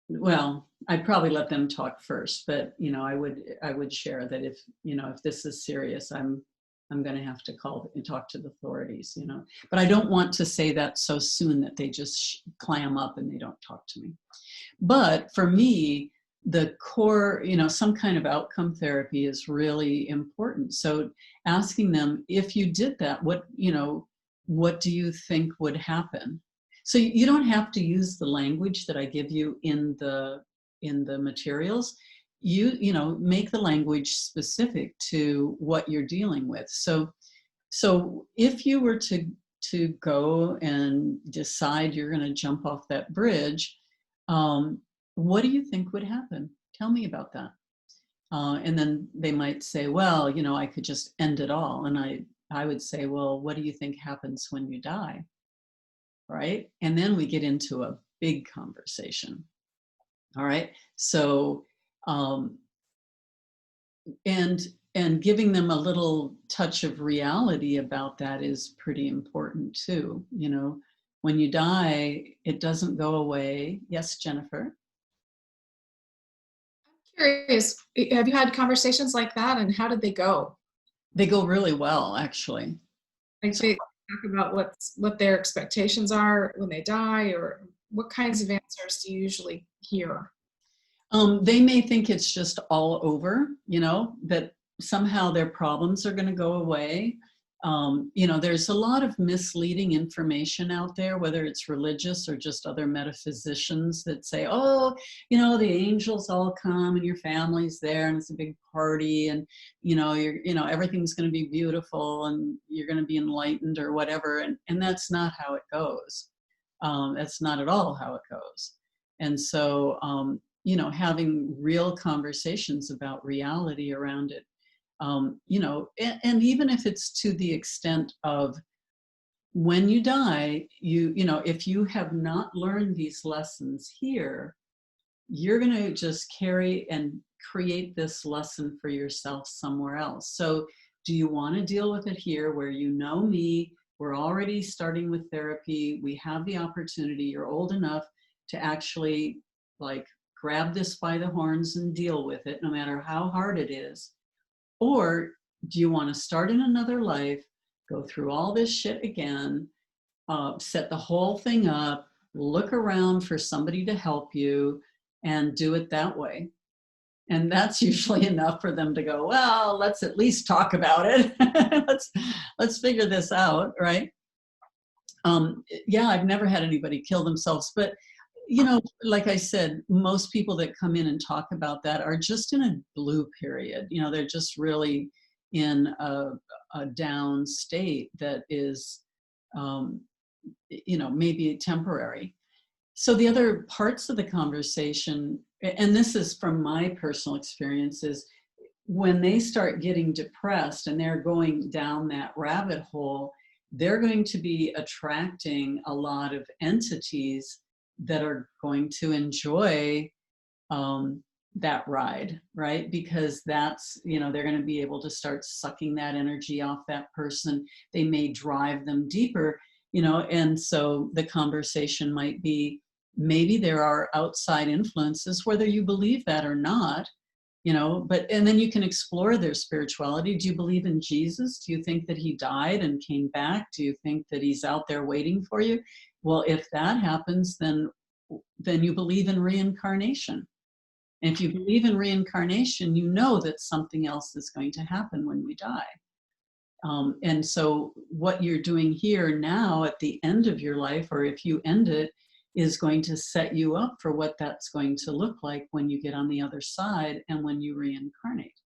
well, I'd probably let them talk first, but I would share that if this is serious, I'm going to have to call and talk to the authorities, but I don't want to say that so soon that they just clam up and they don't talk to me. But for me, the core, some kind of outcome therapy is really important. So asking them, if you did that, what do you think would happen? So you don't have to use the language that I give you in the materials. You make the language specific to what you're dealing with. So if you were to go and decide you're going to jump off that bridge, what do you think would happen? Tell me about that. And then they might say, well, I could just end it all. And I would say, well, what do you think happens when you die? Right? And then we get into a big conversation. All right. So, and giving them a little touch of reality about that is pretty important too. When you die, it doesn't go away. Yes, Jennifer? I'm curious, have you had conversations like that, and how did they go? They go really well, actually. Like they talk about what their expectations are when they die, or what kinds of answers do you usually hear? They may think it's just all over, that somehow their problems are going to go away. There's a lot of misleading information out there, whether it's religious or just other metaphysicians that say, oh, the angels all come and your family's there and it's a big party and, everything's going to be beautiful and you're going to be enlightened or whatever. And that's not how it goes. That's not at all how it goes. And so, having real conversations about reality around it, and even if it's to the extent of when you die, if you have not learned these lessons here, you're going to just carry and create this lesson for yourself somewhere else. So do you want to deal with it here where me, we're already starting with therapy, we have the opportunity, you're old enough to actually grab this by the horns and deal with it, no matter how hard it is? Or do you want to start in another life, go through all this shit again, set the whole thing up, look around for somebody to help you, and do it that way? And that's usually enough for them to go, well, let's at least talk about it. let's figure this out, right? I've never had anybody kill themselves, but like I said, most people that come in and talk about that are just in a blue period. They're just really in a down state that is, maybe temporary. So the other parts of the conversation, and this is from my personal experiences, when they start getting depressed and they're going down that rabbit hole, they're going to be attracting a lot of entities that are going to enjoy that ride, right? Because that's, they're going to be able to start sucking that energy off that person. They may drive them deeper, and so the conversation might be, maybe there are outside influences, whether you believe that or not, and then you can explore their spirituality. Do you believe in Jesus? Do you think that he died and came back? Do you think that he's out there waiting for you? Well, if that happens, then then you believe in reincarnation. And if you believe in reincarnation, you know that something else is going to happen when we die. And so what you're doing here now at the end of your life, or if you end it, is going to set you up for what that's going to look like when you get on the other side and when you reincarnate.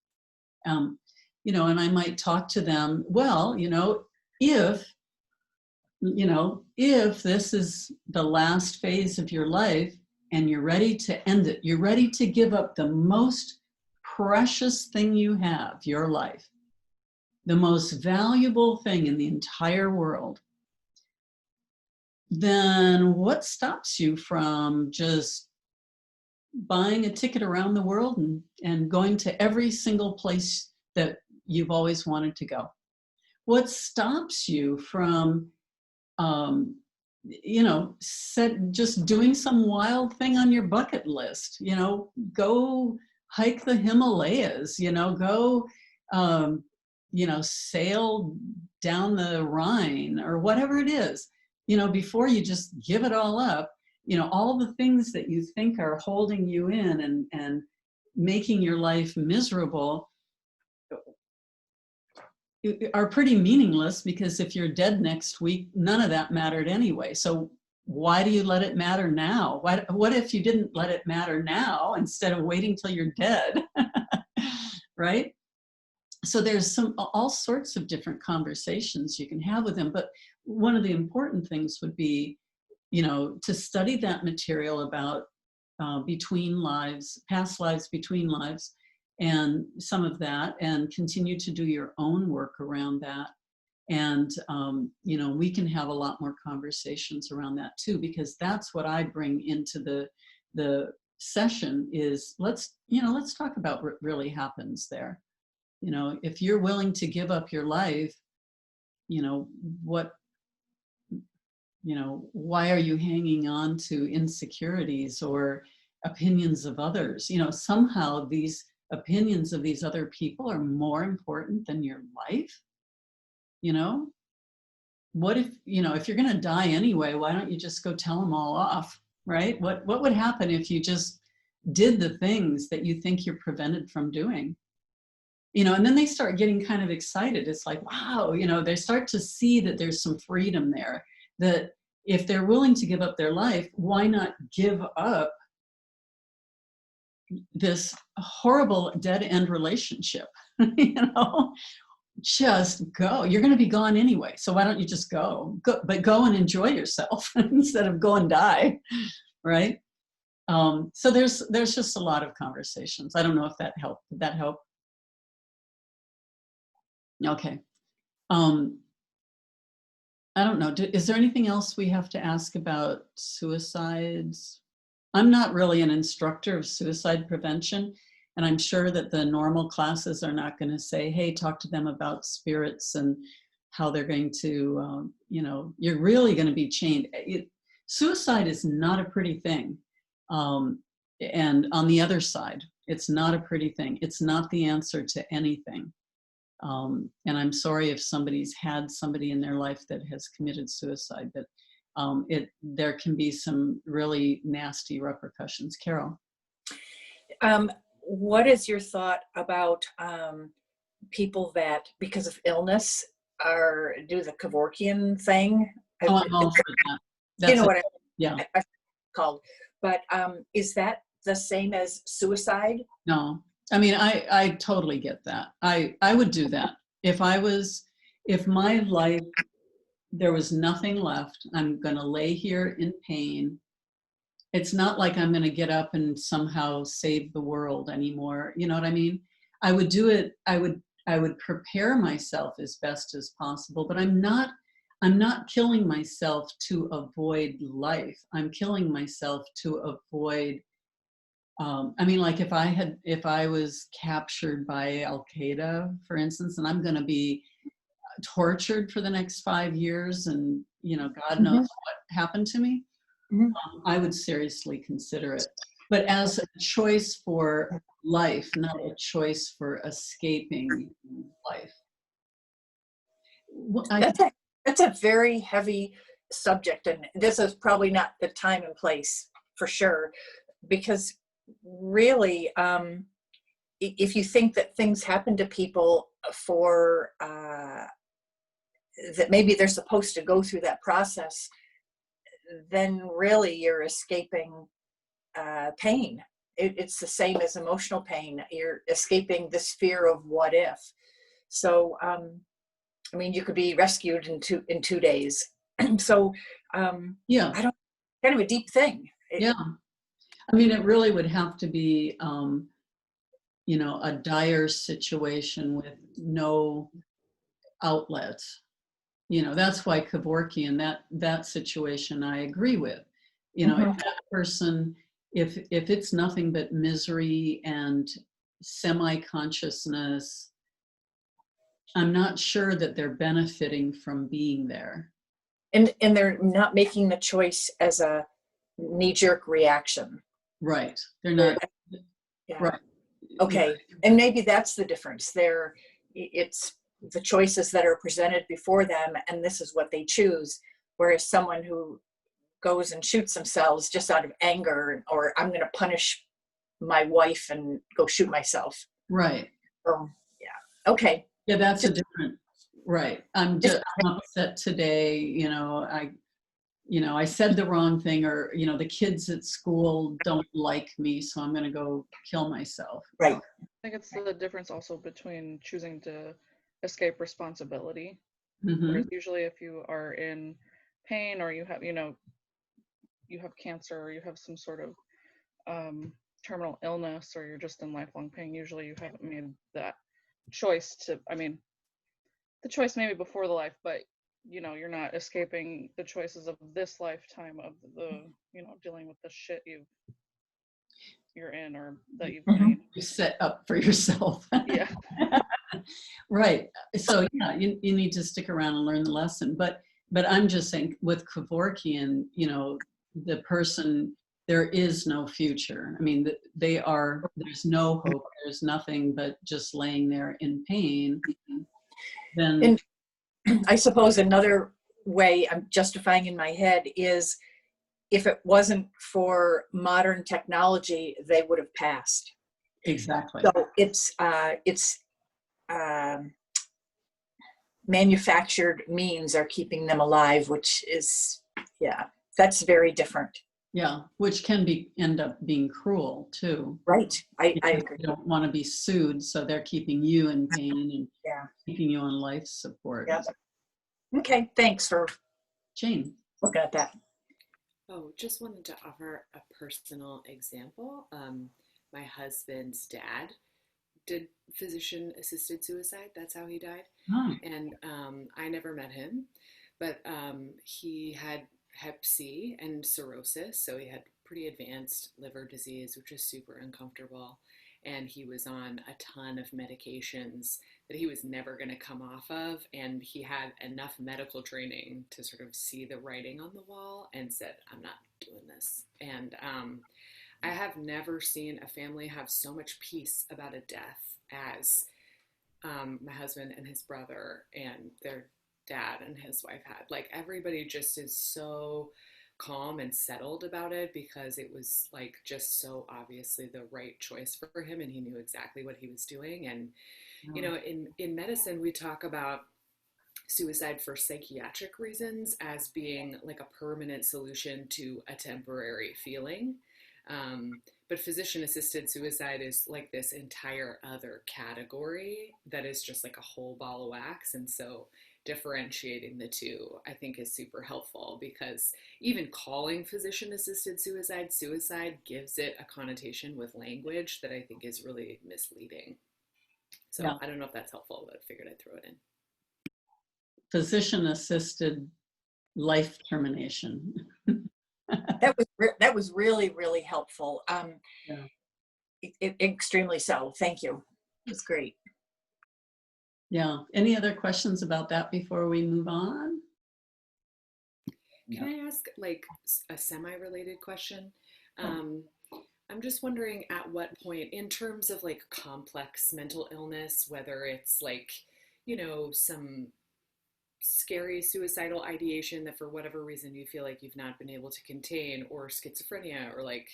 You know, and I might talk to them, well, you know, if this is the last phase of your life and you're ready to end it, you're ready to give up the most precious thing you have, your life, the most valuable thing in the entire world, then what stops you from just buying a ticket around the world and going to every single place that you've always wanted to go? What stops you from, just doing some wild thing on your bucket list? You know, go hike the Himalayas, go, sail down the Rhine or whatever it is, before you just give it all up. All the things that you think are holding you in and making your life miserable are pretty meaningless, because if you're dead next week, none of that mattered anyway. So why do you let it matter now? What if you didn't let it matter now instead of waiting till you're dead? Right? So there's all sorts of different conversations you can have with them. But one of the important things would be, to study that material about between lives, past lives, between lives, and some of that, and continue to do your own work around that. And, we can have a lot more conversations around that too, because that's what I bring into the session is let's talk about what really happens there. If you're willing to give up your life, why are you hanging on to insecurities or opinions of others? Somehow these opinions of these other people are more important than your life. What if, if you're going to die anyway, why don't you just go tell them all off, right? What would happen if you just did the things that you think you're prevented from doing? And then they start getting kind of excited. It's like, wow, they start to see that there's some freedom there, that if they're willing to give up their life, why not give up this horrible dead end relationship? Just go. You're going to be gone anyway. So why don't you just go, but go and enjoy yourself instead of go and die. Right. So there's just a lot of conversations. I don't know if that helped. Did that help? Okay. I don't know. Is there anything else we have to ask about suicides? I'm not really an instructor of suicide prevention, and I'm sure that the normal classes are not going to say, hey, talk to them about spirits and how they're going to, you're really going to be chained. Suicide is not a pretty thing. And on the other side, it's not a pretty thing. It's not the answer to anything. And I'm sorry if somebody's had somebody in their life that has committed suicide, but there can be some really nasty repercussions. Carol? What is your thought about people that, because of illness, do the Kevorkian thing? I'm all for that. That's what I called. But is that the same as suicide? No. I mean, I totally get that. I would do that. If my life, there was nothing left, I'm going to lay here in pain. It's not like I'm going to get up and somehow save the world anymore. You know what I mean? I would do it. I would prepare myself as best as possible, but I'm not killing myself to avoid life. I'm killing myself to avoid like if I was captured by Al Qaeda, for instance, and I'm going to be tortured for the next 5 years, and God knows what happened to me, I would seriously consider it. But as a choice for life, not a choice for escaping life. That's a very heavy subject, and this is probably not the time and place for sure, because really, if you think that things happen to people for that maybe they're supposed to go through that process, then really you're escaping pain. It's the same as emotional pain. You're escaping this fear of what if. So, I mean, you could be rescued in 2 days. So, Yeah. I don't, kind of a deep thing. Yeah. I mean, it really would have to be, you know, a dire situation with no outlets. You know, that's why Kevorkian, that situation I agree with. You know, if that person, if it's nothing but misery and semi-consciousness, I'm not sure that they're benefiting from being there. And they're not making the choice as a knee-jerk reaction. Right. They're not. Yeah. Right. Okay. And maybe that's the difference. It's the choices that are presented before them, and this is what they choose. Whereas someone who goes and shoots themselves just out of anger, or I'm going to punish my wife and go shoot myself. Right. Yeah. Okay. Yeah, that's a different. Right. I'm upset today. You know, I said the wrong thing, or, you know, the kids at school don't like me, so I'm going to go kill myself. Right. I think it's the difference also between choosing to escape responsibility. Whereas usually if you are in pain, or you have, you know, you have cancer, or you have some sort of terminal illness, or you're just in lifelong pain, usually you haven't made that choice to, I mean, the choice maybe before the life, but you know, you're not escaping the choices of this lifetime of the, you know, dealing with the shit you're in, or that you've made. You set up for yourself. Yeah. Right. So yeah, you need to stick around and learn the lesson. But I'm just saying, with Kevorkian, you know, the person, there is no future. I mean, there's no hope. There's nothing but just laying there in pain. Then, and I suppose another way I'm justifying in my head is, if it wasn't for modern technology, they would have passed. Exactly. So it's manufactured means are keeping them alive, which is, yeah, that's very different. Yeah, which can end up being cruel too. Right. I agree. You don't want to be sued, so they're keeping you in pain and keeping you on life support. Yep. Okay, thanks for Jane. looking at that. Oh, just wanted to offer a personal example. My husband's dad did physician-assisted suicide. That's how he died. Oh. And I never met him, but he had Hep C and cirrhosis, so he had pretty advanced liver disease, which was super uncomfortable. And he was on a ton of medications that he was never going to come off of. And he had enough medical training to sort of see the writing on the wall and said, I'm not doing this. And I have never seen a family have so much peace about a death as my husband and his brother and their dad and his wife had. Like, everybody just is so calm and settled about it, because it was like just so obviously the right choice for him, and he knew exactly what he was doing. And you know, in medicine we talk about suicide for psychiatric reasons as being like a permanent solution to a temporary feeling, but physician-assisted suicide is like this entire other category that is just like a whole ball of wax. And so differentiating the two, I think, is super helpful, because even calling physician-assisted suicide gives it a connotation with language that I think is really misleading. So I don't know if that's helpful, but I figured I'd throw it in. Physician-assisted life termination. That was really, really helpful. Extremely so. Thank you. It's great. Yeah. Any other questions about that before we move on? Can I ask like a semi-related question? I'm just wondering, at what point, in terms of like complex mental illness, whether it's like, you know, some scary suicidal ideation that for whatever reason you feel like you've not been able to contain, or schizophrenia, or like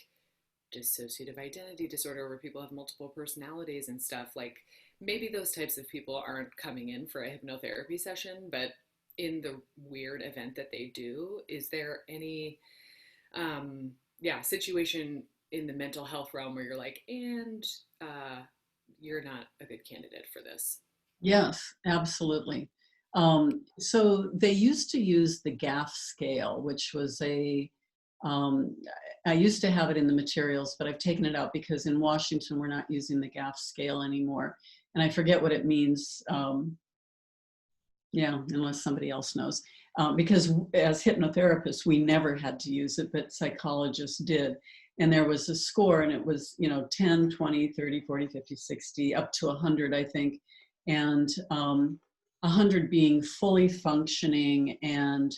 dissociative identity disorder where people have multiple personalities and stuff, like maybe those types of people aren't coming in for a hypnotherapy session, but in the weird event that they do, is there any situation in the mental health realm where you're like, and you're not a good candidate for this? Yes, absolutely. So they used to use the GAF scale, which was I used to have it in the materials, but I've taken it out because in Washington, we're not using the GAF scale anymore. And I forget what it means. Unless somebody else knows. Because as hypnotherapists, we never had to use it, but psychologists did. And there was a score, and it was, 10, 20, 30, 40, 50, 60, up to 100, I think. And 100 being fully functioning and,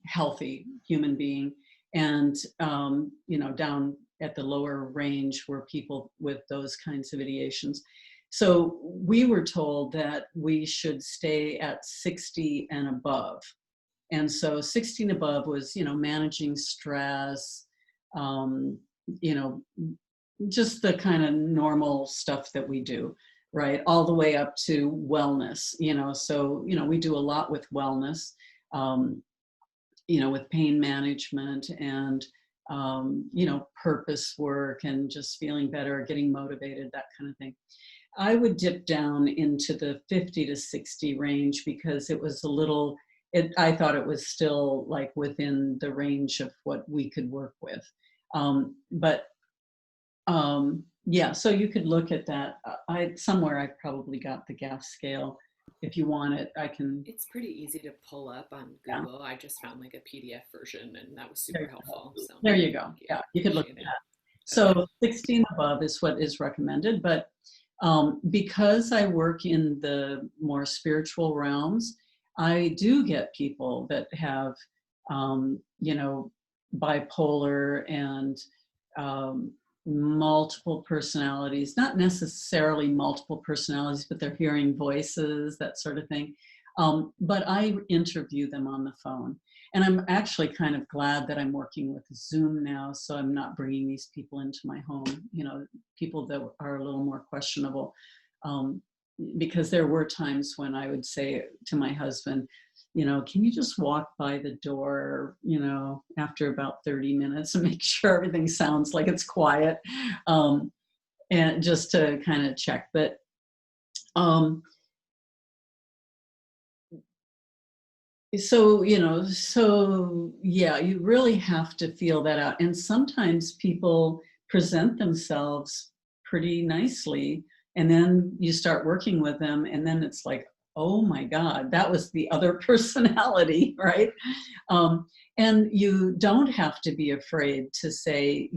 healthy human being. And, down at the lower range were people with those kinds of ideations. So we were told that we should stay at 60 and above. And so 60 and above was, managing stress, just the kind of normal stuff that we do, right? All the way up to wellness, so, we do a lot with wellness, with pain management and, purpose work and just feeling better, getting motivated, that kind of thing. I would dip down into the 50 to 60 range because it was I thought it was still like within the range of what we could work with. So you could look at that. Somewhere I probably got the GAF scale. If you want it, I can. It's pretty easy to pull up on Google. Yeah. I just found like a PDF version, and that was super helpful. So there you go. Yeah, you could look at that. So 60 and above is what is recommended, but because I work in the more spiritual realms, I do get people that have, bipolar and multiple personalities, not necessarily multiple personalities, but they're hearing voices, that sort of thing. But I interview them on the phone. And I'm actually kind of glad that I'm working with Zoom now, so I'm not bringing these people into my home, people that are a little more questionable. Because there were times when I would say to my husband, can you just walk by the door, after about 30 minutes and make sure everything sounds like it's quiet, and just to kind of check. But you really have to feel that out. And sometimes people present themselves pretty nicely, and then you start working with them, and then it's like, oh my God, that was the other personality, right? And you don't have to be afraid to say,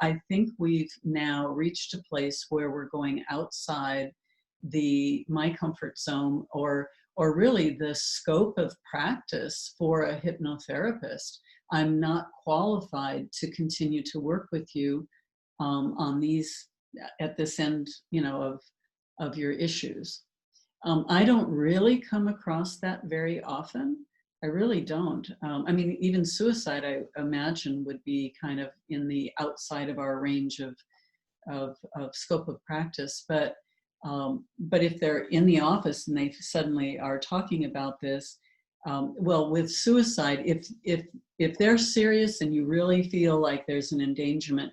I think we've now reached a place where we're going outside my comfort zone, or really the scope of practice for a hypnotherapist. I'm not qualified to continue to work with you on these, at this end, of your issues. I don't really come across that very often. I really don't. Even suicide, I imagine, would be kind of in the outside of our range of scope of practice. But if they're in the office and they suddenly are talking about this, with suicide, if they're serious and you really feel like there's an endangerment,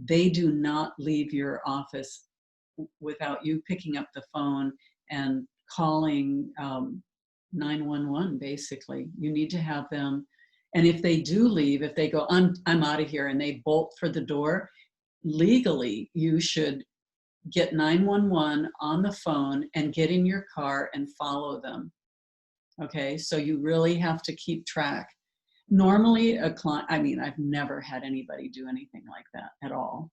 they do not leave your office without you picking up the phone and calling 911. Basically, you need to have them. And if they do leave, if they go, I'm out of here, and they bolt for the door, legally, you should get 911 on the phone and get in your car and follow them. Okay, so you really have to keep track. Normally, a client, I've never had anybody do anything like that at all.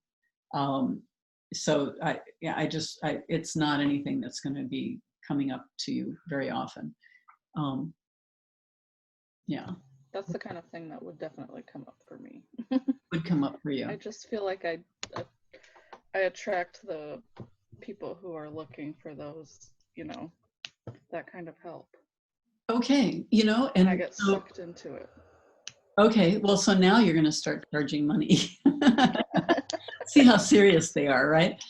So it's not anything that's going to be coming up to you very often. That's the kind of thing that would definitely come up for me. Would come up for you. I just feel like I attract the people who are looking for those, that kind of help. Okay, you know, And I and get so, sucked into it. okay, well, so now you're going to start charging money. See how serious they are, right?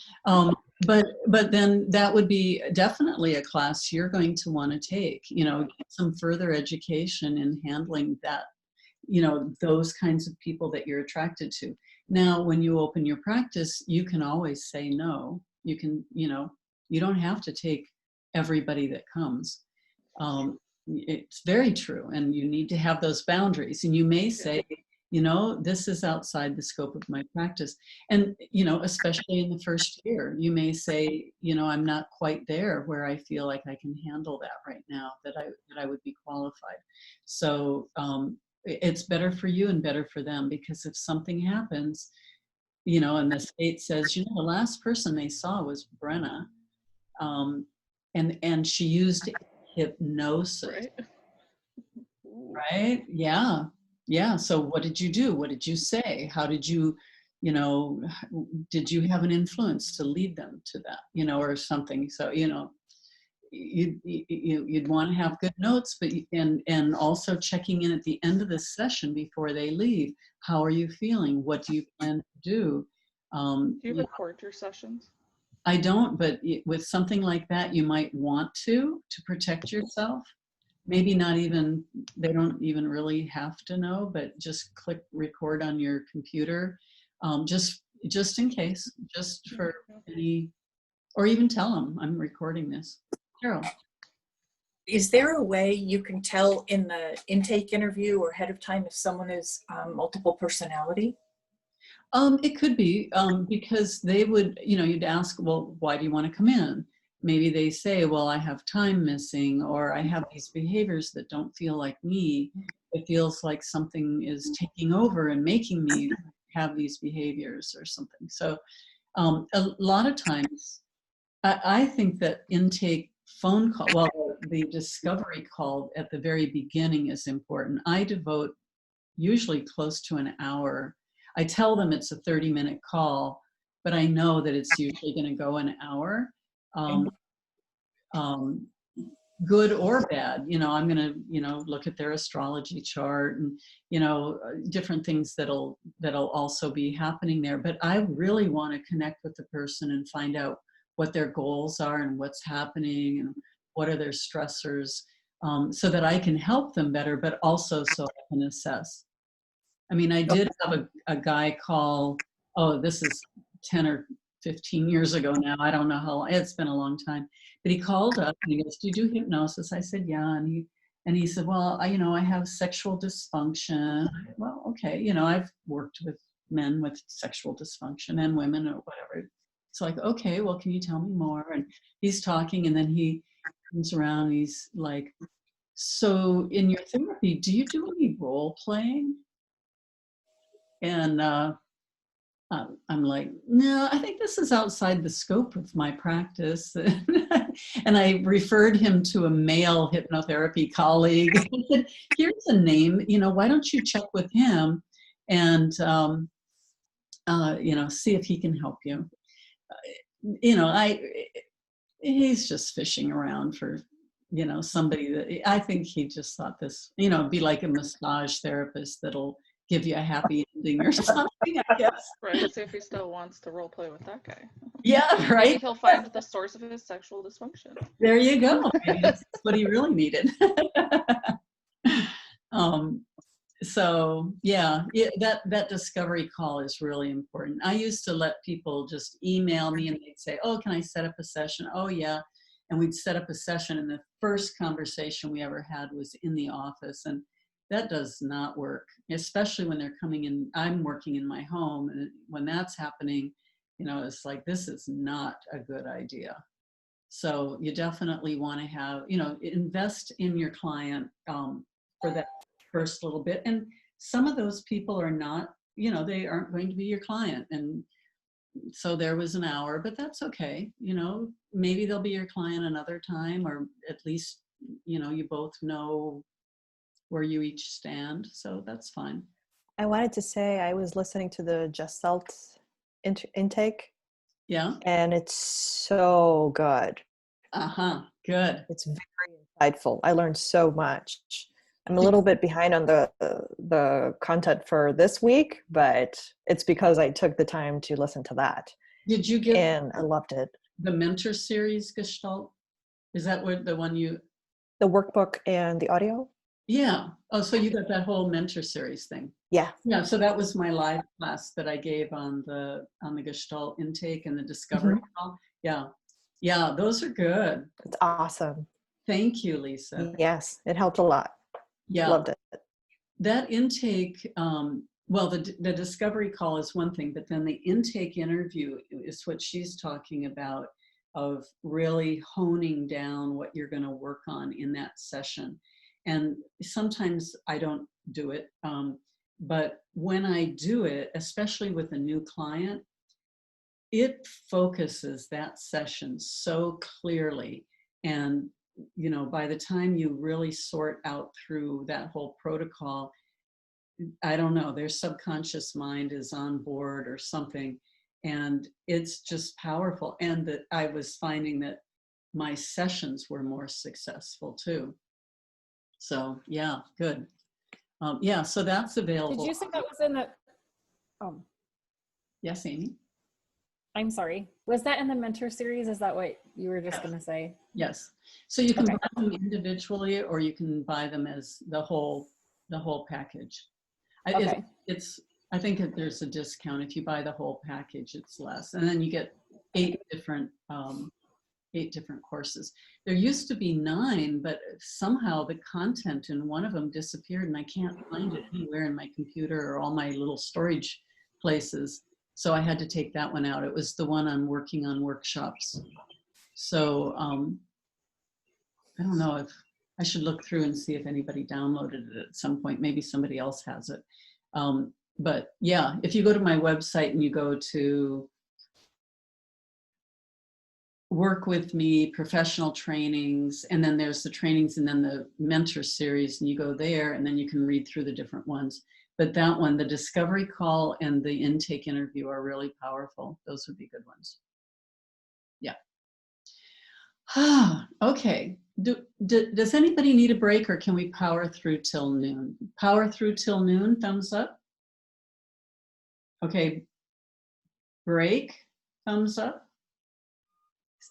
But then that would be definitely a class you're going to want to take, you know, get some further education in handling that, you know, those kinds of people that you're attracted to. Now, when you open your practice, you can always say no. You can, you know, you don't have to take everybody that comes. It's very true. And you need to have those boundaries. And you may say, you know, this is outside the scope of my practice. And, you know, especially in the first year, you may say, you know, I'm not quite there where I feel like I can handle that right now, that I would be qualified. So it's better for you and better for them, because if something happens, you know, and the state says, you know, the last person they saw was Brenna, and she used hypnosis. Right? Yeah. Yeah. So what did you do? What did you say? How did you, you know, did you have an influence to lead them to that, you know, or something? So, you know, you'd want to have good notes, but and also checking in at the end of the session before they leave. How are you feeling? What do you plan to do? Do you record your sessions? I don't, but with something like that, you might want to protect yourself. Maybe not even, they don't even really have to know, but just click record on your computer, just in case, just for any, or even tell them I'm recording this. Carol. Is there a way you can tell in the intake interview or ahead of time if someone is multiple personality? It could be, because they would, you know, you'd ask, well, why do you want to come in? Maybe they say, well, I have time missing, or I have these behaviors that don't feel like me. It feels like something is taking over and making me have these behaviors or something. So a lot of times, I think that intake phone call, well, the discovery call at the very beginning is important. I devote usually close to an hour. I tell them it's a 30-minute call, but I know that it's usually going to go an hour. Good or bad, you know, I'm going to, you know, look at their astrology chart and, you know, different things that'll also be happening there. But I really want to connect with the person and find out what their goals are and what's happening and what are their stressors, so that I can help them better, but also so I can assess. I mean, I did have a guy call, oh, this is 10 or 15 years ago now. I don't know how long, it's been a long time. But he called up and he goes, do you do hypnosis? I said, yeah. And he said, well, I have sexual dysfunction. Well, okay. You know, I've worked with men with sexual dysfunction and women or whatever. It's like, okay, well, can you tell me more? And he's talking, and then he comes around and he's like, so in your therapy, do you do any role playing? And I'm like, no, I think this is outside the scope of my practice. And I referred him to a male hypnotherapy colleague. I said, here's a name, you know, why don't you check with him and, you know, see if he can help you. You know, he's just fishing around for, you know, somebody that I think he just thought this, you know, be like a massage therapist that'll give you a happy ending or something, I guess. Right, see if he still wants to role play with that guy. Yeah, right. Maybe he'll find the source of his sexual dysfunction. There you go. Maybe that's what he really needed. So yeah, that discovery call is really important. I used to let people just email me and they'd say, oh, can I set up a session? Oh yeah. And we'd set up a session, and the first conversation we ever had was in the office, and that does not work, especially when they're coming in. I'm working in my home, and when that's happening, you know, it's like, this is not a good idea. So you definitely want to have, you know, invest in your client for that first little bit. And some of those people are not, you know, they aren't going to be your client. And so there was an hour, but that's okay. You know, maybe they'll be your client another time, or at least, you know, you both know where you each stand. So that's fine. I wanted to say, I was listening to the Gestalt intake. Yeah. And it's so good. Good. It's very insightful. I learned so much. I'm a little bit behind on the content for this week, but it's because I took the time to listen to that. Did you get and I loved it. The mentor series Gestalt? Is that what the one you The workbook and the audio? Yeah. Oh, so you got that whole mentor series thing. Yeah. Yeah. So that was my live class that I gave on the Gestalt intake and the discovery call. Yeah. Yeah, those are good. It's awesome. Thank you, Lisa. Yes, it helped a lot. Yeah. Loved it. That intake, well, the discovery call is one thing, but then the intake interview is what she's talking about, of really honing down what you're going to work on in that session. And sometimes I don't do it, but when I do it, especially with a new client, it focuses that session so clearly. And, you know, by the time you really sort out through that whole protocol, I don't know, their subconscious mind is on board or something. And it's just powerful. And that I was finding that my sessions were more successful too. So yeah, good. Yeah, so that's available. Did you say that was in the, Yes, Amy? I'm sorry. Was that in the mentor series? Is that what you were just going to say? Yes. So you can buy them individually, or you can buy them as the whole package. Okay. I think that there's a discount. If you buy the whole package, it's less. And then you get 8 different courses. There used to be 9, but somehow the content in one of them disappeared and I can't find it anywhere in my computer or all my little storage places. So I had to take that one out. It was the one on working on workshops. So I don't know if I should look through and see if anybody downloaded it at some point. Maybe somebody else has it. But yeah, if you go to my website and you go to Work with Me, professional trainings, and then there's the trainings and then the mentor series, and you go there and then you can read through the different ones. But that one, the discovery call and the intake interview, are really powerful. Those would be good ones. Yeah. Okay. Does anybody need a break, or can we power through till noon? Power through till noon, thumbs up. Okay. Break, thumbs up.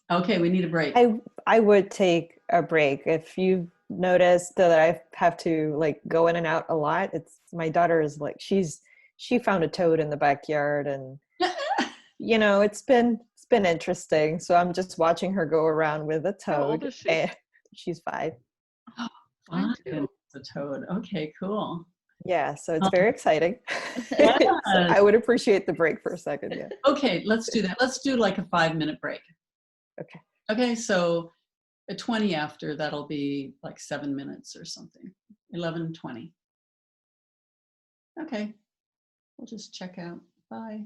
Okay, we need a break. I would take a break. If you noticed that I have to like go in and out a lot, it's my daughter is like she found a toad in the backyard, and you know, it's been interesting. So I'm just watching her go around with a toad. How old is she? She's 5. 5 and a toad. Okay, cool. Yeah, so it's very exciting. So I would appreciate the break for a second. Yeah. Okay, let's do that. Let's do like a 5-minute break. Okay. Okay, so at 20 after, that'll be like 7 minutes or something. 11:20. Okay, we'll just check out. Bye.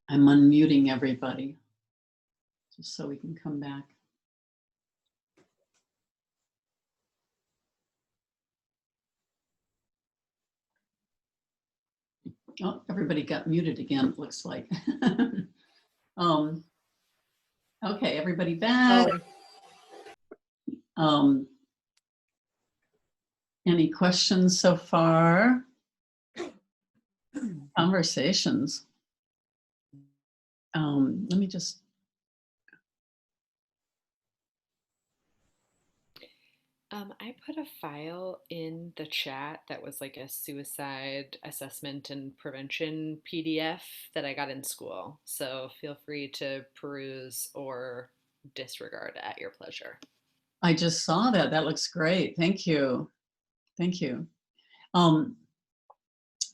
I'm unmuting everybody just so we can come back. Oh, everybody got muted again, it looks like. Okay, everybody back. Any questions so far? Conversations. Let me just. I put a file in the chat that was like a suicide assessment and prevention PDF that I got in school. So feel free to peruse or disregard at your pleasure. I just saw that. That looks great. Thank you. Thank you.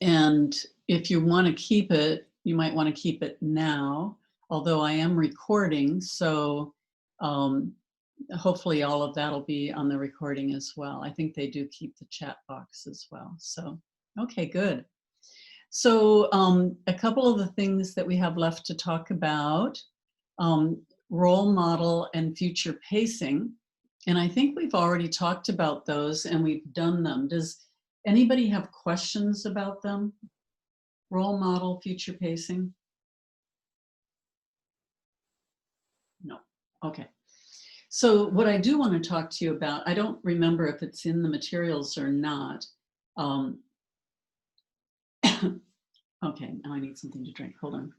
And if you want to keep it, you might want to keep it now, although I am recording. So hopefully all of that will be on the recording as well. I think they do keep the chat box as well. So, okay, good. So a couple of the things that we have left to talk about, role model and future pacing. And I think we've already talked about those and we've done them. Does anybody have questions about them? Role model, future pacing? No. Okay. So what I do want to talk to you about, I don't remember if it's in the materials or not. Okay, now I need something to drink. Hold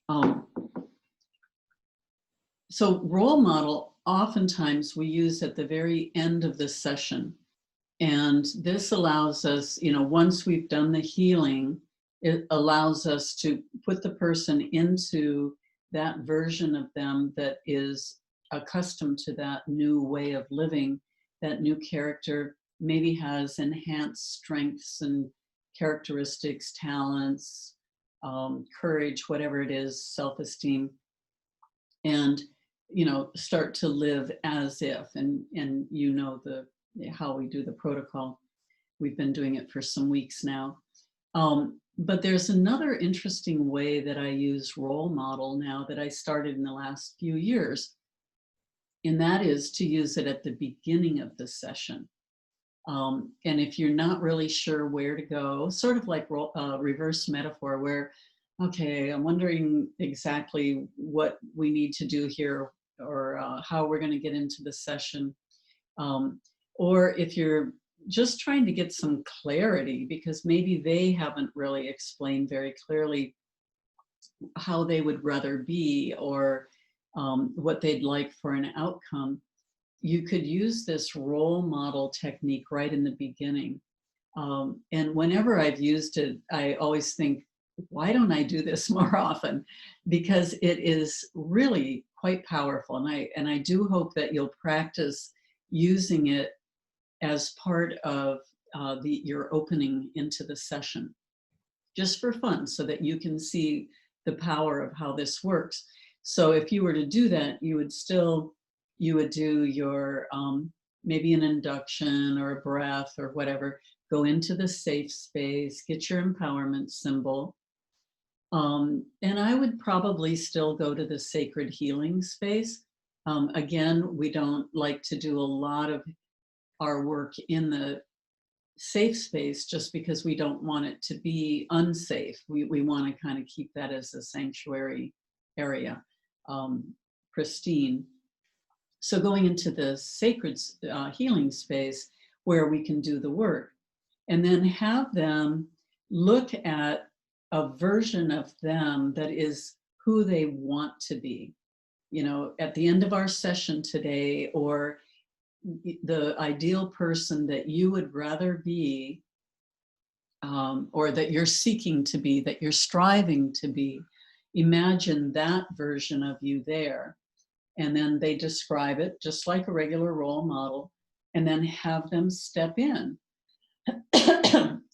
on. So role model, oftentimes we use at the very end of the session. And this allows us, once we've done the healing, it allows us to put the person into that version of them that is accustomed to that new way of living. That new character maybe has enhanced strengths and characteristics, talents, courage, whatever it is, self-esteem, and start to live as if, and the how we do the protocol. We've been doing it for some weeks now. But there's another interesting way that I use role model now that I started in the last few years, and that is to use it at the beginning of the session. And if you're not really sure where to go, sort of like reverse metaphor, where, okay, I'm wondering exactly what we need to do here, or how we're going to get into the session. Or if you're just trying to get some clarity, because maybe they haven't really explained very clearly how they would rather be, or what they'd like for an outcome, you could use this role model technique right in the beginning. And whenever I've used it, I always think, why don't I do this more often? Because it is really quite powerful. And I do hope that you'll practice using it as part of your opening into the session, just for fun, so that you can see the power of how this works. So if you were to do that, you would do your maybe an induction or a breath or whatever, go into the safe space, get your empowerment symbol. And I would probably still go to the sacred healing space. Again, we don't like to do a lot of our work in the safe space just because we don't want it to be unsafe. We want to kind of keep that as a sanctuary area, pristine. So going into the sacred healing space where we can do the work, and then have them look at a version of them that is who they want to be. At the end of our session today, or the ideal person that you would rather be, or that you're seeking to be, that you're striving to be. Imagine that version of you there. And then they describe it just like a regular role model, and then have them step in.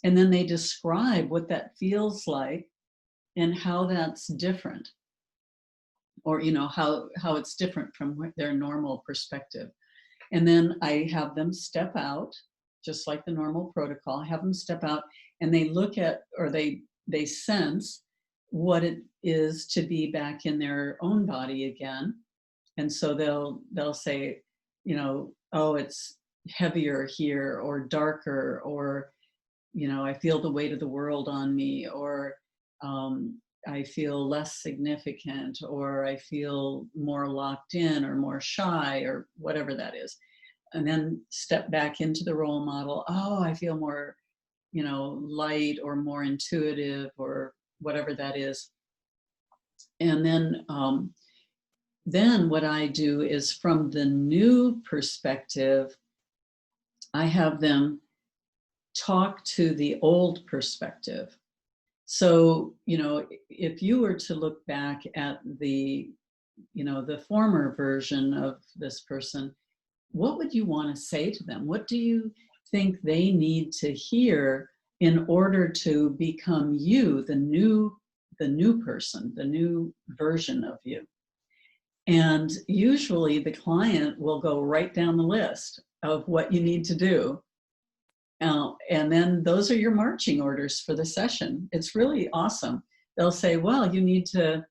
And then they describe what that feels like and how that's different, or how it's different from their normal perspective. And then I have them step out, just like the normal protocol. I have them step out, and they look at, or they sense what it is to be back in their own body again. And so they'll say, oh, it's heavier here, or darker, or I feel the weight of the world on me, or I feel less significant, or I feel more locked in, or more shy, or whatever that is. And then step back into the role model. Oh, I feel more, light, or more intuitive, or whatever that is. And then what I do is, from the new perspective, I have them talk to the old perspective. So, if you were to look back at the former version of this person, what would you want to say to them? What do you think they need to hear in order to become you, the new person, the new version of you? And usually the client will go right down the list of what you need to do. And then those are your marching orders for the session. It's really awesome. They'll say, well, you need to,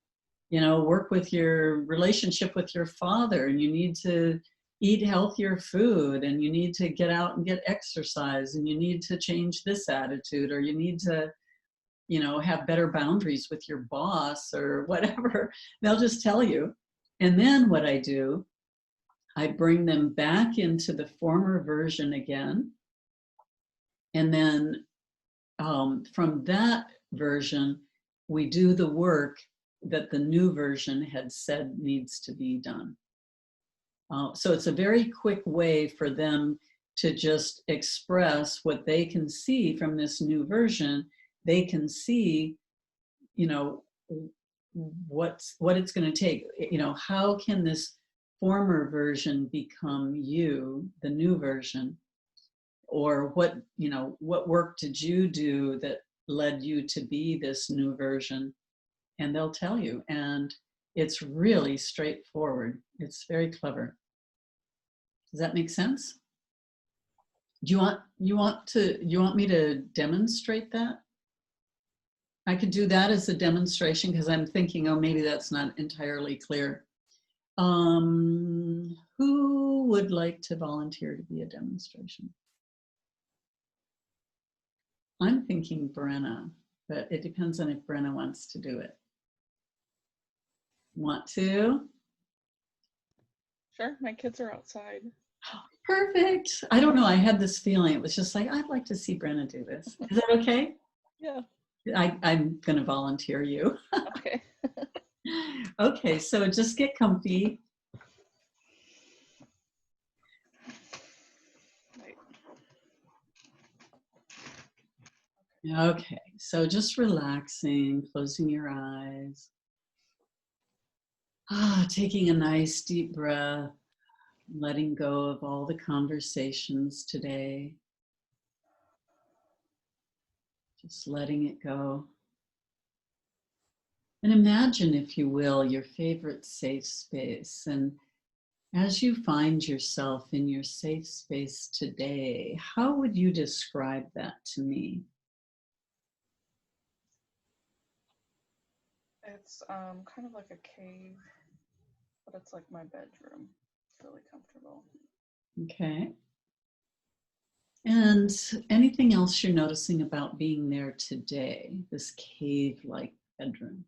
work with your relationship with your father, and you need to eat healthier food, and you need to get out and get exercise, and you need to change this attitude, or you need to, have better boundaries with your boss, or whatever. They'll just tell you. And then what I do, I bring them back into the former version again. And then from that version, we do the work that the new version had said needs to be done. So it's a very quick way for them to just express what they can see from this new version. They can see, you know, what it's going to take. You know, how can this former version become you, the new version? Or what, you know, what work did you do that led you to be this new version? And they'll tell you. And it's really straightforward. It's very clever. Does that make sense? Do you want me to demonstrate that? I could do that as a demonstration because I'm thinking, oh, maybe that's not entirely clear. Who would like to volunteer to be a demonstration? I'm thinking Brenna, but it depends on if Brenna wants to do it. Want to? Sure, my kids are outside. Perfect. I don't know. I had this feeling. It was just like, I'd like to see Brenna do this. Is that okay? Yeah. I'm going to volunteer you. Okay. Okay, so just get comfy. Okay, so just relaxing, closing your eyes. Taking a nice deep breath, letting go of all the conversations today. Just letting it go. And imagine, if you will, your favorite safe space. And as you find yourself in your safe space today, how would you describe that to me? It's kind of like a cave, but it's like my bedroom. It's really comfortable. Okay. And anything else you're noticing about being there today, this cave-like bedroom?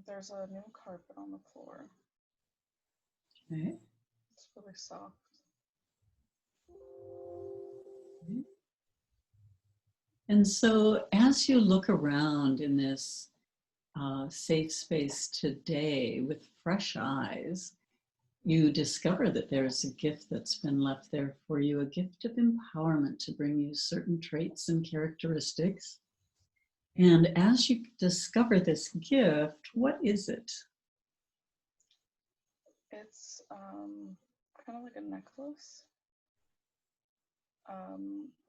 There's a new carpet on the floor. Okay. It's really soft. Okay. And so as you look around in this safe space today with fresh eyes, you discover that there's a gift that's been left there for you, a gift of empowerment to bring you certain traits and characteristics. And as you discover this gift, what is it? It's kind of like a necklace.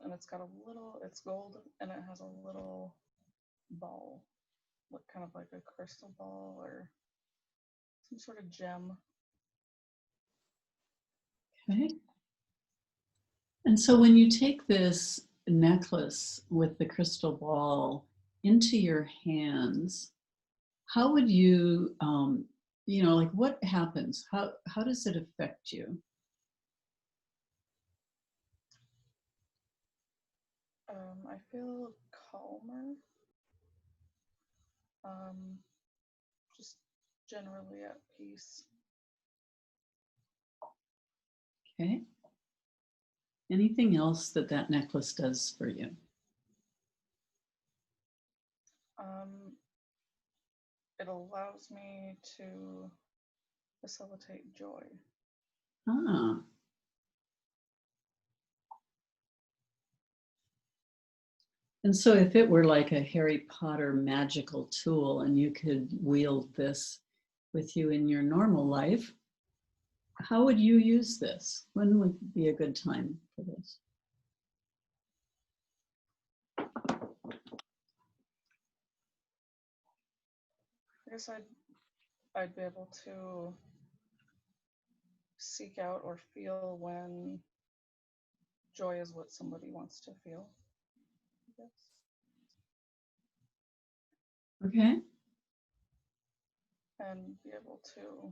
And it's got it's gold, and it has a little ball, kind of like a crystal ball or some sort of gem. Okay. And so when you take this necklace with the crystal ball into your hands, how would you, you know, like what happens? How does it affect you? I feel calmer. Just generally at peace. Okay. Anything else that necklace does for you? It allows me to facilitate joy. Ah. And so if it were like a Harry Potter magical tool and you could wield this with you in your normal life, how would you use this? When would be a good time for this? I guess I'd be able to seek out or feel when joy is what somebody wants to feel, I guess. Okay. And be able to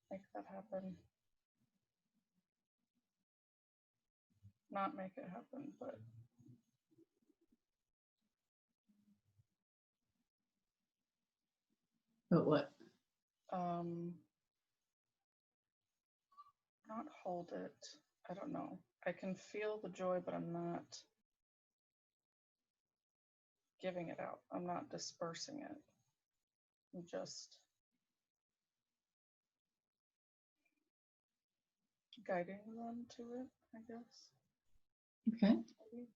make that happen. Not make it happen, but what? not hold it. I don't know. I can feel the joy, but I'm not giving it out. I'm not dispersing it. I'm just guiding them to it, I guess. Okay. Maybe.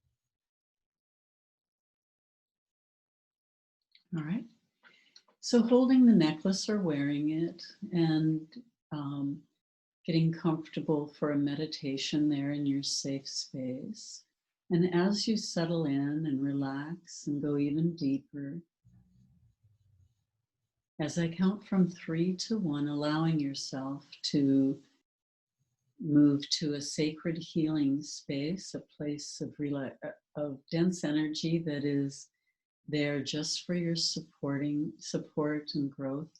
All right. So holding the necklace or wearing it and getting comfortable for a meditation there in your safe space. And as you settle in and relax and go even deeper, as I count from 3 to 1, allowing yourself to move to a sacred healing space, a place of dense energy that is there just for your support and growth.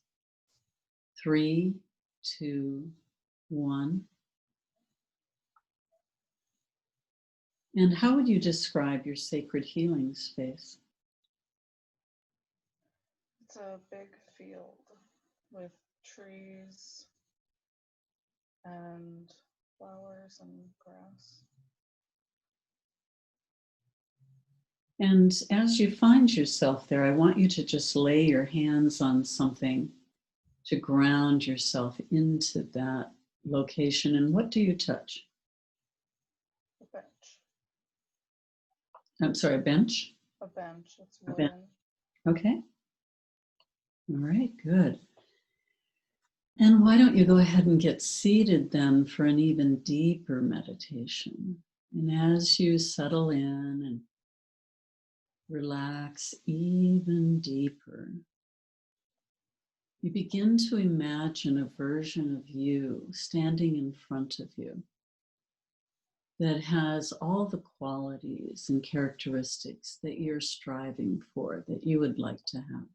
3, 2, 1. And how would you describe your sacred healing space? It's a big field with trees and flowers and grass. And as you find yourself there, I want you to just lay your hands on something to ground yourself into that location. And what do you touch? A bench. I'm sorry, a bench? A bench. It's A bench. wooden. Okay. All right, good. And why don't you go ahead and get seated then for an even deeper meditation. And as you settle in and relax even deeper, you begin to imagine a version of you standing in front of you that has all the qualities and characteristics that you're striving for, that you would like to have.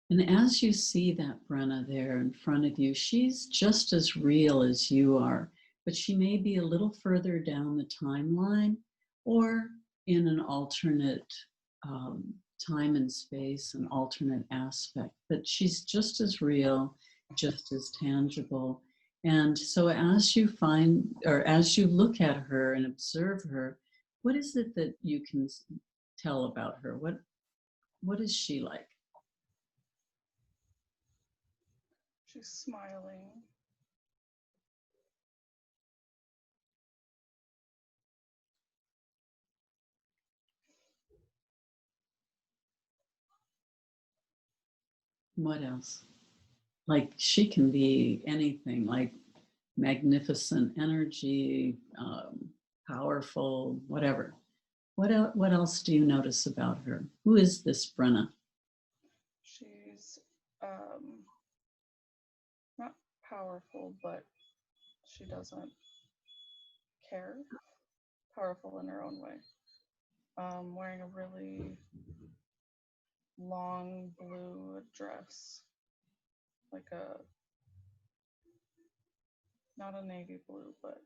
And as you see that Brenna there in front of you, she's just as real as you are, but she may be a little further down the timeline or in an alternate time and space, an alternate aspect, but she's just as real, just as tangible. And so as you as you look at her and observe her, what is it that you can tell about her? What is she like? She's smiling. What else? Like she can be anything, like magnificent energy, powerful, whatever. What else do you notice about her? Who is this Brenna? She's not powerful, but she doesn't care. Powerful in her own way. Wearing a really long blue dress, like not a navy blue, but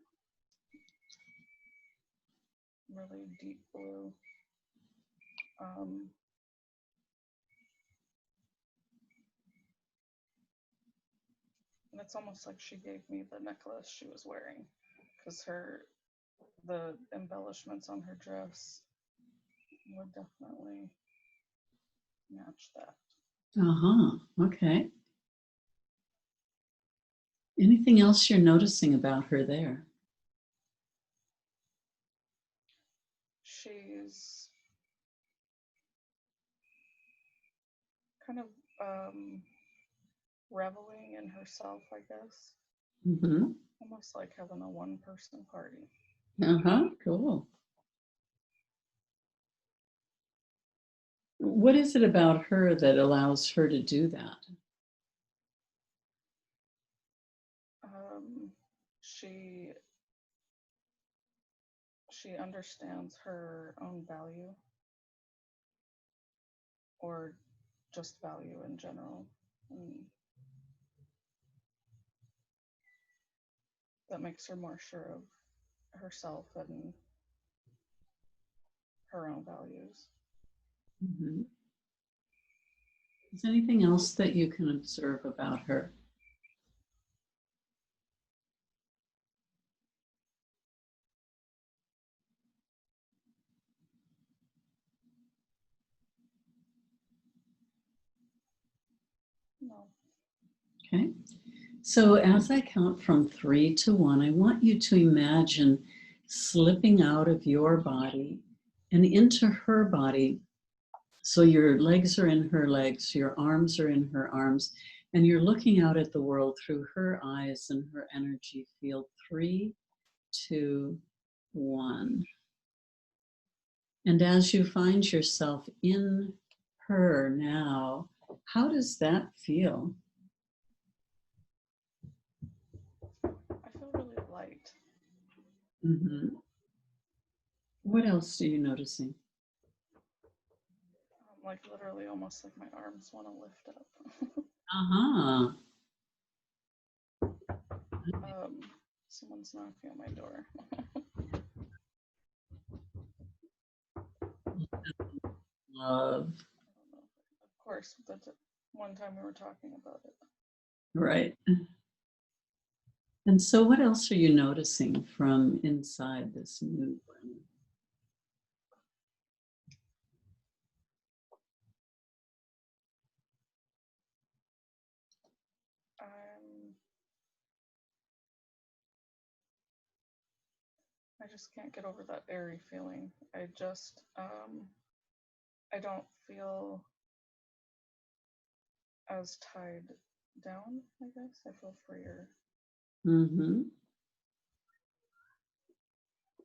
really deep blue. And it's almost like she gave me the necklace she was wearing, because the embellishments on her dress would definitely match that. Okay. Anything else you're noticing about her there? She's kind of reveling in herself, I guess. Mm-hmm. Almost like having a one-person party. Cool. What is it about her that allows her to do that? She understands her own value, or just value in general. And that makes her more sure of herself and her own values. Mm-hmm. Is there anything else that you can observe about her? Okay. So as I count from 3 to 1, I want you to imagine slipping out of your body and into her body. So your legs are in her legs, your arms are in her arms, and you're looking out at the world through her eyes and her energy field. 3, 2, 1. And as you find yourself in her now, how does that feel? I feel really light. Mm-hmm. What else are you noticing? Like literally almost like my arms want to lift up. Uh-huh. Someone's knocking on my door. Love. Of course, that's one time we were talking about it. Right. And so what else are you noticing from inside this new one? I just can't get over that airy feeling. I just, I don't feel as tied down, I guess. I feel freer. Mm-hmm.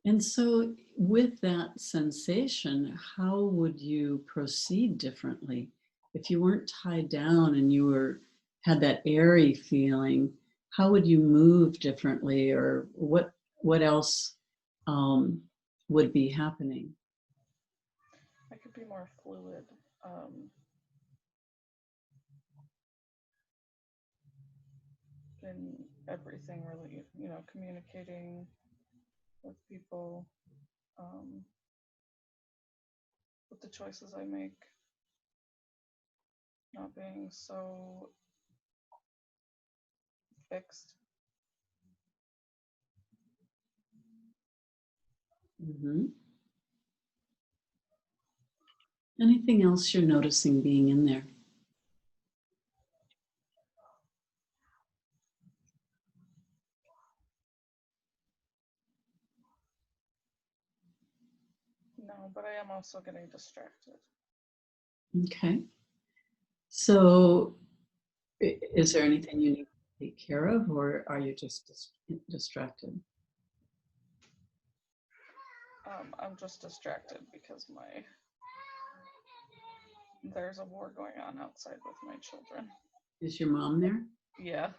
And so with that sensation, how would you proceed differently? If you weren't tied down and you had that airy feeling, how would you move differently, or what else would be happening? I could be more fluid. In everything, really, communicating with people, with the choices I make, not being so fixed. Mm-hmm. Anything else you're noticing being in there? No, but I am also getting distracted. Okay. So is there anything you need to take care of, or are you just distracted? I'm just distracted because there's a war going on outside with my children. Is your mom there? Yeah.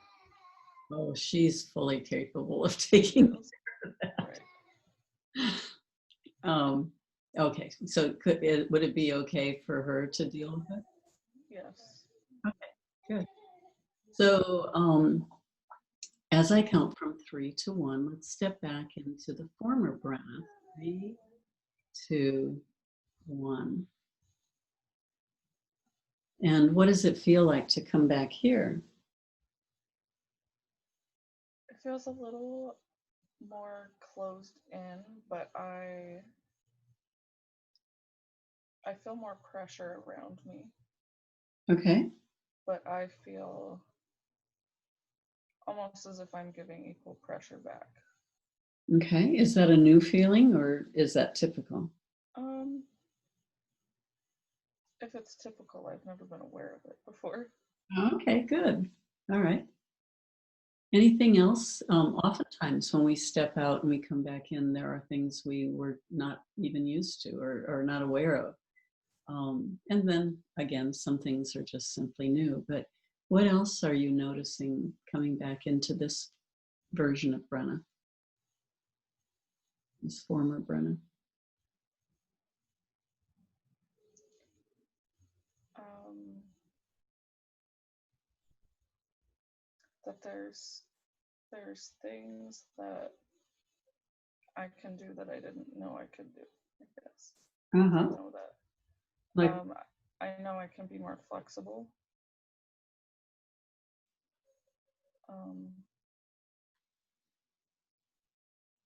Oh, she's fully capable of taking care of that. Right. Okay, so would it be okay for her to deal with it? Yes. Okay, good. So as I count from 3 to 1, let's step back into the former breath. 3, 2, 1. And what does it feel like to come back here? It feels a little more closed in, but I feel more pressure around me. Okay. But I feel almost as if I'm giving equal pressure back. Okay. Is that a new feeling, or is that typical? If it's typical, I've never been aware of it before. Okay, good. All right. Anything else? Oftentimes when we step out and we come back in, there are things we were not even used to or not aware of. And then again, some things are just simply new. But what else are you noticing coming back into this version of Brenna? This former Brenna? That there's things that I can do that I didn't know I could do, I guess. Uh-huh. I know that. Like, I know I can be more flexible.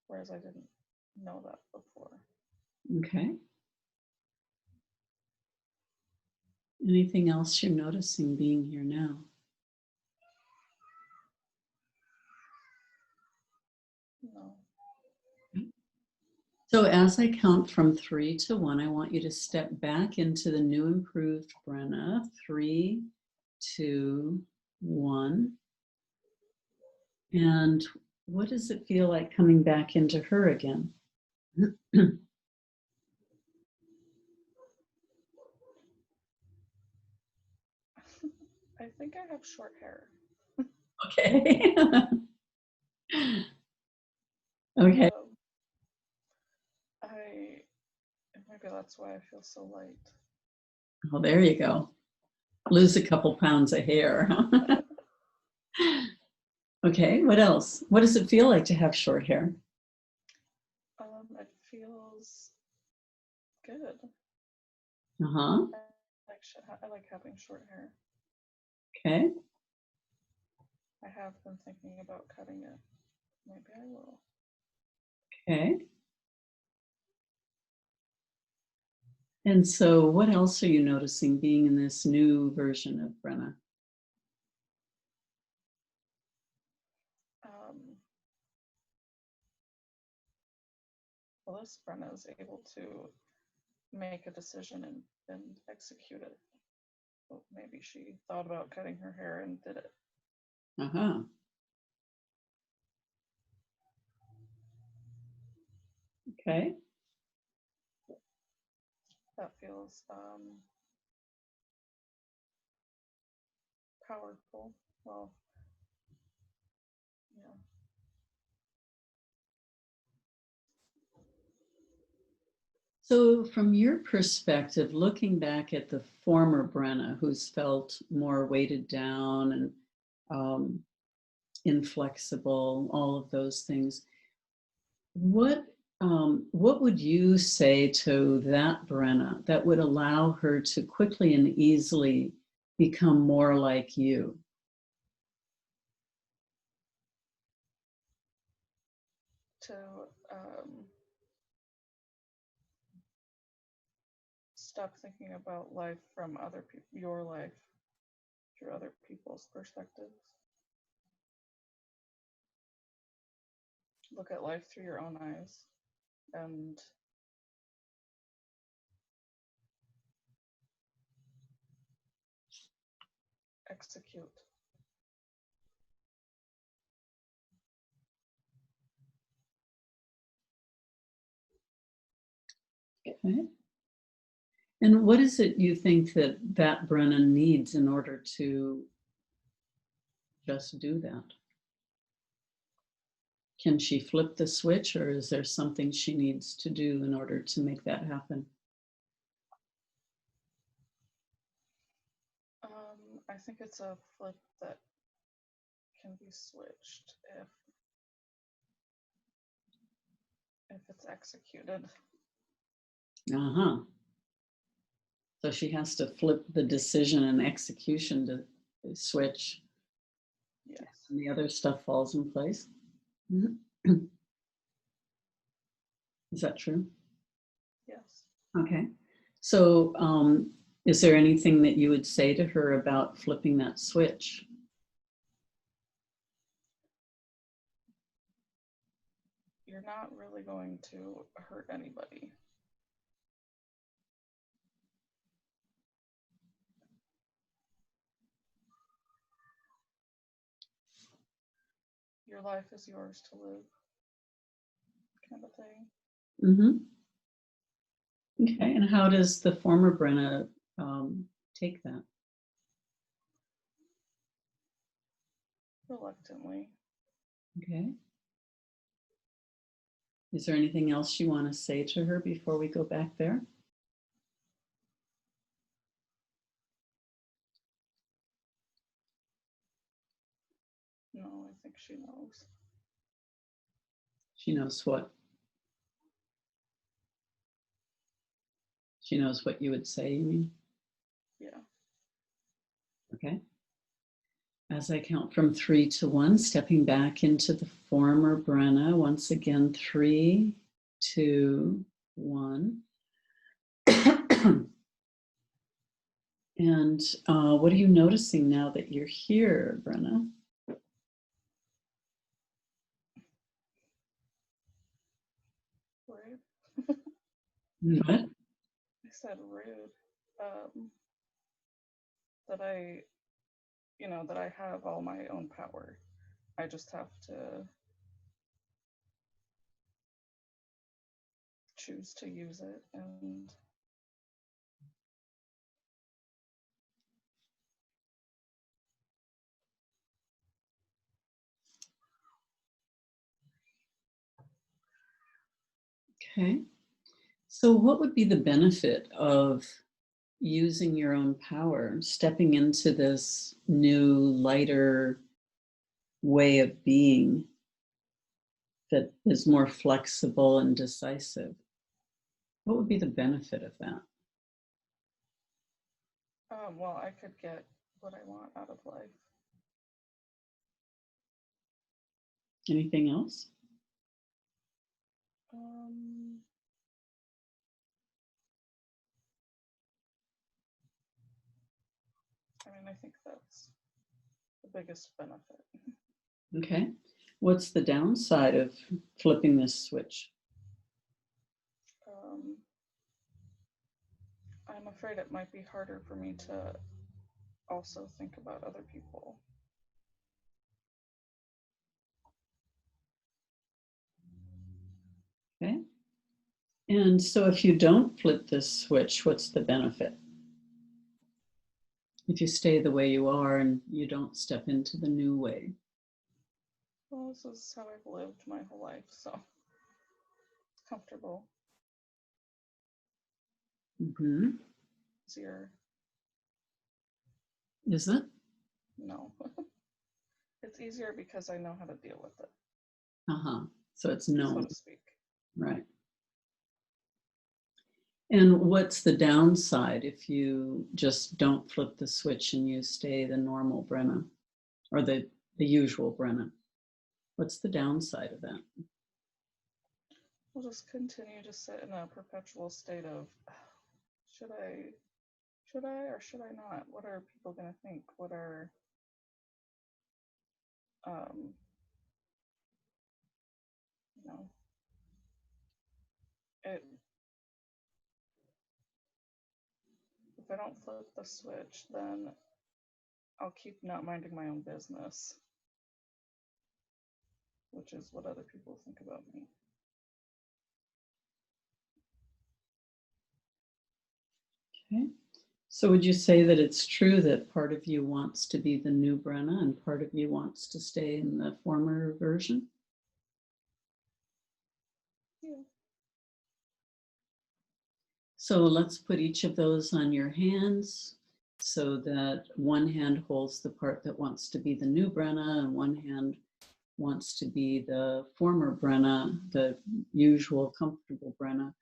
Whereas I didn't know that before. okay. Anything else you're noticing being here now? So as I count from 3 to 1, I want you to step back into the new improved Brenna. 3, 2, 1. And what does it feel like coming back into her again? I think I have short hair. Okay. Okay. Maybe that's why I feel so light. Oh, there you go. Lose a couple pounds of hair. Okay, what else? What does it feel like to have short hair? It feels good. Uh-huh. I like having short hair. Okay. I have been thinking about cutting it. Maybe I will. Okay. And so what else are you noticing being in this new version of Brenna? Well, this Brenna is able to make a decision and execute it. So maybe she thought about cutting her hair and did it. Uh-huh. Okay. That feels powerful. Well, yeah. So from your perspective, looking back at the former Brenna, who's felt more weighted down and inflexible, all of those things, what would you say to that Brenna that would allow her to quickly and easily become more like you? To stop thinking about life from other people, your life through other people's perspectives. Look at life through your own eyes and execute. Okay. And what is it you think that Brennan needs in order to just do that? Can she flip the switch, or is there something she needs to do in order to make that happen? I think it's a flip that can be switched if it's executed. Uh-huh. So she has to flip the decision and execution to switch. Yes. And the other stuff falls in place. Is that true? Yes. Okay. So is there anything that you would say to her about flipping that switch? You're not really going to hurt anybody. Your life is yours to live, kind of thing. Mm-hmm. Okay, and how does the former Brenna take that? Reluctantly. Okay. Is there anything else you want to say to her before we go back there? No, I think she knows. She knows what? She knows what you would say, you mean? Yeah. Okay. As I count from 3 to 1, stepping back into the former Brenna, once again, 3, 2, 1. And what are you noticing now that you're here, Brenna? Worried. What? I said rude. That I, that I have all my own power. I just have to choose to use it. And Okay. So what would be the benefit of using your own power, stepping into this new, lighter way of being that is more flexible and decisive? What would be the benefit of that? well, I could get what I want out of life. Anything else? I think that's the biggest benefit. Okay. What's the downside of flipping this switch? I'm afraid it might be harder for me to also think about other people. Okay. And so if you don't flip this switch, what's the benefit? If you stay the way you are and you don't step into the new way? Well, this is how I've lived my whole life, so it's comfortable. Mm-hmm. Easier. Is it? No. It's easier because I know how to deal with it. Uh-huh. So it's known. So to speak. Right. And what's the downside if you just don't flip the switch and you stay the normal Brenna or the usual Brenna? What's the downside of that? We'll just continue to sit in a perpetual state of should I or should I not? What are people going to think? What are it if I don't flip the switch, then I'll keep not minding my own business, which is what other people think about me. Okay. So would you say that it's true that part of you wants to be the new Brenna and part of you wants to stay in the former version? Yeah. So let's put each of those on your hands so that one hand holds the part that wants to be the new Brenna and one hand wants to be the former Brenna, the usual comfortable Brenna.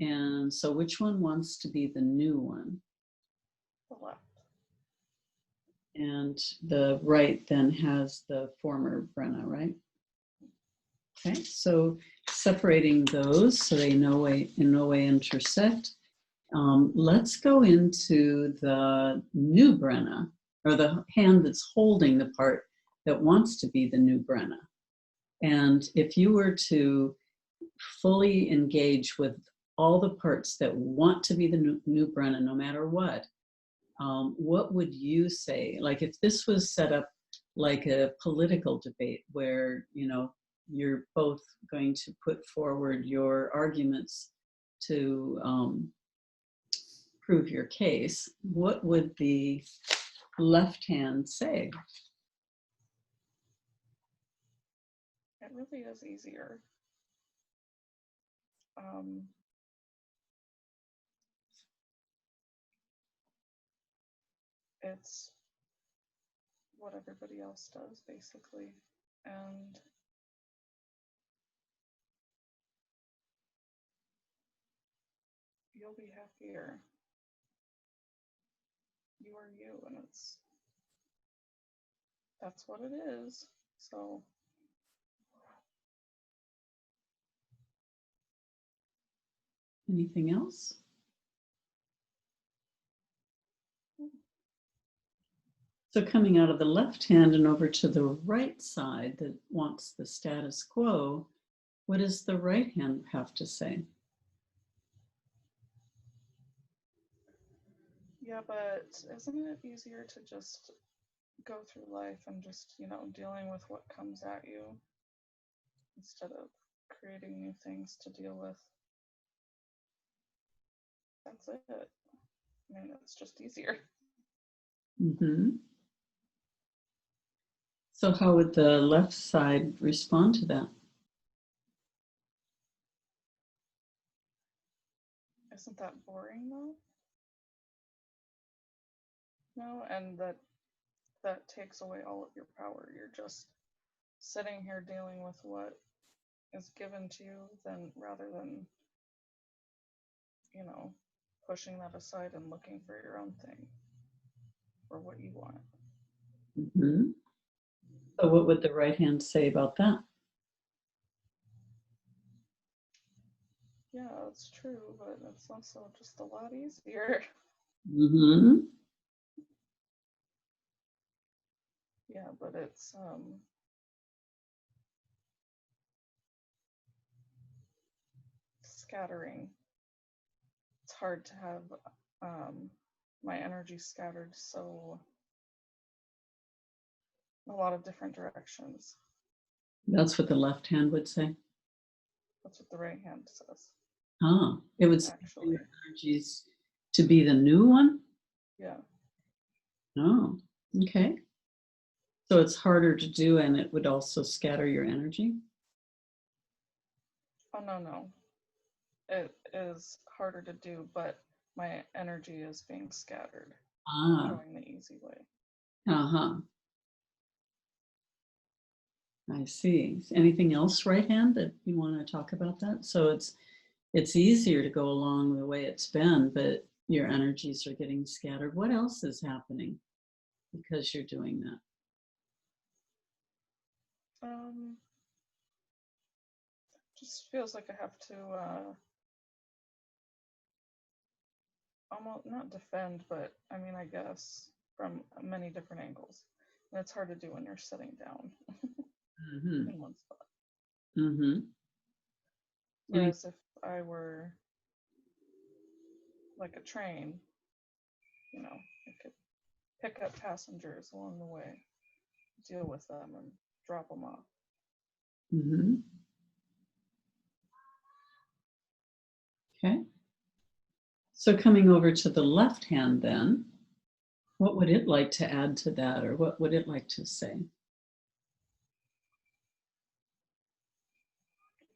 And so which one wants to be the new one? The left. And the right then has the former Brenna, right? Okay, so separating those so they in no way intersect. Let's go into the new Brenna, or the hand that's holding the part that wants to be the new Brenna. And if you were to fully engage with all the parts that want to be the new Brenna, no matter what would you say? Like if this was set up like a political debate where, you're both going to put forward your arguments to prove your case, what would the left hand say? It really is easier. It's what everybody else does, basically. And you'll be happier. You are you, and that's what it is. So anything else? So coming out of the left hand and over to the right side that wants the status quo, what does the right hand have to say? Yeah, but isn't it easier to just go through life and just, dealing with what comes at you instead of creating new things to deal with? That's it. I mean, it's just easier. Mm-hmm. So how would the left side respond to that? Isn't that boring though? No, and that takes away all of your power. You're just sitting here dealing with what is given to you, then rather than, pushing that aside and looking for your own thing or what you want. Mm-hmm. So what would the right hand say about that? Yeah, that's true, but it's also just a lot easier. Mm-hmm. Yeah, but it's scattering. It's hard to have my energy scattered so a lot of different directions. That's what the left hand would say. That's what the right hand says. Ah, it would say Actually, your energies to be the new one? yeah. Oh, okay. So it's harder to do and it would also scatter your energy? Oh, no. It is harder to do, but my energy is being scattered. Ah. Going the easy way. Uh-huh. I see. Anything else, right hand, that you want to talk about that? So it's easier to go along the way it's been, but your energies are getting scattered. What else is happening because you're doing that? Just feels like I have to almost not defend, but I mean, I guess from many different angles. And it's hard to do when you're sitting down Mm-hmm. in one spot. Mm-hmm. Whereas if I were like a train, I could pick up passengers along the way, deal with them, and drop them off. Mm-hmm. Okay. So coming over to the left hand then, what would it like to add to that, or what would it like to say?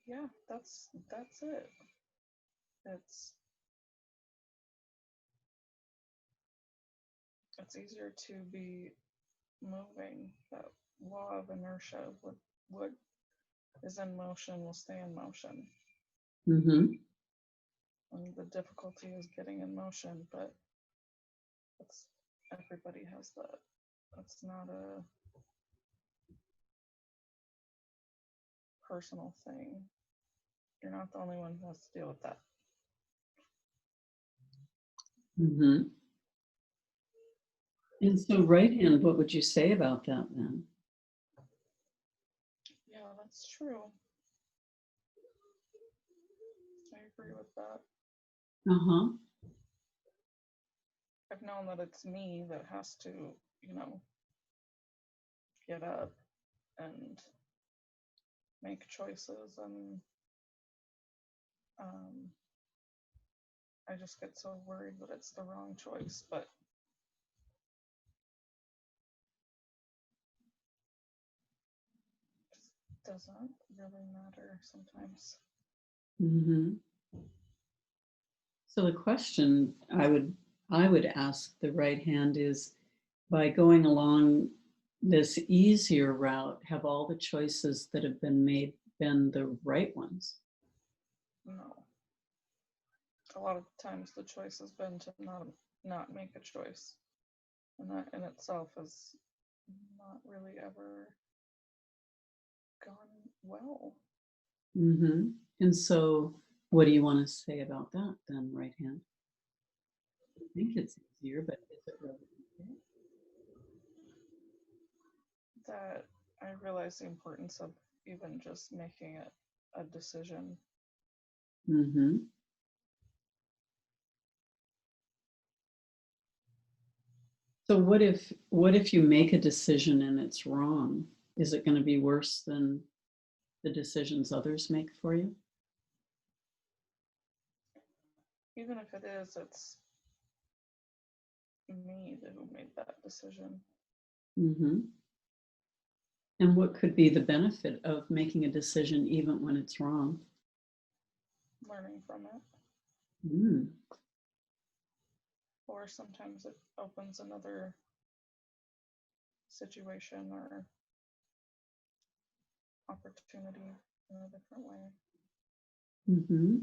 Yeah, that's it. It's easier to be moving. That law of inertia, what is in motion will stay in motion. Mm-hmm. And the difficulty is getting in motion, but everybody has that. That's not a personal thing. You're not the only one who has to deal with that. Mm-hmm. And so right hand, what would you say about that then? Yeah, that's true. I agree with that. Uh-huh. I've known that it's me that has to, get up and make choices, and I just get so worried that it's the wrong choice, but it doesn't really matter sometimes. Mm-hmm. So the question I would ask the right hand is, by going along this easier route, have all the choices that have been made been the right ones? No. A lot of times the choice has been to not make a choice. And that in itself has not really ever gone well. Mm-hmm. And so what do you want to say about that then, right hand? I think it's easier, but is it really easier? That I realize the importance of even just making it a decision. Mm-hmm. So what if you make a decision and it's wrong? Is it going to be worse than the decisions others make for you? Even if it is, it's me who made that decision. Mm-hmm. And what could be the benefit of making a decision even when it's wrong? Learning from it. Mm. Or sometimes it opens another situation or opportunity in a different way. Mm-hmm.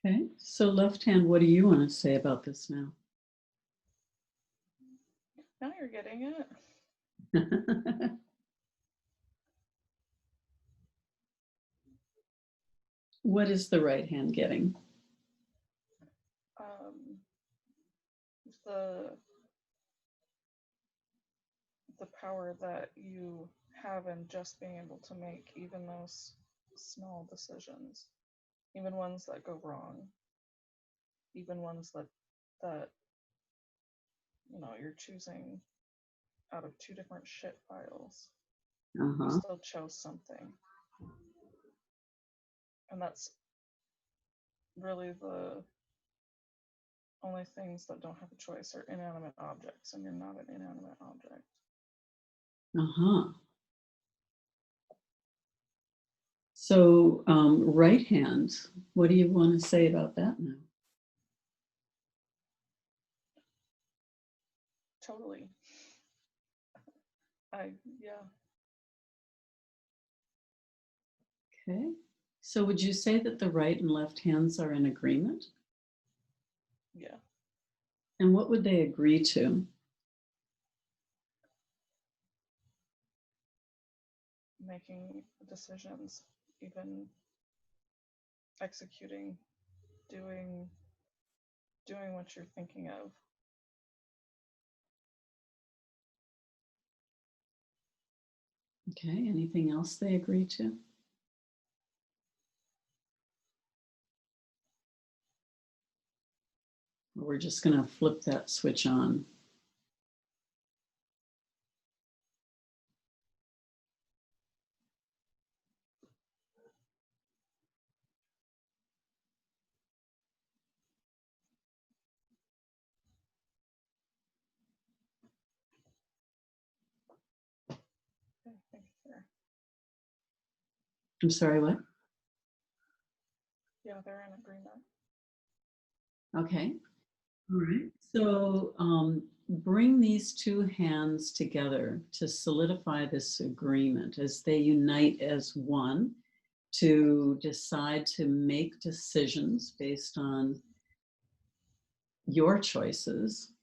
Okay, so left hand, what do you want to say about this now? Now you're getting it. What is the right hand getting? The power that you have in just being able to make even those small decisions, even ones that go wrong, even ones that you're choosing out of two different shit files. You still chose something. And that's really the only things that don't have a choice are inanimate objects, and you're not an inanimate object. So right hand, what do you want to say about that now? Totally. Yeah. Okay. So would you say that the right and left hands are in agreement? Yeah. And what would they agree to? Making decisions, even executing, doing what you're thinking of. Okay, anything else they agree to? We're just going to flip that switch on. I'm sorry, what? Yeah, they're in agreement. Okay. All right. So bring these two hands together to solidify this agreement as they unite as one to decide to make decisions based on your choices,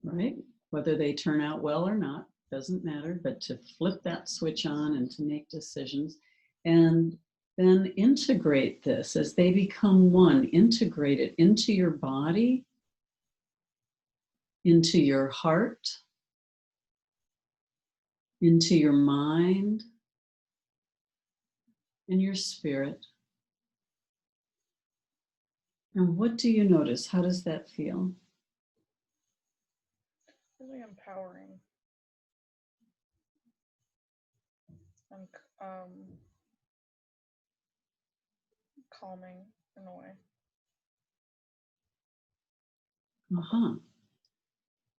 right? Whether they turn out well or not, doesn't matter, but to flip that switch on and to make decisions and then integrate this as they become one, integrate it into your body, into your heart, into your mind, and your spirit. And what do you notice? How does that feel? Really empowering. And calming in a way.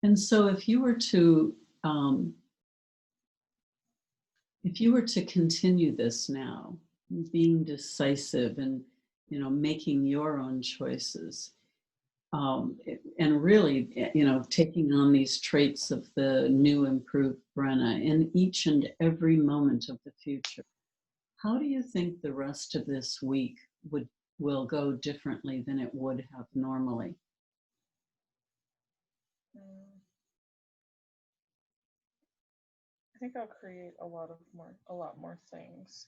And so if you were to continue this now, being decisive and making your own choices, and really taking on these traits of the new improved Brenna in each and every moment of the future, how do you think the rest of this week will go differently than it would have normally? I think I'll create a lot more things,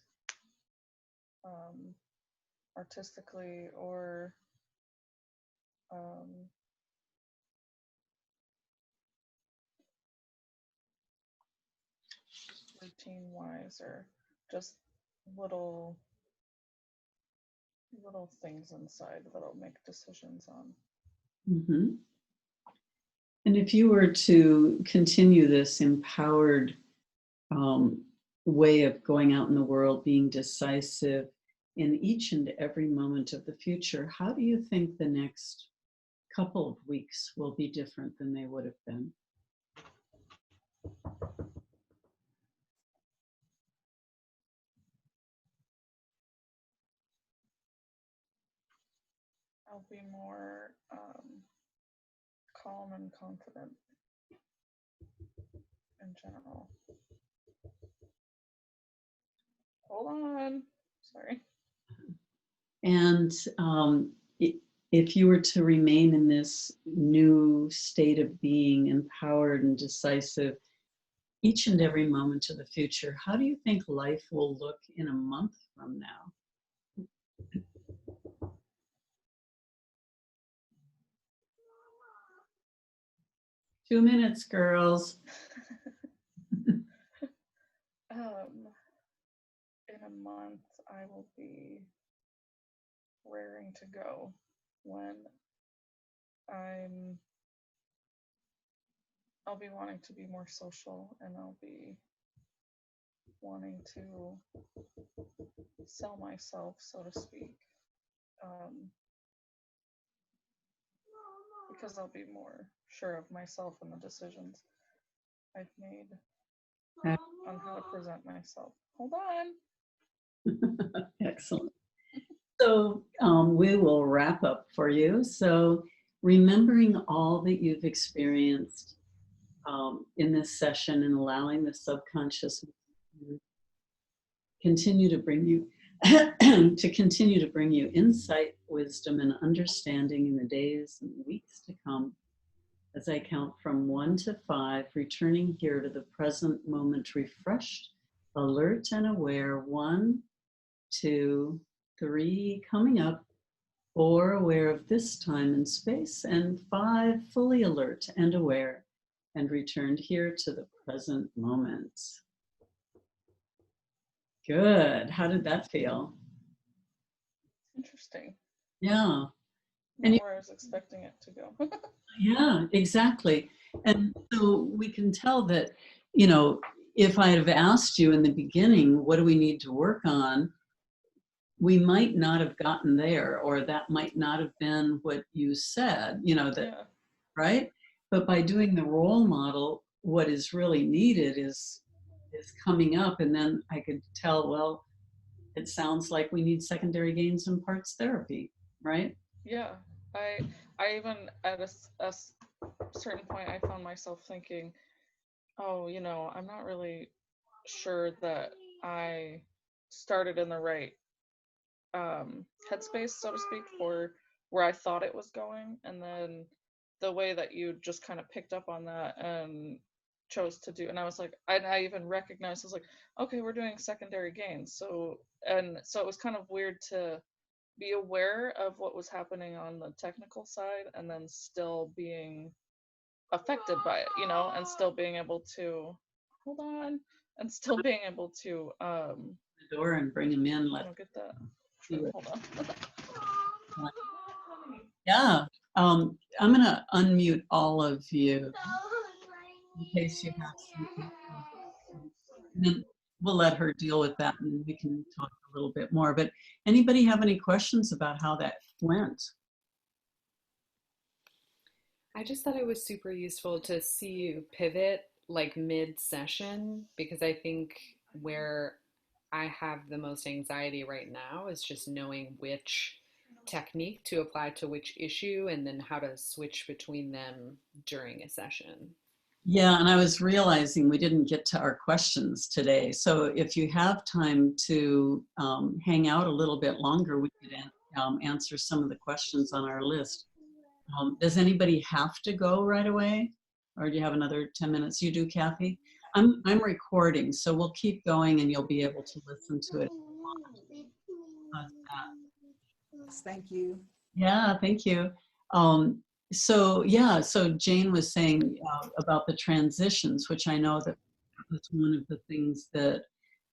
artistically or routine wise, or just little things inside that I'll make decisions on. Mm-hmm. And if you were to continue this empowered way of going out in the world, being decisive in each and every moment of the future, how do you think the next couple of weeks will be different than they would have been? I'll be more calm and confident in general. Hold on. Sorry. And if you were to remain in this new state of being empowered and decisive each and every moment of the future, how do you think life will look in a month from now? 2 minutes, girls. In a month, I will be raring to go when I'll be wanting to be more social, and I'll be wanting to sell myself, so to speak, because I'll be more sure of myself and the decisions I've made on how to present myself. Hold on. Excellent. So we will wrap up for you. So remembering all that you've experienced in this session and allowing the subconscious to continue to bring you insight, wisdom, and understanding in the days and weeks to come. As I count from 1 to 5, returning here to the present moment, refreshed, alert, and aware. 1, 2, 3, coming up. 4, aware of this time and space. And 5, fully alert and aware, and returned here to the present moment. Good. How did that feel? Interesting. Yeah. Not where I was expecting it to go. Yeah, exactly. And so we can tell that, you know, if I had asked you in the beginning, what do we need to work on? We might not have gotten there, or that might not have been what you said, you know, that, Yeah. right? But by doing the role model, what is really needed is coming up. And then I could tell, well, it sounds like we need secondary gains and parts therapy, right? Yeah. I even at a certain point, I found myself thinking, oh, you know, I'm not really sure that I started in the right headspace, so to speak, for where I thought it was going. And then the way that you just kind of picked up on that and chose to do, and I was like, I even recognized, I was like, okay, we're doing secondary gains. So it was kind of weird to be aware of what was happening on the technical side and then still being affected by it, you know, and still being able to hold on and still being able to the door and bring him in. Let's get that. Sure, hold on. Yeah. I'm gonna unmute all of you in case you have something. And then we'll let her deal with that and we can talk a little bit more. But anybody have any questions about how that went? I just thought it was super useful to see you pivot like mid-session, because I think where I have the most anxiety right now is just knowing which technique to apply to which issue and then how to switch between them during a session. Yeah, and I was realizing we didn't get to our questions today. So if you have time to hang out a little bit longer, we could answer some of the questions on our list. Does anybody have to go right away? Or do you have another 10 minutes? You do, Kathy? I'm recording, so we'll keep going and you'll be able to listen to it. Thank you. Yeah, thank you. So Jane was saying about the transitions, which I know that was one of the things that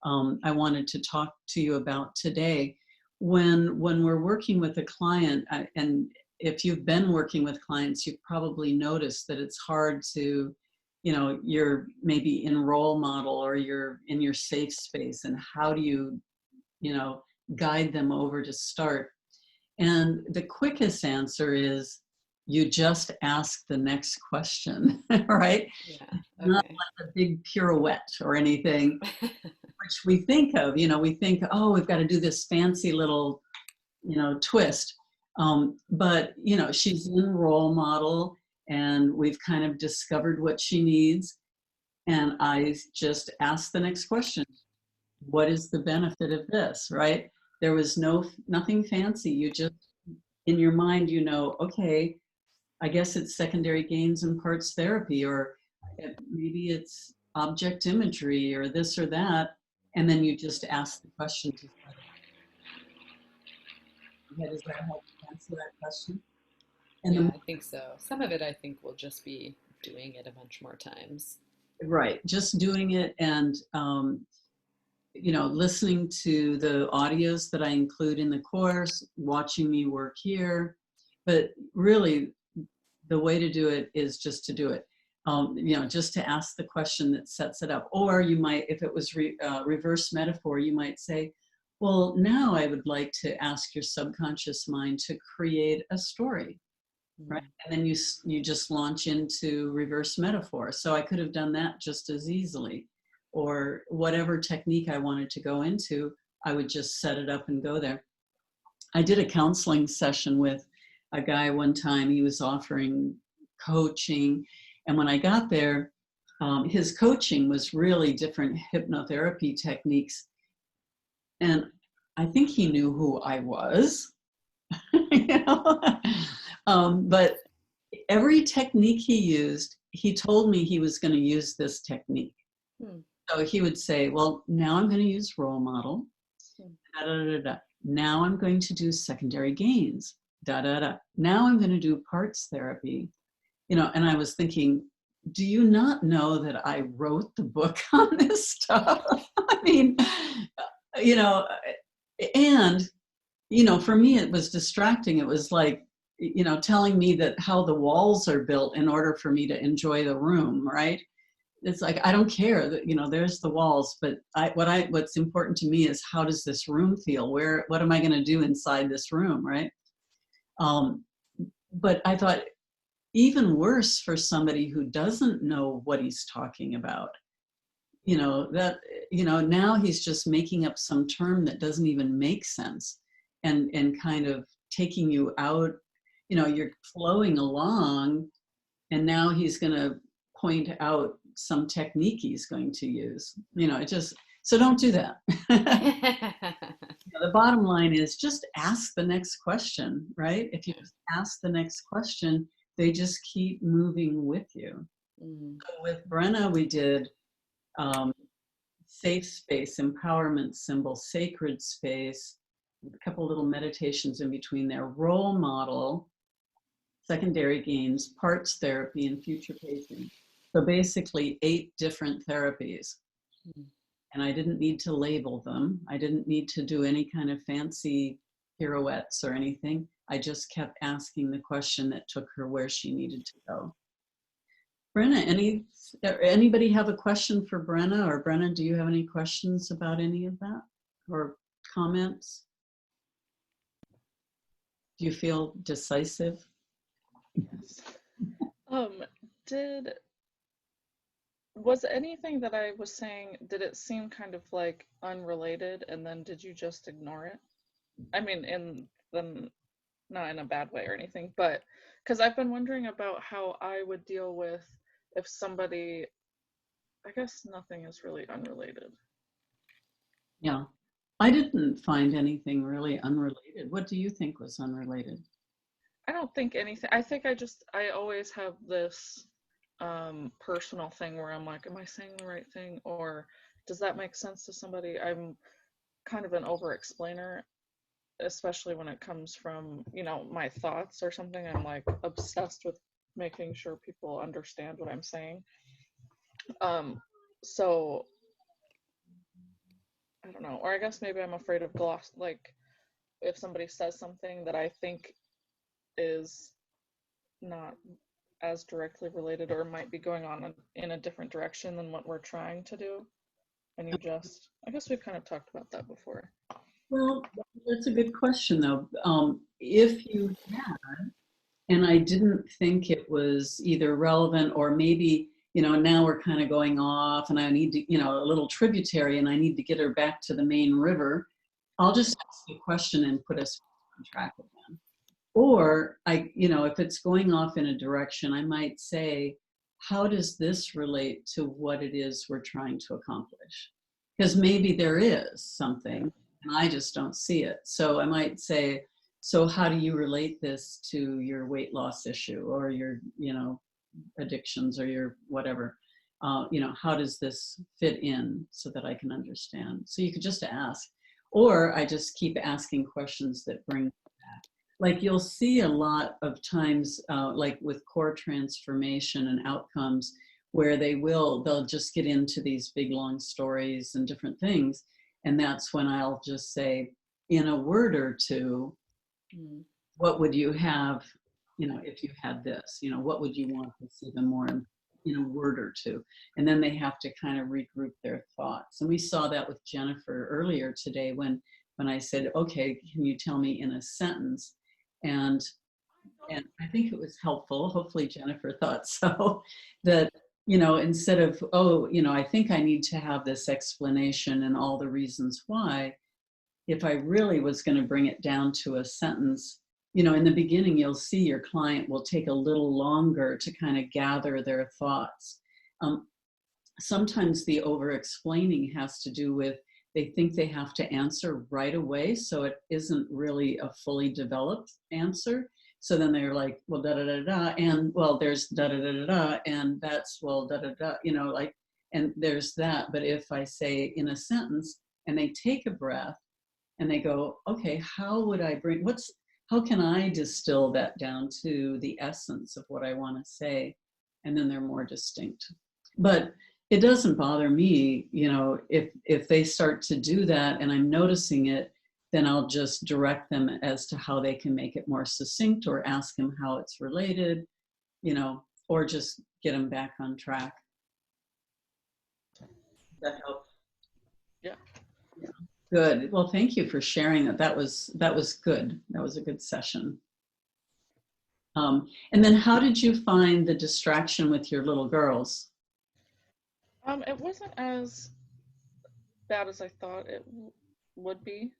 I wanted to talk to you about today. When we're working with a client, and if you've been working with clients, you've probably noticed that it's hard to, you're maybe in role model or you're in your safe space, and how do you, guide them over to start? And the quickest answer is you just ask the next question, right? Yeah. Not Okay. like a big pirouette or anything, which we think of, we think, oh, we've got to do this fancy little, twist. But, she's in role model and we've kind of discovered what she needs. And I just asked the next question. What is the benefit of this, right? There was nothing fancy. You just, in your mind, okay, I guess it's secondary gains and parts therapy, or maybe it's object imagery or this or that. And then you just ask the question. Does that help answer that question? And Yeah, I think so. Some of it I think will just be doing it a bunch more times. Right, just doing it, and listening to the audios that I include in the course, watching me work here. But really, the way to do it is just to do it. Just to ask the question that sets it up. Or you might, if it was reverse metaphor, you might say, well, now I would like to ask your subconscious mind to create a story, right? And then you just launch into reverse metaphor. So I could have done that just as easily. Or whatever technique I wanted to go into, I would just set it up and go there. I did a counseling session with a guy one time. He was offering coaching. And when I got there, his coaching was really different hypnotherapy techniques. And I think he knew who I was, but every technique he used, he told me he was going to use this technique. So he would say, well, now I'm going to use role model. Da, da, da, da. Now I'm going to do secondary gains. Da, da, da. Now I'm going to do parts therapy. And I was thinking, do you not know that I wrote the book on this stuff? I mean, and, for me, it was distracting. It was like, telling me that how the walls are built in order for me to enjoy the room, right? It's like, I don't care that, there's the walls, but what's important to me is, how does this room feel? What am I going to do inside this room, right? But I thought, even worse for somebody who doesn't know what he's talking about, now he's just making up some term that doesn't even make sense, and kind of taking you out, you're flowing along, and now he's going to point out some technique he's going to use. So don't do that. The bottom line is, just ask the next question, right? If you just ask the next question, they just keep moving with you. So with Brenna, we did safe space, empowerment symbol, sacred space, a couple little meditations in between there, role model, secondary gains, parts therapy, and future pacing. So basically 8 different therapies. And I didn't need to label them. I didn't need to do any kind of fancy pirouettes or anything. I just kept asking the question that took her where she needed to go. Brenna, anybody have a question for Brenna? Or Brenna, do you have any questions about any of that, or comments? Do you feel decisive? Yes. Was anything that I was saying, did it seem kind of like unrelated, and then did you just ignore it? I mean, not in a bad way or anything, but because I've been wondering about how I would deal with if somebody, I guess nothing is really unrelated. Yeah, I didn't find anything really unrelated. What do you think was unrelated? I don't think anything. I think I always have this personal thing where I'm like, am I saying the right thing, or does that make sense to somebody? I'm kind of an over-explainer, especially when it comes from, my thoughts or something. I'm like obsessed with making sure people understand what I'm saying. So I don't know, or I guess maybe I'm afraid of gloss, like if somebody says something that I think is not as directly related, or might be going on in a different direction than what we're trying to do. And you just, I guess we've kind of talked about that before. Well, that's a good question, though. If you had, and I didn't think it was either relevant or maybe, now we're kind of going off and I need to, a little tributary and I need to get her back to the main river, I'll just ask a question and put us on track again. Or if it's going off in a direction, I might say, how does this relate to what it is we're trying to accomplish? Because maybe there is something and I just don't see it. So I might say, so how do you relate this to your weight loss issue or your, addictions or your whatever? How does this fit in so that I can understand? So you could just ask, or I just keep asking questions that bring back. Like you'll see a lot of times, like with core transformation and outcomes, where they'll just get into these big long stories and different things. And that's when I'll just say, in a word or two, what would you have, if you had this, what would you want to see them more in a word or two? And then they have to kind of regroup their thoughts. And we saw that with Jennifer earlier today when I said, okay, can you tell me in a sentence? And I think it was helpful, hopefully Jennifer thought so, that, instead of, I think I need to have this explanation and all the reasons why, if I really was going to bring it down to a sentence, in the beginning, you'll see your client will take a little longer to kind of gather their thoughts. Sometimes the over-explaining has to do with they think they have to answer right away, so it isn't really a fully developed answer. So then they're like, well, da-da-da-da, and well, there's da-da-da-da-da, and that's, well, da-da-da, and there's that. But if I say in a sentence, and they take a breath, and they go, okay, how can I distill that down to the essence of what I want to say? And then they're more distinct. But it doesn't bother me, if they start to do that and I'm noticing it, then I'll just direct them as to how they can make it more succinct or ask them how it's related, or just get them back on track. Does that help? Yeah. Yeah. Good. Well, thank you for sharing that. That was good. That was a good session. And then how did you find the distraction with your little girls? It wasn't as bad as I thought it would be,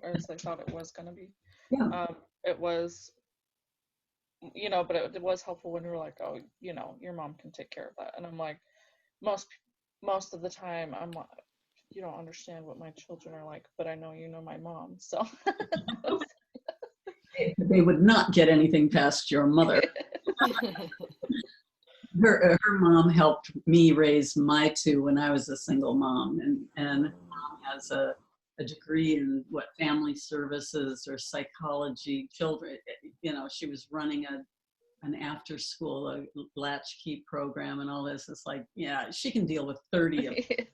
or as I thought it was going to be. Yeah. It was, but it was helpful when you were like, oh, your mom can take care of that. And I'm like, most of the time, I'm like, you don't understand what my children are like, but I know you know my mom, so. They would not get anything past your mother. Her mom helped me raise my two when I was a single mom, and her mom has a degree in family services or psychology, children. She was running an after school, a latchkey program and all this. It's like, yeah, she can deal with 30 of them.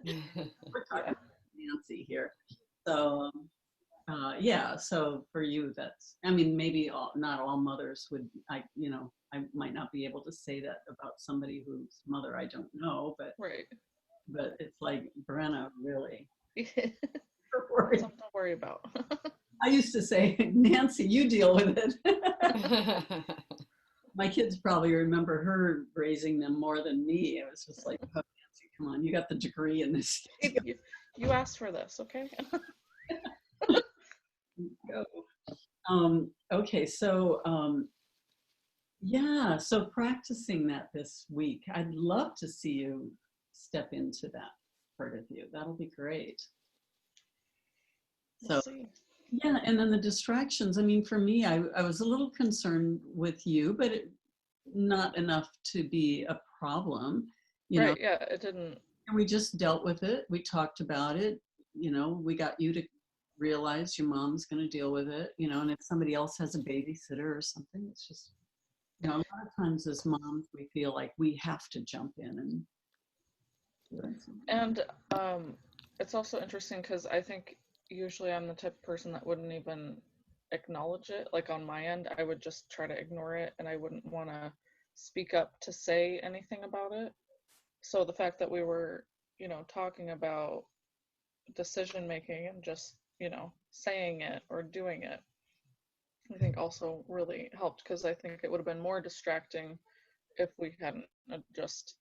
We're talking Nancy here. So so for you, maybe not all mothers would, I might not be able to say that about somebody whose mother I don't know, but right. But it's like, Brenna, really? Something to worry about. I used to say, Nancy, you deal with it. My kids probably remember her raising them more than me. It was just like, oh, Nancy, come on, you got the degree in this. You asked for this, okay? Okay, so so practicing that this week. I'd love to see you step into that part of you. That'll be great. We'll see. Yeah, and then the distractions. For me, I was a little concerned with you, but not enough to be a problem. Right, yeah, it didn't. And we just dealt with it. We talked about it. We got you to realize your mom's going to deal with it, and if somebody else has a babysitter or something, it's just, a lot of times as moms, we feel like we have to jump in and do it. And it's also interesting because I think usually I'm the type of person that wouldn't even acknowledge it. Like on my end, I would just try to ignore it, and I wouldn't want to speak up to say anything about it. So the fact that we were, talking about decision making and just, saying it or doing it, I think also really helped, because I think it would have been more distracting if we hadn't just,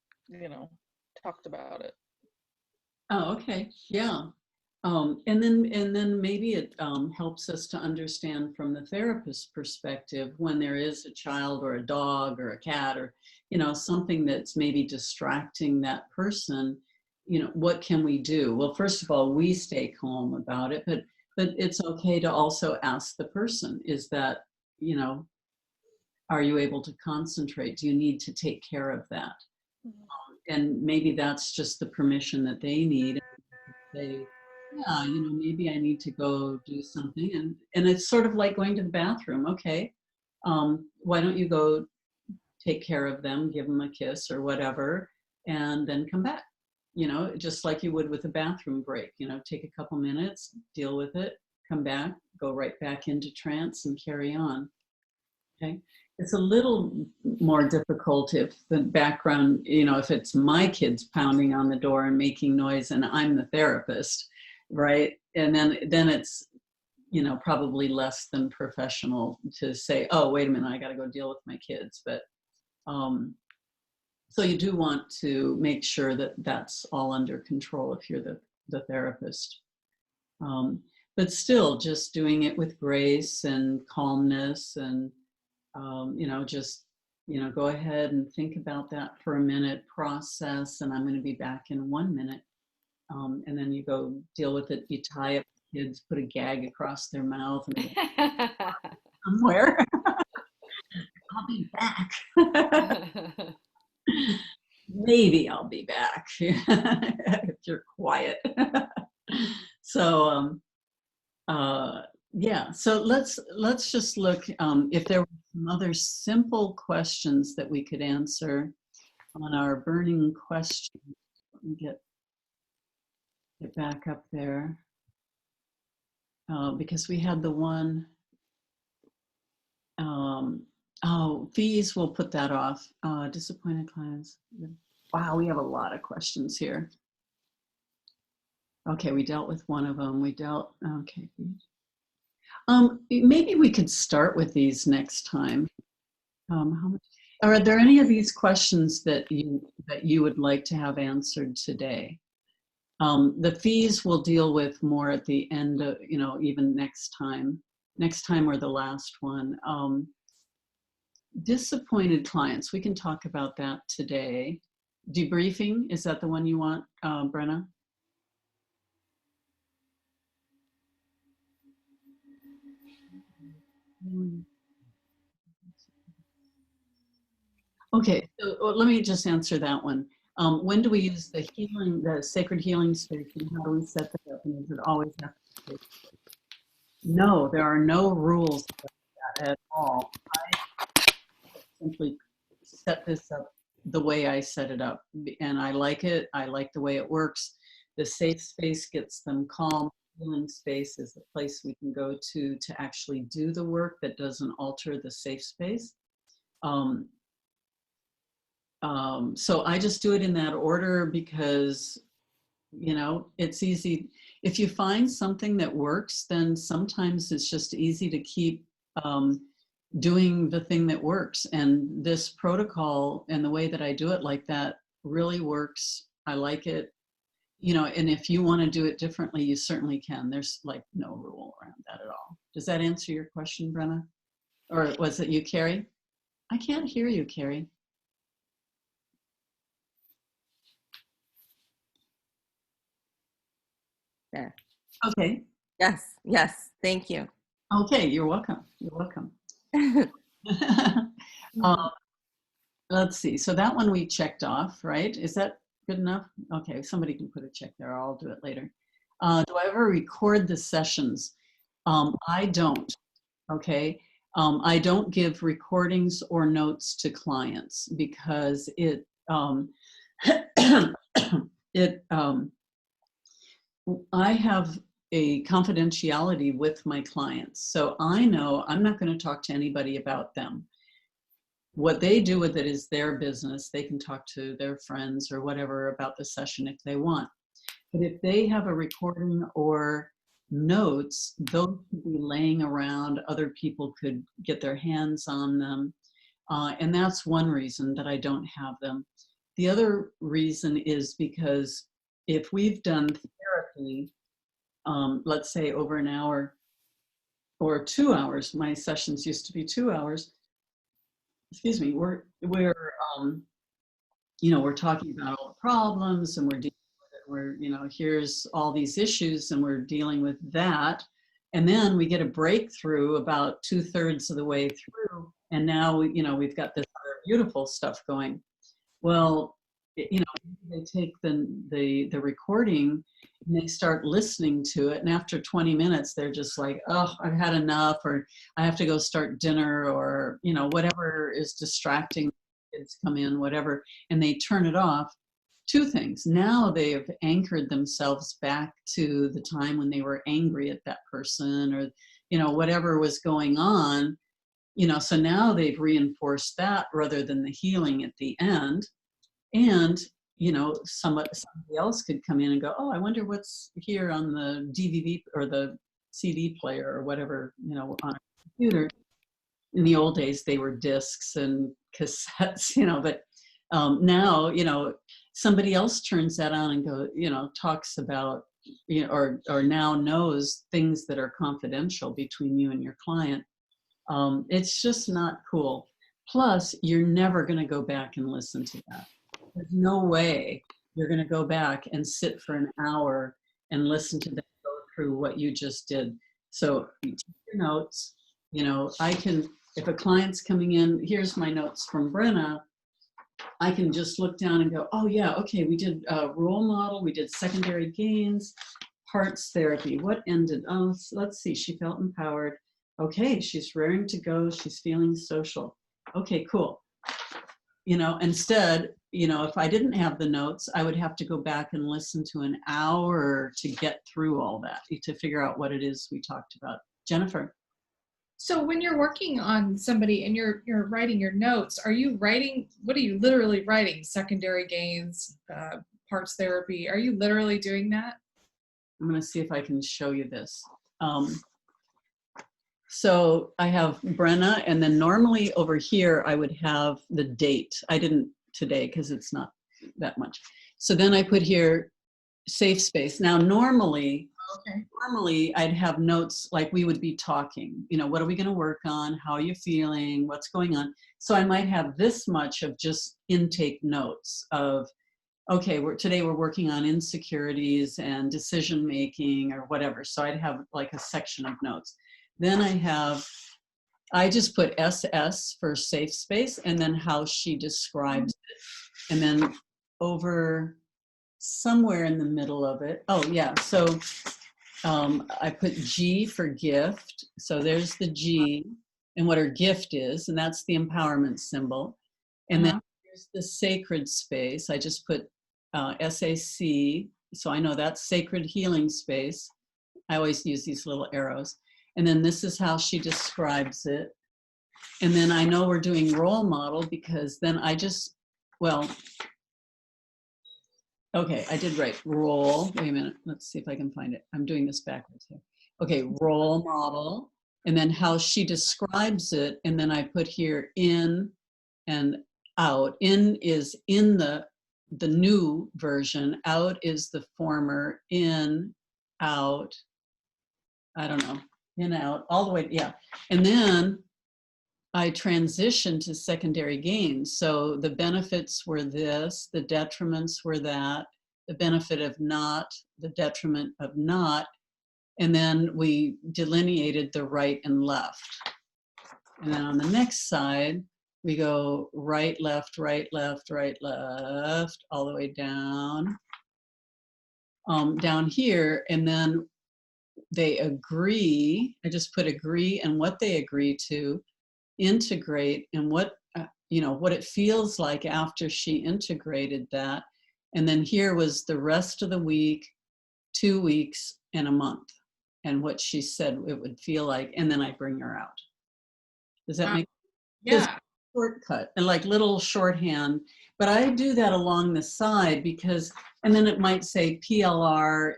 talked about it. Oh, okay. Yeah. And then maybe it helps us to understand from the therapist's perspective when there is a child or a dog or a cat or, something that's maybe distracting that person, what can we do? Well, first of all, we stay calm about it, but it's okay to also ask the person, is that, are you able to concentrate? Do you need to take care of that? And maybe that's just the permission that they need. Say, yeah, maybe I need to go do something. And it's sort of like going to the bathroom. Okay, why don't you go take care of them, give them a kiss or whatever, and then come back. Just like you would with a bathroom break. Take a couple minutes, deal with it, come back, go right back into trance and carry on. Okay. It's a little more difficult if the background, if it's my kids pounding on the door and making noise and I'm the therapist, right? And then it's, probably less than professional to say, oh, wait a minute, I got to go deal with my kids. But so you do want to make sure that that's all under control if you're the therapist. But still, just doing it with grace and calmness and just, go ahead and think about that for a minute, process, and I'm going to be back in 1 minute. And then you go deal with it. You tie up the kids, put a gag across their mouth and somewhere. I'll be back. Maybe I'll be back if you're quiet. So, yeah, so let's just look if there were some other simple questions that we could answer on our burning questions. Let me get back up there because we had the one. Fees, we'll put that off. Disappointed clients. Wow, we have a lot of questions here. Okay, we dealt with one of them. Okay. Maybe we could start with these next time. Are there any of these questions that you would like to have answered today? The fees we'll deal with more at the end of, even next time or the last one. Disappointed clients, we can talk about that today. Debriefing, is that the one you want, Brenna? Okay, so let me just answer that one. When do we use the sacred healing station? How do we set that up? And does it always have to be? No, there are no rules for that at all. I simply set this up the way I set it up, and I like it. I like the way it works. The safe space gets them calm. Healing space is the place we can go to actually do the work that doesn't alter the safe space. So I just do it in that order because, it's easy. If you find something that works, then sometimes it's just easy to keep doing the thing that works. And this protocol and the way that I do it like that really works. I like it. And if you want to do it differently, you certainly can. There's like no rule around that at all. Does that answer your question, Brenna? Or was it you, Carrie? I can't hear you, Carrie. There. Okay. Yes. Thank you. Okay, you're welcome. Let's see. So that one we checked off, right? Is that good enough? Okay, somebody can put a check there. I'll do it later. Do I ever record the sessions? I don't. Okay. I don't give recordings or notes to clients because I have a confidentiality with my clients. So I know I'm not going to talk to anybody about them. What they do with it is their business. They can talk to their friends or whatever about the session if they want. But if they have a recording or notes, those could be laying around. Other people could get their hands on them. And that's one reason that I don't have them. The other reason is because if we've done therapy, let's say over an hour or 2 hours, my sessions used to be 2 hours. Excuse me, we're talking about all the problems and we're dealing with it. Here's all these issues and we're dealing with that. And then we get a breakthrough about 2/3 of the way through. And now, we've got this other beautiful stuff going. Well, they take the recording and they start listening to it. And after 20 minutes, they're just like, oh, I've had enough, or I have to go start dinner, or, whatever is distracting, kids come in, whatever, and they turn it off. Two things. Now they've anchored themselves back to the time when they were angry at that person, or, whatever was going on, so now they've reinforced that rather than the healing at the end. And, somebody else could come in and go, oh, I wonder what's here on the DVD or the CD player or whatever, on a computer. In the old days, they were discs and cassettes, but now, somebody else turns that on and talks about, or now knows things that are confidential between you and your client. It's just not cool. Plus, you're never going to go back and listen to that. There's no way you're going to go back and sit for an hour and listen to them go through what you just did. So you take your notes. I can, if a client's coming in, here's my notes from Brenna, I can just look down and go, oh yeah, okay, we did a role model, we did secondary gains, parts therapy. What ended? Oh, let's see, she felt empowered. Okay, she's raring to go, she's feeling social. Okay, cool. Instead, if I didn't have the notes, I would have to go back and listen to an hour to get through all that, to figure out what it is we talked about. Jennifer. So when you're working on somebody and you're writing your notes, what are you literally writing? Secondary gains, parts therapy. Are you literally doing that? I'm going to see if I can show you this. So I have Brenna, and then normally over here, I would have the date. I didn't today because it's not that much. So then I put here safe space. Now, normally I'd have notes like we would be talking, what are we going to work on? How are you feeling? What's going on? So I might have this much of just intake notes of, okay, today we're working on insecurities and decision-making or whatever. So I'd have like a section of notes. Then I just put SS for safe space and then how she describes it. And then over somewhere in the middle of it, oh yeah, so I put G for gift. So there's the G and what her gift is, and that's the empowerment symbol. And then there's the sacred space. I just put SAC, so I know that's sacred healing space. I always use these little arrows. And then this is how she describes it. And then I know we're doing role model because then okay, I did write role. Wait a minute, let's see if I can find it. I'm doing this backwards here. Okay, role model, and then how she describes it. And then I put here in and out. In is in the new version. Out is the former. In, out, I don't know. In, out, all the way, yeah. And then I transitioned to secondary gains. So the benefits were this, the detriments were that, the benefit of not, the detriment of not, and then we delineated the right and left. And then on the next side, we go right, left, right, left, right, left, all the way down, down here, and then they agree. I just put agree and what they agree to, integrate, and what it feels like after she integrated that. And then here was the rest of the week, 2 weeks, and a month. and what she said it would feel like, and then I bring her out. Does that make sense? Yeah. Shortcut and like little shorthand, but I do that along the side because, and then it might say PLR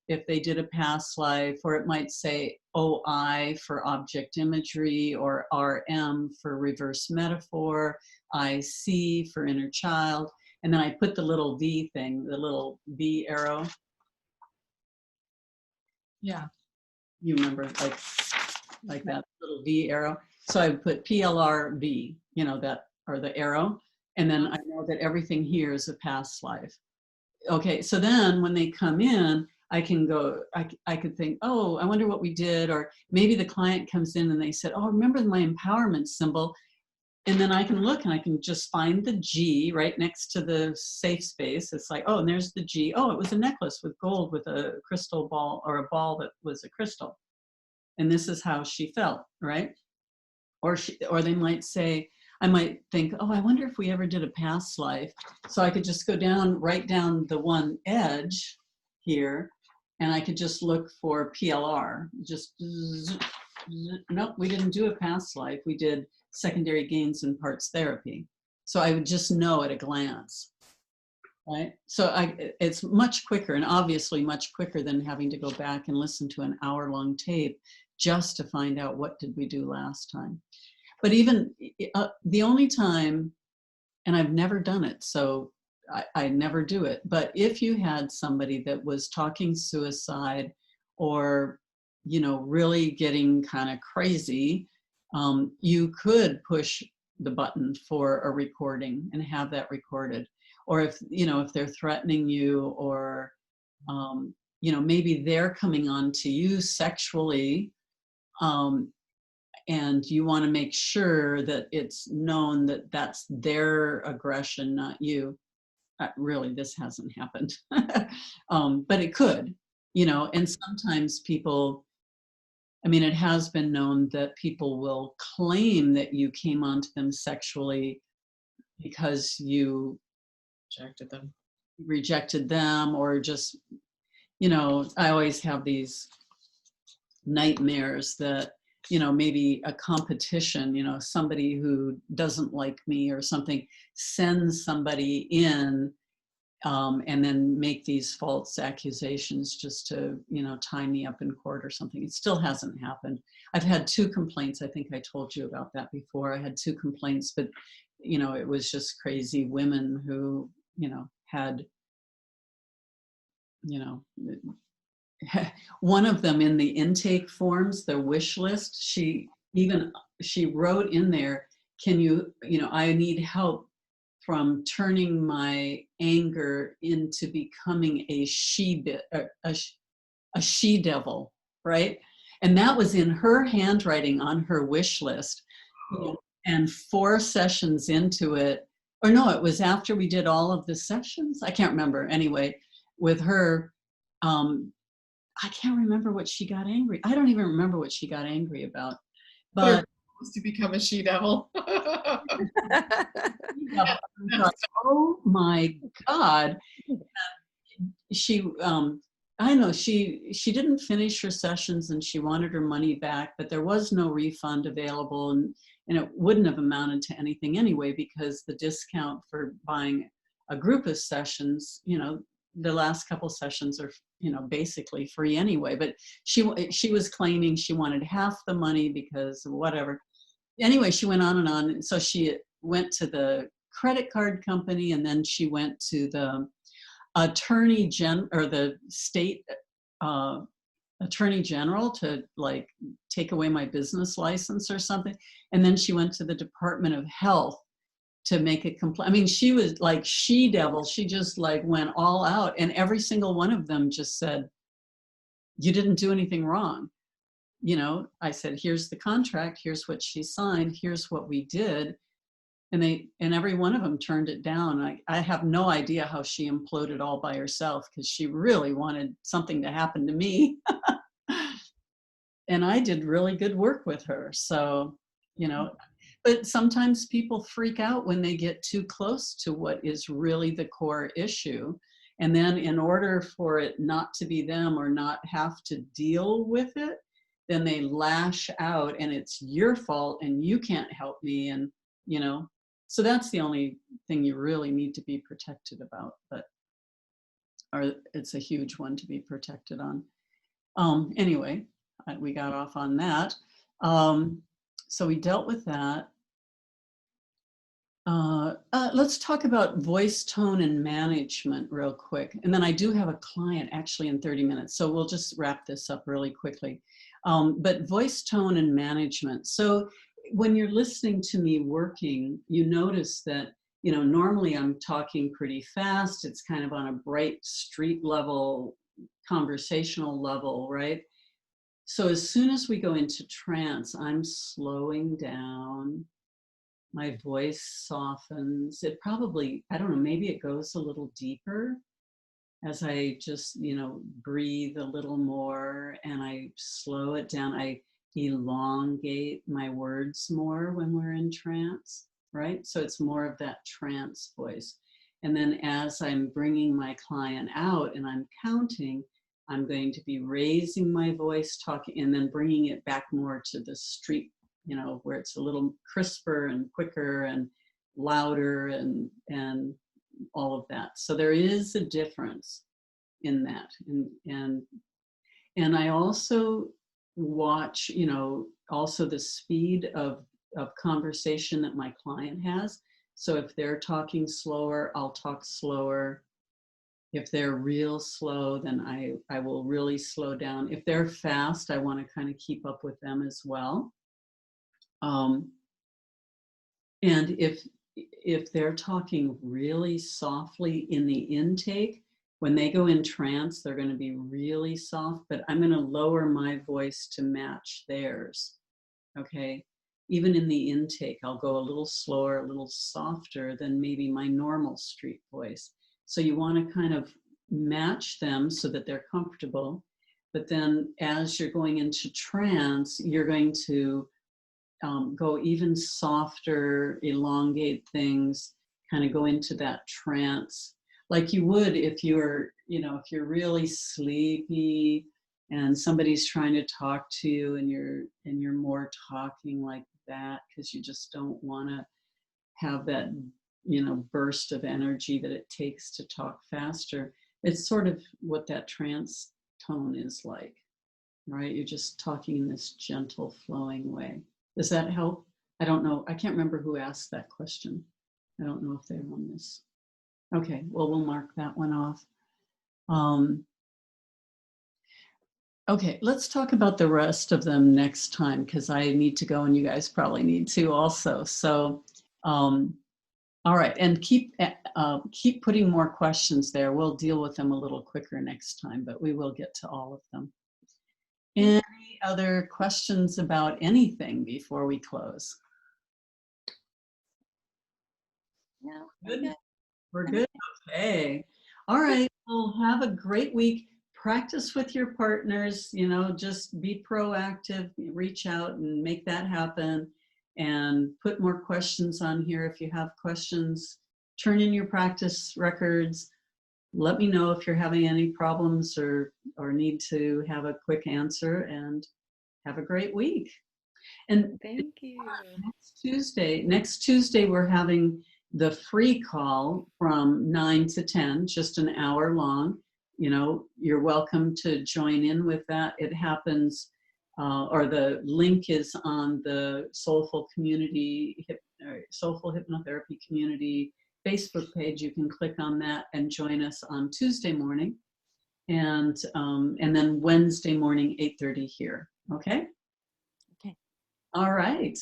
if they did a past life, or it might say OI for object imagery, or RM for reverse metaphor, IC for inner child, and then I put the little V thing, the little V arrow. Yeah. You remember, like that little V arrow. So I would put PLR V, you know, that, or the arrow, and then I know that everything here is a past life. Okay, so then when they come in, I can go, I could think, oh, I wonder what we did, or maybe the client comes in and they said, oh, remember my empowerment symbol, and then I can look and I can just find the G right next to the safe space. It's like, oh, and there's the G. Oh, it was a necklace with gold with a crystal ball, or a ball that was a crystal. And this is how she felt, right? Or they might say, I might think, oh, I wonder if we ever did a past life. So I could just go down, right down the one edge here, and I could just look for PLR. Just, nope, we didn't do a past life. We did secondary gains and parts therapy. So I would just know at a glance, right? So it's much quicker, and obviously much quicker than having to go back and listen to an hour-long tape just to find out what did we do last time. But even the only time, and I've never done it, so I never do it, but if you had somebody that was talking suicide, or, you know, really getting kind of crazy, you could push the button for a recording and have that recorded. Or if, you know, if they're threatening you, or, you know, maybe they're coming on to you sexually, and you want to make sure that it's known that that's their aggression, not you. Really, this hasn't happened, but it could, you know, and sometimes people, I mean, it has been known that people will claim that you came onto them sexually because you rejected them, or just, you know, I always have these nightmares that, you know, maybe a competition, you know, somebody who doesn't like me or something sends somebody in, and then make these false accusations just to, you know, tie me up in court or something. It still hasn't happened. I've had 2 complaints. I think I told you about that before. I had 2 complaints, but, you know, it was just crazy women who, you know, had, you know, one of them in the intake forms, the wish list, she wrote in there, can you, you know, I need help from turning my anger into becoming a she-devil, right? And that was in her handwriting on her wish list. And 4 sessions into it, or no, it was after we did all of the sessions. I can't remember. Anyway, with her, I can't remember what she got angry. I don't even remember what she got angry about. But to become a she-devil. Oh my God. She, I know she didn't finish her sessions and she wanted her money back, but there was no refund available, and it wouldn't have amounted to anything anyway, because the discount for buying a group of sessions, you know, the last couple sessions are, you know, basically free anyway. But she was claiming she wanted half the money because of whatever. Anyway, she went on and on. So she went to the credit card company, and then she went to the attorney general, or the state attorney general, to like take away my business license or something. And then she went to the Department of Health to make a complaint. I mean, she was like she-devil. She just like went all out, and every single one of them just said, you didn't do anything wrong. You know, I said, here's the contract, here's what she signed, here's what we did. And every one of them turned it down. I have no idea how she imploded all by herself, because she really wanted something to happen to me. And I did really good work with her. So, you know, but sometimes people freak out when they get too close to what is really the core issue. And then in order for it not to be them or not have to deal with it, then they lash out and it's your fault and you can't help me. And, you know, so that's the only thing you really need to be protected about, but, or it's a huge one to be protected on. Anyway, we got off on that. So we dealt with that. Let's talk about voice tone and management real quick. And then I do have a client actually in 30 minutes. So we'll just wrap this up really quickly. But voice tone and management. So when you're listening to me working, you notice that, you know, normally I'm talking pretty fast. It's kind of on a bright street level, conversational level, right? So as soon as we go into trance, I'm slowing down. My voice softens. It probably, I don't know, maybe it goes a little deeper as I just, you know, breathe a little more and I slow it down. I elongate my words more when we're in trance, right? So it's more of that trance voice. And then as I'm bringing my client out and I'm counting, I'm going to be raising my voice, talking, and then bringing it back more to the street, you know, where it's a little crisper and quicker and louder and all of that. So there is a difference in that. And I also watch, you know, also the speed of conversation that my client has. So if they're talking slower, I'll talk slower. If they're real slow, then I will really slow down. If they're fast, I want to kind of keep up with them as well. And if they're talking really softly in the intake, when they go in trance, they're going to be really soft, but I'm going to lower my voice to match theirs. Okay. Even in the intake, I'll go a little slower, a little softer than maybe my normal street voice. So you want to kind of match them so that they're comfortable. But then as you're going into trance, you're going to go even softer, elongate things, kind of go into that trance, like you would if you're, you know, if you're really sleepy and somebody's trying to talk to you and you're more talking like that because you just don't want to have that, you know, burst of energy that it takes to talk faster. It's sort of what that trance tone is like, right? You're just talking in this gentle, flowing way. Does that help? I don't know. I can't remember who asked that question. I don't know if they're on this. Okay, well, we'll mark that one off. Okay, let's talk about the rest of them next time because I need to go and you guys probably need to also. So, all right, and keep putting more questions there. We'll deal with them a little quicker next time, but we will get to all of them. Any other questions about anything before we close? No. Good. We're good. Okay. All right. Well, have a great week. Practice with your partners. You know, just be proactive. Reach out and make that happen. And put more questions on here if you have questions. Turn in your practice records. Let me know if you're having any problems or need to have a quick answer, and have a great week. And thank you. Next Tuesday, we're having the free call from 9 to 10, just an hour long. You know, you're welcome to join in with that. It happens, or the link is on the Soulful Hypnotherapy Community Facebook page. You can click on that and join us on Tuesday morning, and then Wednesday morning, 8:30 here. Okay. Okay. All right.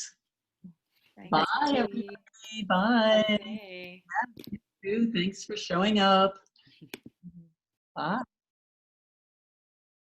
Thanks, Bye, Katie. everybody. Bye. Hey. Thanks for showing up. Bye.